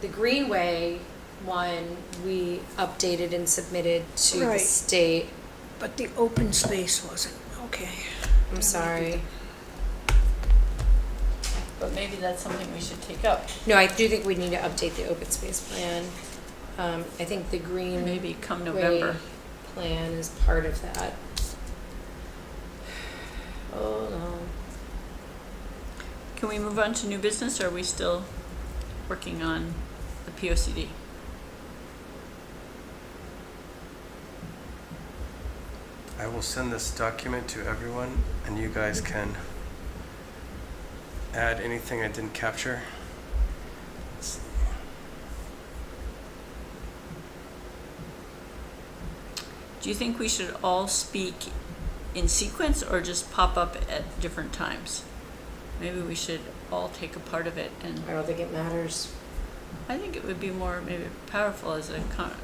The Greenway one, we updated and submitted to the Right. state. But the open space wasn't, okay. I'm sorry. But maybe that's something we should take up. No, I do think we need to update the open space plan. I think the Greenway Maybe come November. plan is part of that. Hold on. Can we move on to new business, or are we still working on the POCD? I will send this document to everyone, and you guys can add anything I didn't capture. Let's see. Do you think we should all speak in sequence or just pop up at different times? Maybe we should all take a part of it, and I don't think it matters. I think it would be more maybe powerful as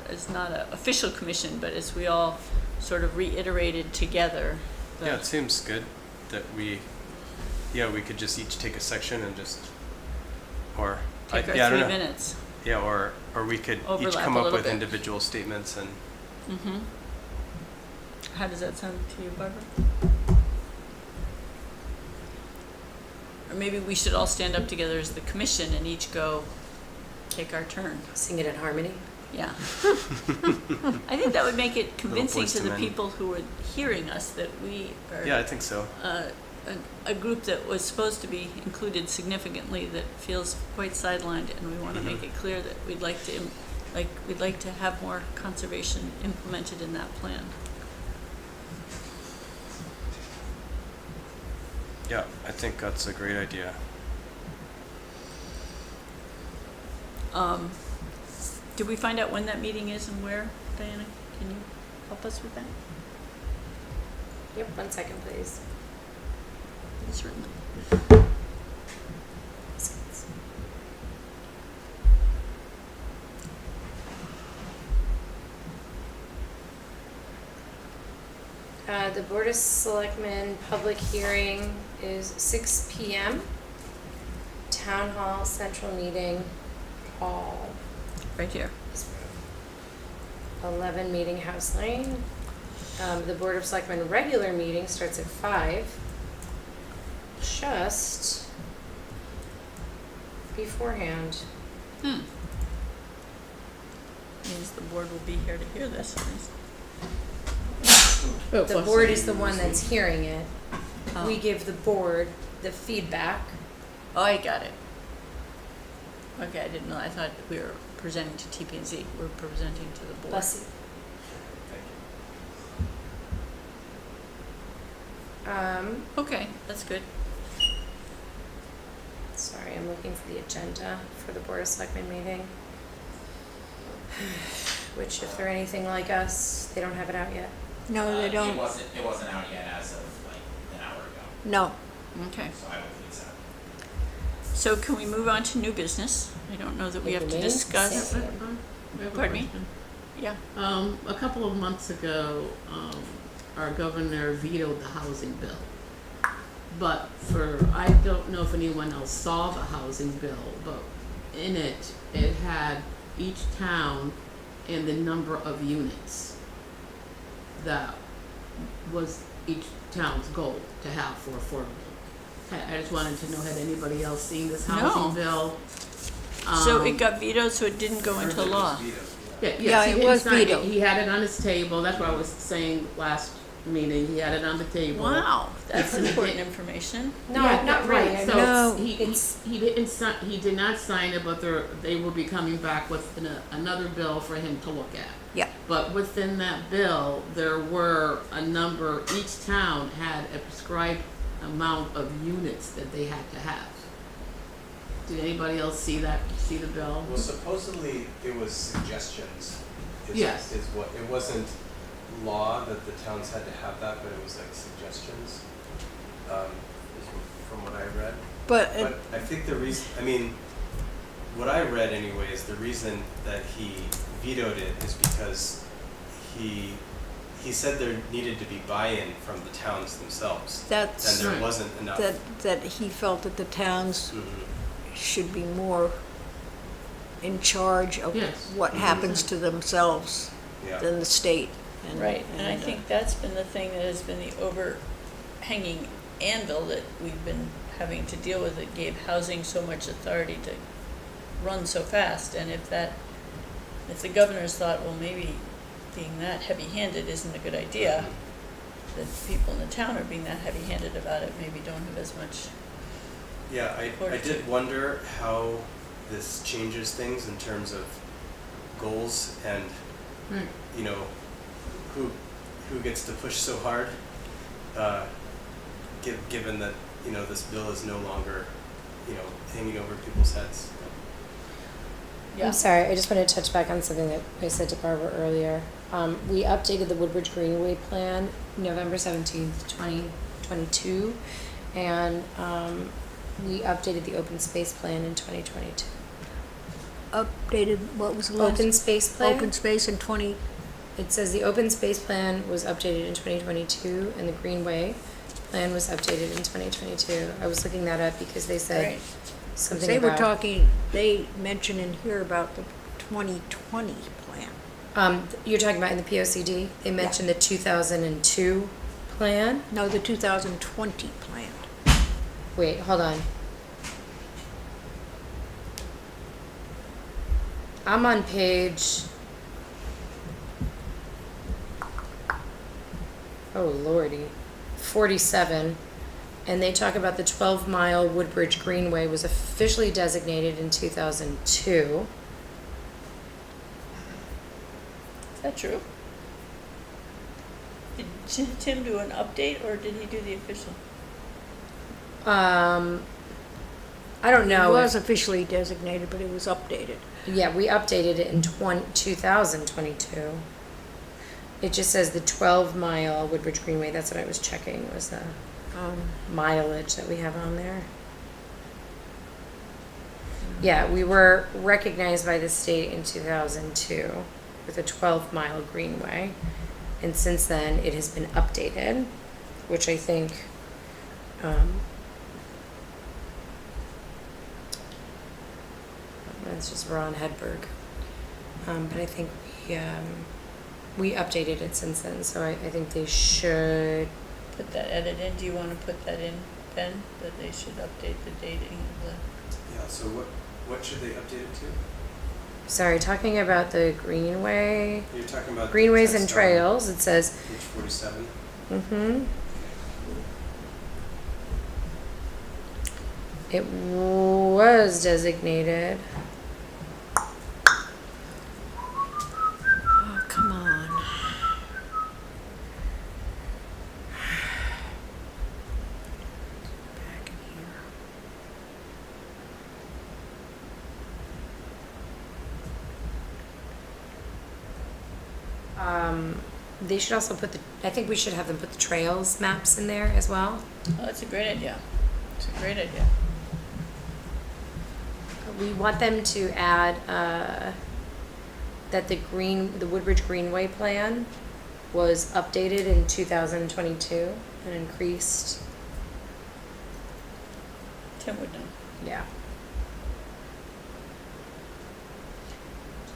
as not an official commission, but as we all sort of reiterated together. Yeah, it seems good that we could just each take a section and just, or Take I our don't 3 know. minutes. Yeah, or we could each Overlap come a up little with bit. individual statements and. Mm-hmm. How does that sound to you, Barbara? Or maybe we should all stand up together as the commission and each go take our turn. Sing it in harmony. Yeah. I think that would make it convincing Boyz to II the Men. people who are hearing us that we are Yeah, I think so. a group that was supposed to be included significantly that feels quite sidelined, and we want to make it clear that we'd like to have more conservation implemented in that plan. Yeah, I think that's a great idea. Did we find out when that meeting is and where, Diana? Can you help us with that? Yep, 1 second, please. Certainly. The Board of Selectmen public hearing is 6 p.m. Town Hall Central Meeting Hall, Right here. 11 Meeting House Lane. The Board of Selectmen regular meeting starts at 5. Just beforehand. Means the board will be here to hear this. At least. Oh, The plus board the- is the one that's hearing it. Oh. We give the board the feedback. Oh, I got it. Okay, I didn't know. I thought we were presenting to TP&Z. We're presenting to the board. Bless you. Okay, that's good. Sorry, I'm looking for the agenda for the Board of Selectmen meeting. Which, if they're anything like us, they don't have it out yet. No, they It don't. wasn't out yet as of like an hour ago, No. Okay. so I don't think so. So can we move on to new business? I don't know that we have to Remains discuss. same. I have a Pardon me? question. Yeah. A couple of months ago, our governor vetoed the housing bill. But I don't know if anyone else saw the housing bill, but in it, it had each town and the number of units that was each town's goal to have for affordable. I just wanted to know, had anybody else seen this housing No. bill? So it got vetoed, so it didn't go into law. Yeah, he it didn't was sign it. vetoed. He had it on his table, that's what I was saying last meeting, he had it on the table. Wow, that's He important did- information. No, Yeah, not really. right, I so mean, No. he didn't sign, he did not sign it, but they will be coming back with another bill for him to look at. Yeah. But within that bill, there were a number, each town had a prescribed amount of units that they had to have. Did anybody else see the bill? Well, supposedly it was suggestions. Yes. Is what, it wasn't law that the towns had to have that, but it was like suggestions, is from what I read. But But I think the reason, I mean, what I read anyway is the reason that he vetoed it is because he said there needed to be buy-in from the towns themselves. that's, And there Right. wasn't enough. that he felt that the towns Mhm. should be more in charge of Yes. what happens to themselves Yeah. than the state. Right, and I think that's been the thing that has been the overhanging anvil that we've been having to deal with. It gave housing so much authority to run so fast, and if the governors thought, well, maybe being that heavy-handed isn't a good idea, that people in the town are being that heavy-handed about it, maybe don't have as much Yeah, I Fortitude. did wonder how this changes things in terms of goals and, you know, who gets to push so hard, given that, you know, this bill is no longer, you know, hanging over people's heads. Yeah. I'm sorry, I just want to touch back on something that I said to Barbara earlier. We updated the Woodbridge Greenway Plan November 17th, 2022, and we updated the Open Space Plan in 2022. Updated, what was the last? Open Space Plan? Open space in 20, It says the Open Space Plan was updated in 2022, and the Greenway Plan was updated in 2022. I was looking that up because they said Right. something they were about... talking, they mentioned in here about the 2020 plan. You're talking about in the POCD? They mentioned the 2002 plan? No, the 2020 plan. Wait, hold on. I'm on page... Oh, lordy. 47. And they talk about the 12-mile Woodbridge Greenway was officially designated in 2002. Is that true? Did Tim do an update, or did he do the official? I don't know. It was if- officially designated, but it was updated. Yeah, we updated it in 2022. It just says the 12-mile Woodbridge Greenway. That's what I was checking, was the mileage that we have on there. Yeah, we were recognized by the state in 2002 with a 12-mile greenway. And since then, it has been updated, which I think that's just Ron Hedberg. But I think we updated it since then, so I think they should. Put that edit in, do you want to put that in, Ben, that they should update the dating of the, Yeah, so what should they update it to? Sorry, talking about the greenway, You're talking about the greenways and text on trails. It says, Page 47. It was designated. Oh, come on. Back in here. They should also put I think we should have them put the trails maps in there as well. oh, that's a great idea. It's a great idea. We want them to add that the Woodbridge Greenway plan was updated in 2022 and increased. Tim would know. Yeah.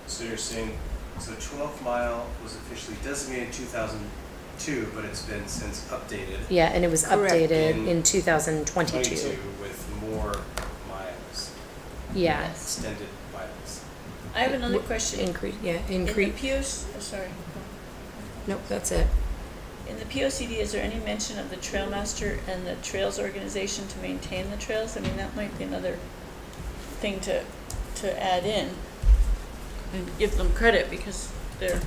So you're saying, so 12 Mile was officially designated in 2002, but it's been since updated. Yeah, and it was Correct. updated in In 2022. 22 with more miles, Yeah. extended miles. I have another question. Increase, yeah, In the increase. sorry. Nope, that's it. In the POCD, is there any mention of the Trailmaster and the Trails Organization to maintain the trails? I mean, that might be another thing to add in and give them credit because they're,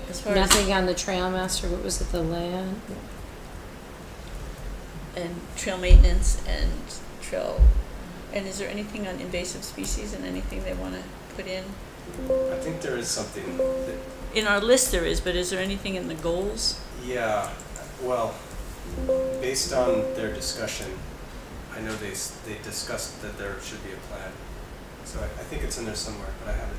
as far as, Nothing on the Trailmaster. What was it? The land. and trail maintenance and trail, and is there anything on invasive species and anything they want to put in? I think there is something that, In our list there is, but is there anything in the goals? yeah, well, based on their discussion, I know they discussed that there should be a plan. So I think it's in there somewhere, but I haven't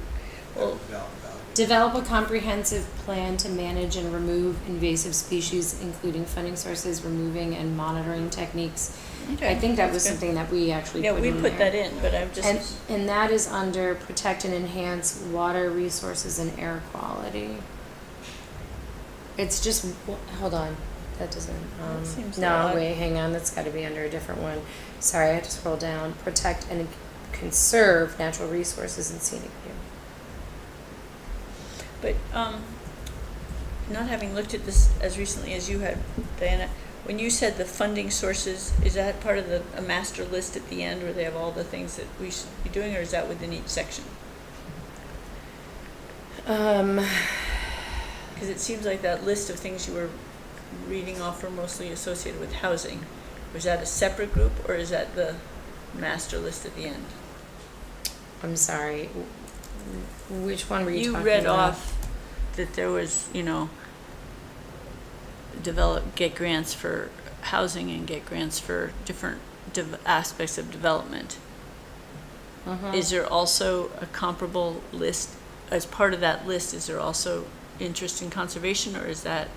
Well, validated. Develop a comprehensive plan to manage and remove invasive species, including funding sources, removing and monitoring techniques. I think that was that's good. something that we actually Yeah, put we in put there. that in, but I'm just, And that is under protect and enhance water resources and air quality. It's just, hold on, that doesn't, That seems no, odd. wait, hang on, that's gotta be under a different one. Sorry, I had to scroll down. Protect and conserve natural resources and scenic view. but, not having looked at this as recently as you had, Diana, when you said the funding sources, is that part of a master list at the end where they have all the things that we should be doing, or is that within each section? Because it seems like that list of things you were reading off were mostly associated with housing. Was that a separate group, or is that the master list at the end? I'm sorry. Which one were you talking You read about? off that there was, get grants for housing and get grants for different aspects of development. Is there also a comparable list? As part of that list, is there also interest in conservation, or is that?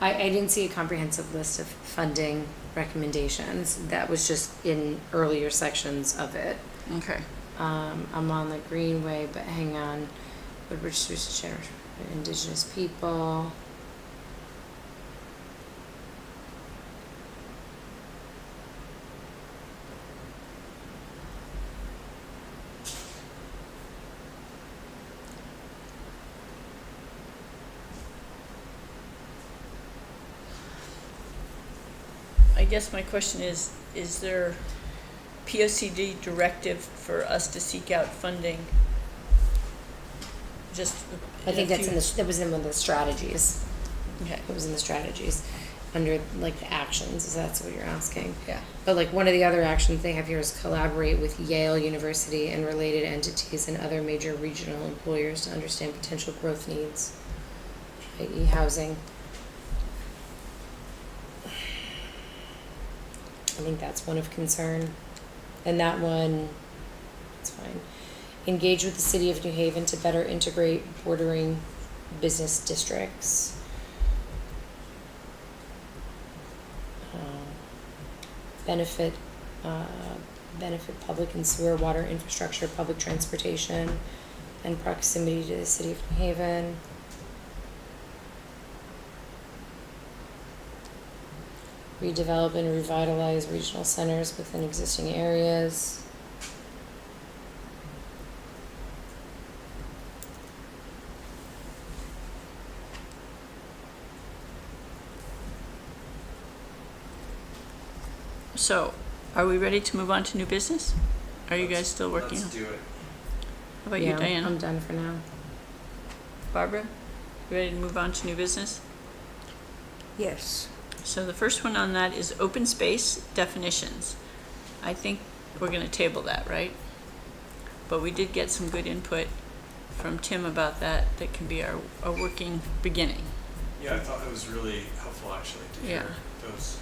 I didn't see a comprehensive list of funding recommendations. That was just in earlier sections of it. Okay. I'm on the Greenway, but hang on. Woodbridge Stewardship Center for Indigenous people. I guess my question is there POCD directive for us to seek out funding? Just. I think that was in one of the strategies. Okay. It was in the strategies under like the actions, if that's what you're asking. Yeah. But like one of the other actions they have here is collaborate with Yale University and related entities and other major regional employers to understand potential growth needs, i.e. housing. I think that's one of concern. And that one, it's fine. Engage with the city of New Haven to better integrate bordering business districts. Benefit public and sewer, water infrastructure, public transportation, and proximity to the city of New Haven. Redevelop and revitalize regional centers within existing areas. So, are we ready to move on to new business? Are you guys still working? Let's do it. How about you, Diana? I'm done for now. Barbara, you ready to move on to new business? Yes. So the first one on that is open space definitions. I think we're going to table that, right? But we did get some good input from Tim about that. That can be our working beginning. Yeah, I thought it was really helpful actually to hear those.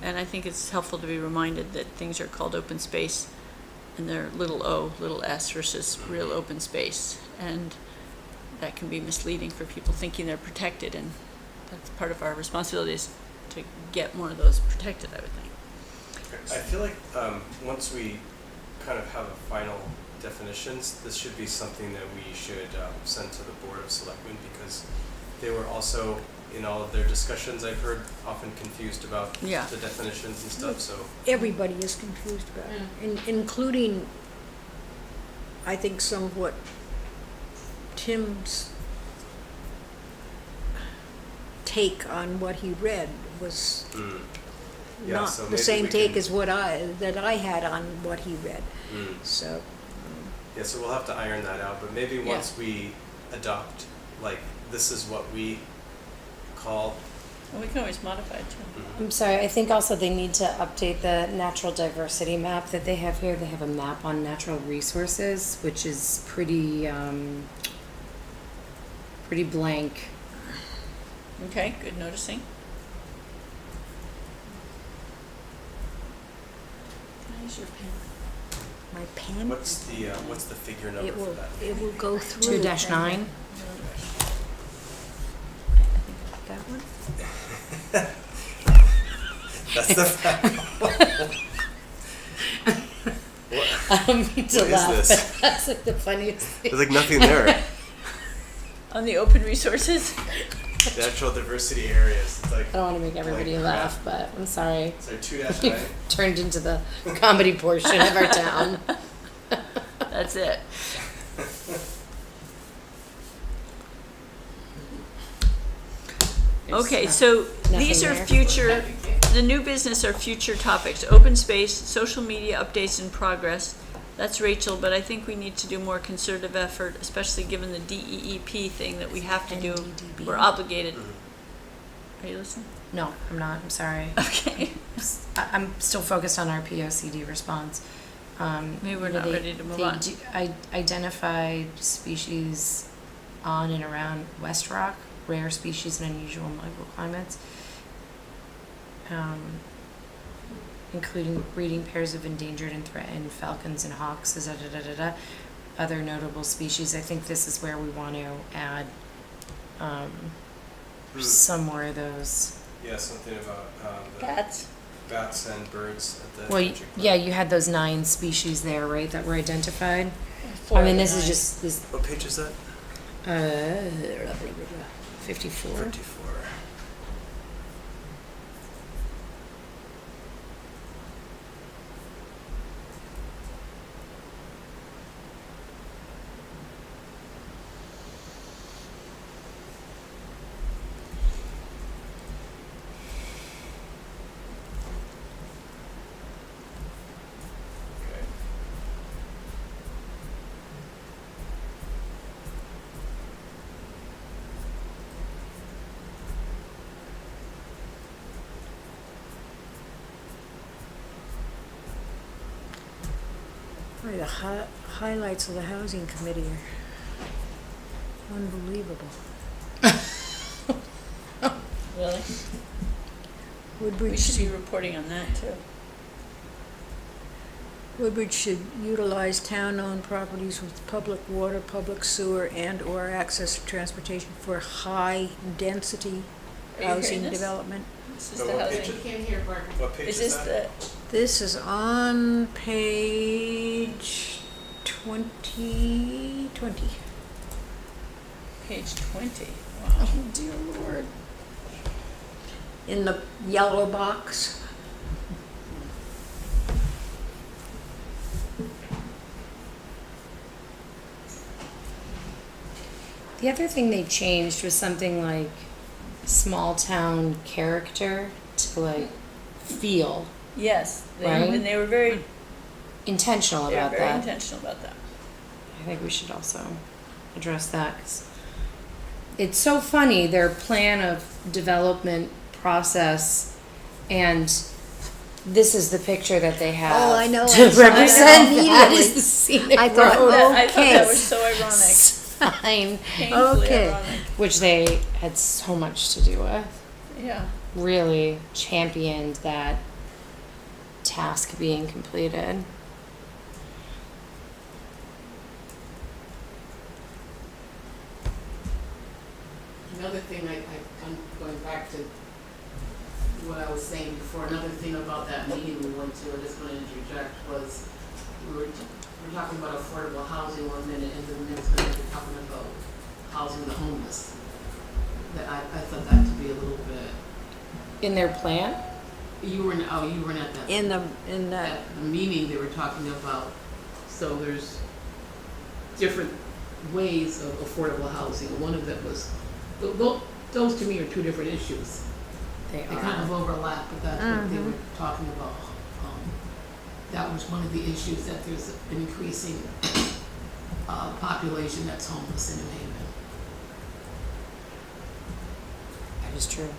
And I think it's helpful to be reminded that things are called open space and they're little o, little s versus real open space. And that can be misleading for people thinking they're protected, and that's part of our responsibilities to get more of those protected, I would think. I feel like once we kind of have a final definitions, this should be something that we should send to the Board of Selectmen, because they were also, in all of their discussions, I've heard, often confused about the definitions and stuff, so. Everybody is confused about it, including, I think, some of what Tim's take on what he read was Yeah, not so the maybe same we take can- as what I had on what he read. So, Yeah, so we'll have to iron that out, but maybe once we adopt, like, this is what we call. Well, we can always modify it too. I'm sorry, I think also they need to update the natural diversity map that they have here. They have a map on natural resources, which is pretty blank. Okay, good noticing. Can I use your pen? my pen, What's the figure number it for will, that? it will go through. 2-9. That one? That's the I don't mean to What is laugh, this? but that's like the funniest thing. There's like nothing there. On the open resources? Natural diversity areas. It's like, I don't want to make everybody Like, laugh, but I'm sorry. sorry, 2-9. Turned into the comedy portion of our town. That's it. Okay, so these are there. future, the new business are future topics. Open space, social media updates in progress. That's Rachel, but I think we need to do more concerted effort, especially given the DEEP thing that we have to do. NDDB. We're obligated. Are you listening? No, I'm not, I'm sorry. Okay. I'm still focused on our POCD response. Maybe we're you know, not ready to move they on. identified species on and around West Rock, rare species in unusual microclimates, including breeding pairs of endangered and threatened falcons and hawks, other notable species. I think this is where we want to add some more of those. Yeah, something about the Cats? bats and birds at the. Well, country club. yeah, you had those 9 species there, right, that were identified? Four I mean, of the this is 9. just, this, What page is that? 54. 54. Okay. Boy, the highlights of the housing committee are unbelievable. Really? Woodbridge We should be should, reporting on that too. Woodbridge should utilize town-owned properties with public water, public sewer, and/or access to transportation for high-density Are you hearing housing this? development. This is So the what housing. page Can't hear Barbara. What page Is is this that? the, This is on page 20. page 20? Wow. Oh, dear Lord. In the yellow box. The other thing they changed was something like small town character to like feel Yes, Right? and they were very, intentional they were about very that. intentional about that. I think we should also address that 'cause it's so funny their plan of development process, and this is the picture that they have Oh, I know, to I saw that represent that immediately. is the scenic I thought, road I thought that Okay. was so ironic, sign, painfully Okay. ironic. which they had so much to do with. Yeah. Really championed that task being completed. Another thing I'm going back to what I was saying before, another thing about that meeting we went to, I just want to interject, was we were talking about affordable housing one minute, and then the next minute we're talking about housing the homeless. That I thought that to be a little bit, In their plan? you weren't at that. In that, At the meeting, they were talking about, so there's different ways of affordable housing. One of them was, those to me are two different issues. They They kind of are. overlap, but that's what they were talking about. That was one of the issues, that there's an increasing population that's homeless in New Haven. That is true.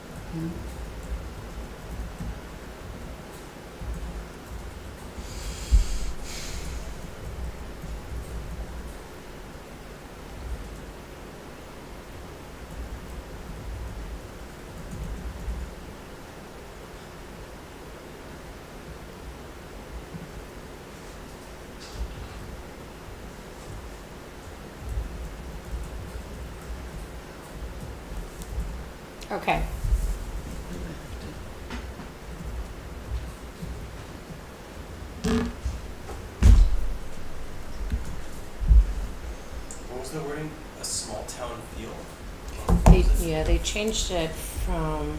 Okay. What was the wording? A small town feel. They changed it from,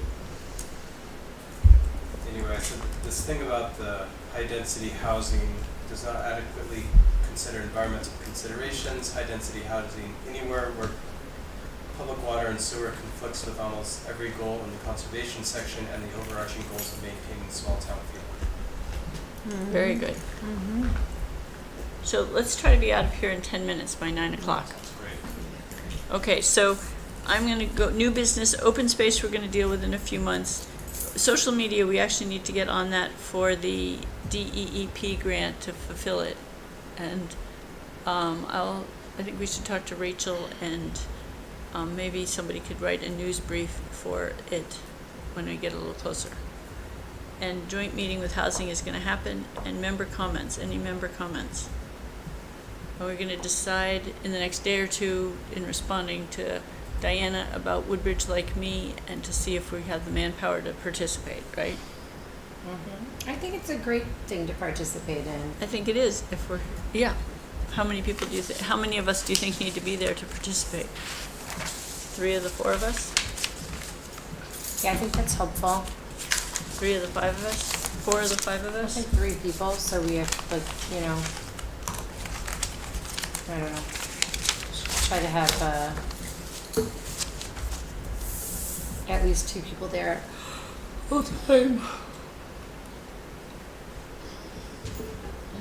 Anyway, so this thing about the high density housing does not adequately consider environmental considerations. High density housing anywhere where public water and sewer conflicts with almost every goal in the conservation section and the overarching goals of maintaining small town feel. Very good. So let's try to be out of here in 10 minutes by 9 o'clock. Sounds great. Okay, so I'm going to go, new business, open space we're going to deal with in a few months. Social media, we actually need to get on that for the DEEP grant to fulfill it. And I think we should talk to Rachel, and maybe somebody could write a news brief for it when we get a little closer. And joint meeting with housing is going to happen, and member comments, any member comments. And we're going to decide in the next day or two in responding to Diana about Woodbridge Like Me, and to see if we have the manpower to participate, right? I think it's a great thing to participate in. I think it is, if we're, yeah. How many people do you think, how many of us do you think need to be there to participate? 3 of the 4 of us? Yeah, I think that's helpful. 3 of the 5 of us? 4 of the 5 of I us? think 3 people, so we have, like, you know, I don't know. Try to have at least 2 people there all the time.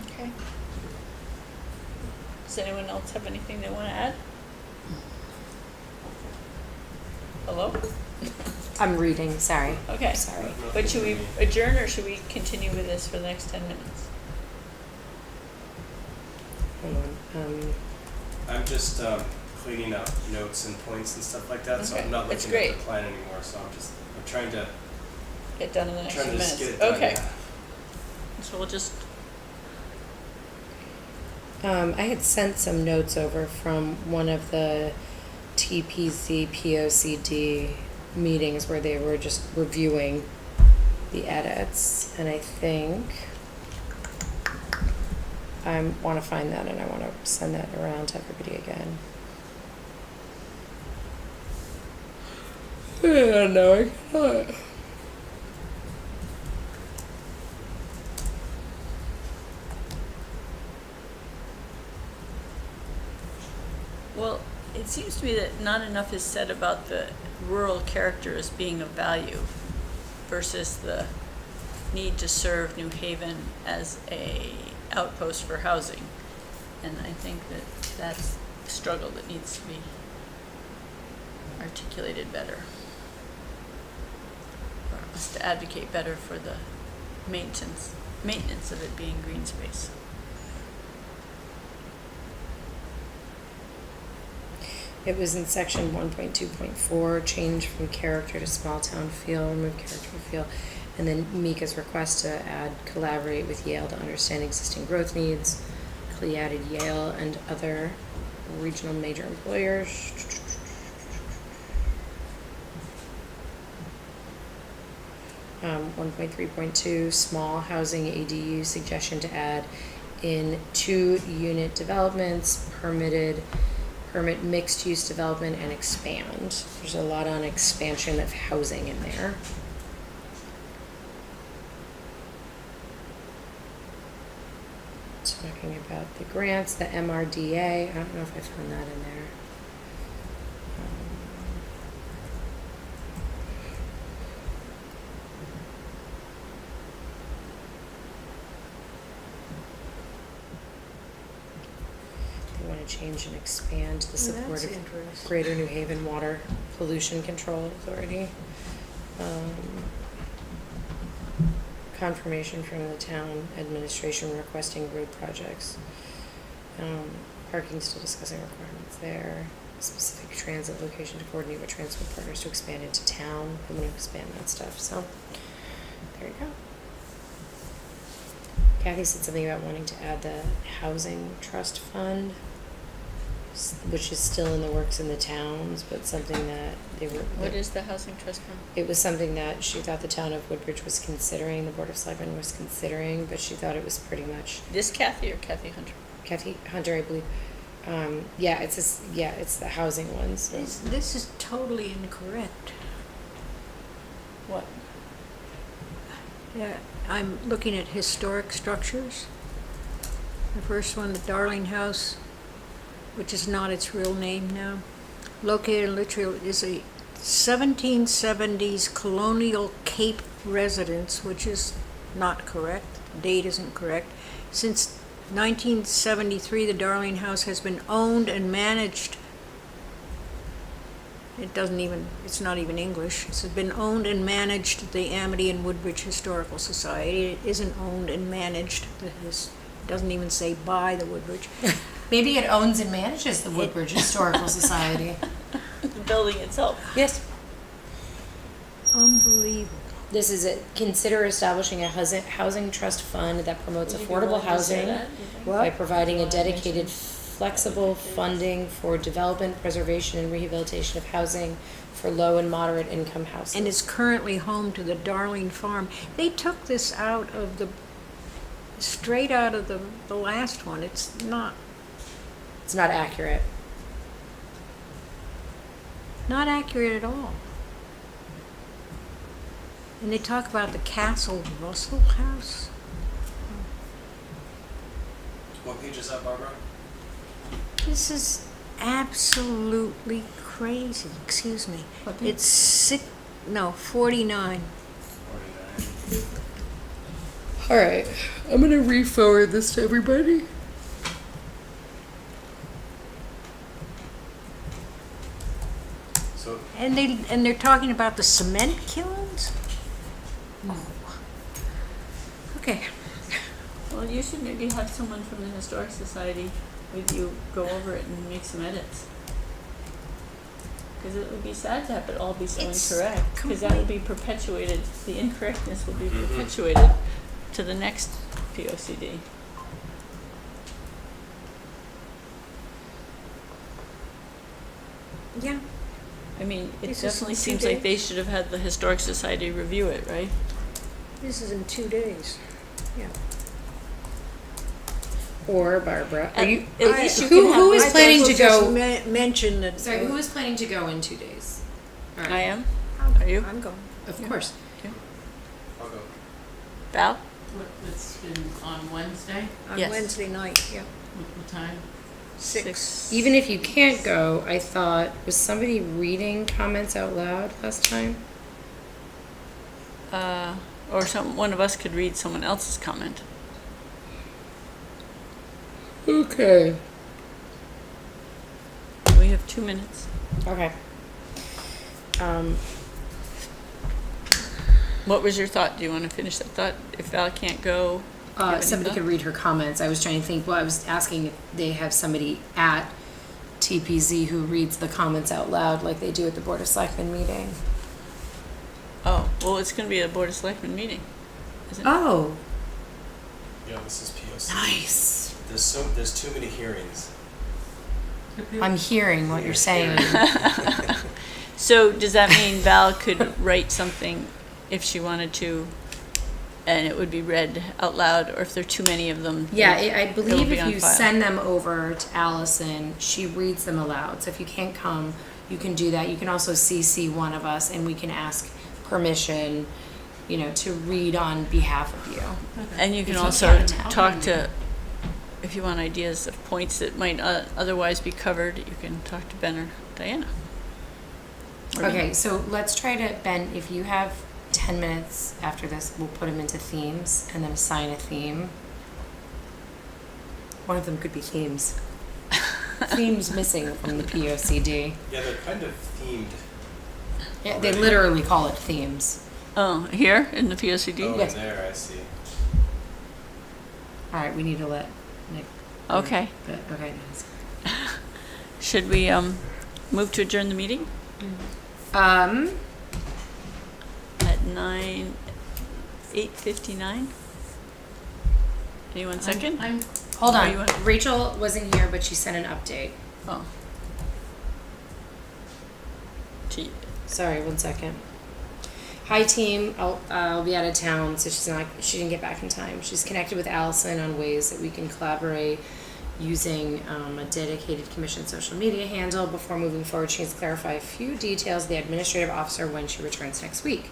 Okay. Does anyone else have anything they want to add? Hello? I'm reading, sorry. Okay. Sorry. But should we adjourn, or should we continue with this for the next 10 minutes? Hold on. I'm just cleaning up notes and points and stuff like that, so Okay, I'm not that's looking at great. the plan anymore, so I'm trying to Get done in the next few just minutes? get it done. Okay, Yeah. so we'll just, I had sent some notes over from one of the TPC POCD meetings where they were just reviewing the edits, and I think I want to find that, and I want to send that around to everybody again. Yeah, no, I cannot. well, it seems to me that not enough is said about the rural character as being of value versus the need to serve New Haven as a outpost for housing. And I think that that's a struggle that needs to be articulated better. For us to advocate better for the maintenance of it being green space. It was in section 1.2.4, change from character to small town feel, remove character to feel, and then Mika's request to add collaborate with Yale to understand existing growth needs. Clee added Yale and other regional major employers. 1.3.2, small housing ADU suggestion to add in 2-unit developments, permit mixed-use development, and expand. There's a lot on expansion of housing in there. Talking about the grants, the MRDA. I don't know if I found that in there. They want to change and expand the support That's of interesting. Greater New Haven Water Pollution Control Authority. Confirmation from the town administration requesting road projects. Parking still discussing requirements there. Specific transit location to coordinate with transport partners to expand into town. I'm going to expand that stuff. So there you go. Kathy said something about wanting to add the housing trust fund, which is still in the works in the towns, but something that they were. What is the housing trust fund? It was something that she thought the town of Woodbridge was considering, the Board of Selectmen was considering, but she thought it was pretty much This Kathy or Kathy Hunter? Kathy Hunter, I believe. Yeah, it's the housing ones. So. This is totally incorrect. What? Yeah, I'm looking at historic structures. The first one, the Darling House, which is not its real name now. located in Litchfield, is a 1770s colonial Cape residence, which is not correct. The date isn't correct. Since 1973, the Darling House has been owned and managed. It's not even English. It's been owned and managed the Amity and Woodbridge Historical Society. It isn't owned and managed. It doesn't even say by the Woodbridge. Maybe it owns and manages the Woodbridge Historical Society. The building itself. Yes. Unbelievable. This is it. Consider establishing a housing trust fund that promotes affordable housing by providing a dedicated, flexible funding for development, preservation, and rehabilitation of housing for low and moderate income houses. And it's currently home to the Darling Farm. They took this straight out of the last one. It's not accurate. Not accurate at all. And they talk about the Castle Russell House. What page is that, Barbara? This is absolutely crazy. Excuse me. It's 49. 49. All right, I'm gonna re-forward this to everybody. So And they're talking about the cement kilns? Oh. Okay. Well, you should maybe have someone from the Historic Society with you go over it and make some edits. Because it would be sad to have it all be so It's incorrect, because that will be perpetuated, the incorrectness will be perpetuated to the next POCD. Yeah. I mean, it This is definitely 2 seems like they days. should have had the Historic Society review it, right? This is in 2 days. Yeah. Or Barbara, are you? At least you who can have. who is I planning thought to we'll go? just mention that. Sorry, who is planning to go in 2 days? All right. I am. Are you? I'm going. Of course. I'll go. Val? It's been on Wednesday, On Yes. Wednesday night, yeah. what time? 6. Even if you can't go, I thought, was somebody reading comments out loud last time? Or one of us could read someone else's comment. Okay. We have 2 minutes. Okay. What was your thought? Do you want to finish that thought? If Val can't go, do you have any Somebody thought? could read her comments. I was trying to think, well, I was asking if they have somebody at TPZ who reads the comments out loud like they do at the Board of Selectmen meeting. Oh, well, it's going to be a Board of Selectmen meeting, isn't it? Oh, Yeah, this is POC. nice. There's too many hearings. I'm hearing what you're saying. So does that mean Val could write something if she wanted to, and it would be read out loud, or if there are too many of them? Yeah, I will believe be if on you file. send them over to Allison, she reads them aloud. So if you can't come, you can do that. You can also CC one of us and we can ask permission, to read on behalf of you. And you can If you also can't, talk to, if you want ideas of points that might otherwise be covered, you can talk to Ben or Diana. Or me. Okay, so let's try to, Ben, if you have 10 minutes after this, we'll put them into themes and then assign a theme. One of them could be themes. Themes missing from the POCD. Yeah, they're kind of themed. Yeah, they literally call it themes. Oh, here in the POCD? Oh, Yes. there, I see. All right, we need to let Nick. Okay. Okay. Should we move to adjourn the meeting at 8:59? Anyone second? I'm Hold Are you on. on? Rachel wasn't here, but she sent an update. Oh. Gee. Sorry, 1 second. Hi team, I'll be out of town, so she didn't get back in time. She's connected with Allison on ways that we can collaborate using a dedicated commission social media handle. Before moving forward, she needs to clarify a few details of the administrative officer when she returns next week.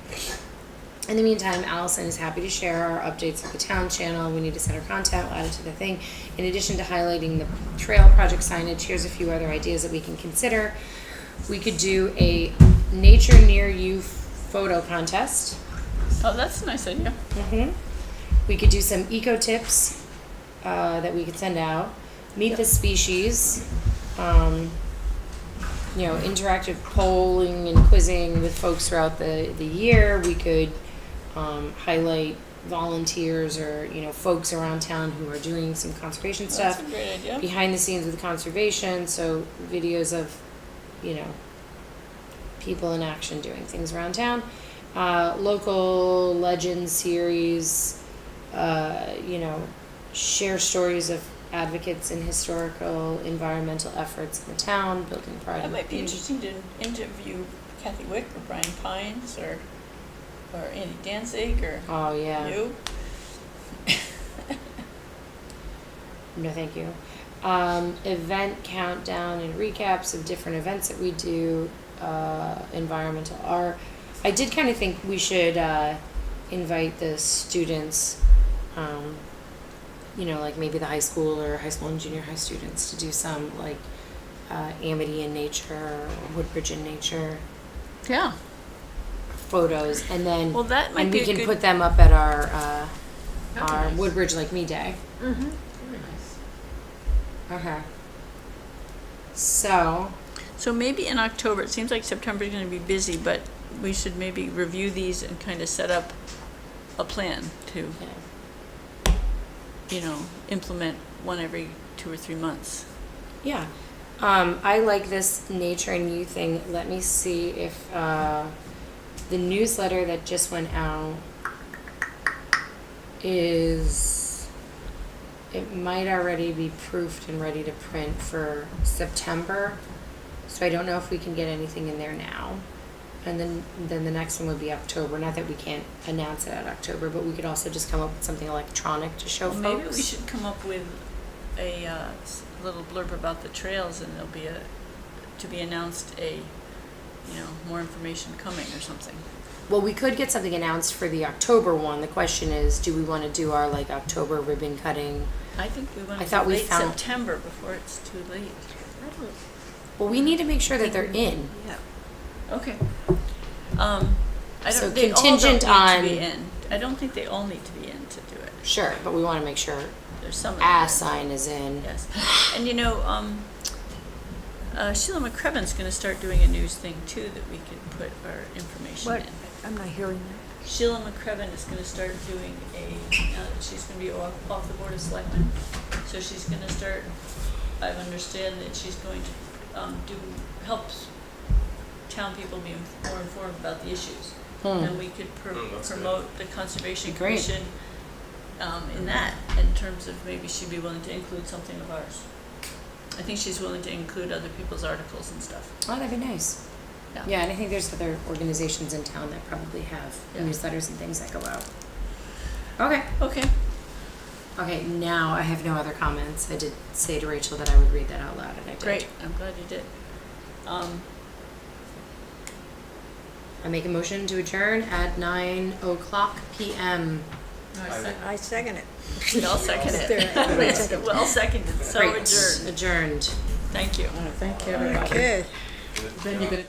In the meantime, Allison is happy to share our updates with the town channel. We need to set our content, we'll add it to the thing. In addition to highlighting the trail project signage, here's a few other ideas that we can consider. We could do a nature near you photo contest. Oh, that's a nice idea. We could do some eco tips that we could send out. Meet the species. Interactive polling and quizzing with folks throughout the year. We could highlight volunteers or folks around town who are doing some conservation stuff. That's a great idea. Behind the scenes with conservation, so videos of people in action doing things around town. Local legend series, share stories of advocates in historical environmental efforts in the town, building pride. That in the might be community. interesting to interview Kathy Wick or Brian Pines or Andy Danzig or Oh yeah. you. No, thank you. Event countdown and recaps of different events that we do. Environmental art. I did kind of think we should invite the students, like maybe the high school or high school and junior high students to do some like Amity in nature or Woodbridge in nature Yeah. photos, and then Well, that might and be we a can good. put them up at our That'd be nice. Woodbridge Like Me Day. Very nice. Okay. So So maybe in October. It seems like September is going to be busy, but we should maybe review these and kind of set up a plan to, yeah. implement one every 2 or 3 months. Yeah. I like this nature and you thing. Let me see if the newsletter that just went out it might already be proofed and ready to print for September. So I don't know if we can get anything in there now. And then the next one would be October. Not that we can't announce it at October, but we could also just come up with something electronic to show Well, folks. maybe we should come up with a little blurb about the trails, and there'll be to be announced more information coming or something. Well, we could get something announced for the October one. The question is, do we want to do our October ribbon cutting? I think we want I to thought do we late found- September before it's too late. Well, we need to make sure that they're in. Okay. I don't. So They all contingent don't need to be on- in. I don't think they all need to be in to do it. Sure, but we want to make sure There's some. of them. sign is in. Yes, and Sheila McCreven's going to start doing a news thing too that we can put our information What? in. I'm not hearing that. Sheila McCreven is going to start doing she's going to be off the Board of Selectmen, so she's going to start, I understand that she's going to helps town people be more informed about the issues. And we could that's good. promote the Conservation Great. Commission in that, in terms of maybe she'd be willing to include something of ours. I think she's willing to include other people's articles and stuff. Oh, that'd be nice. Yeah. Yeah, and I think there's other organizations in town that probably have Yeah. newsletters and things that go out. Okay. Okay. Okay, now I have no other comments. I did say to Rachel that I would read that out loud, and I did. Great. I'm glad you did. I make a motion to adjourn at 9:00 p.m. I second it. We all second it. Well seconded. So Great. adjourned. Adjourned. Thank you. Thank you, everybody. Okay. Then you're gonna.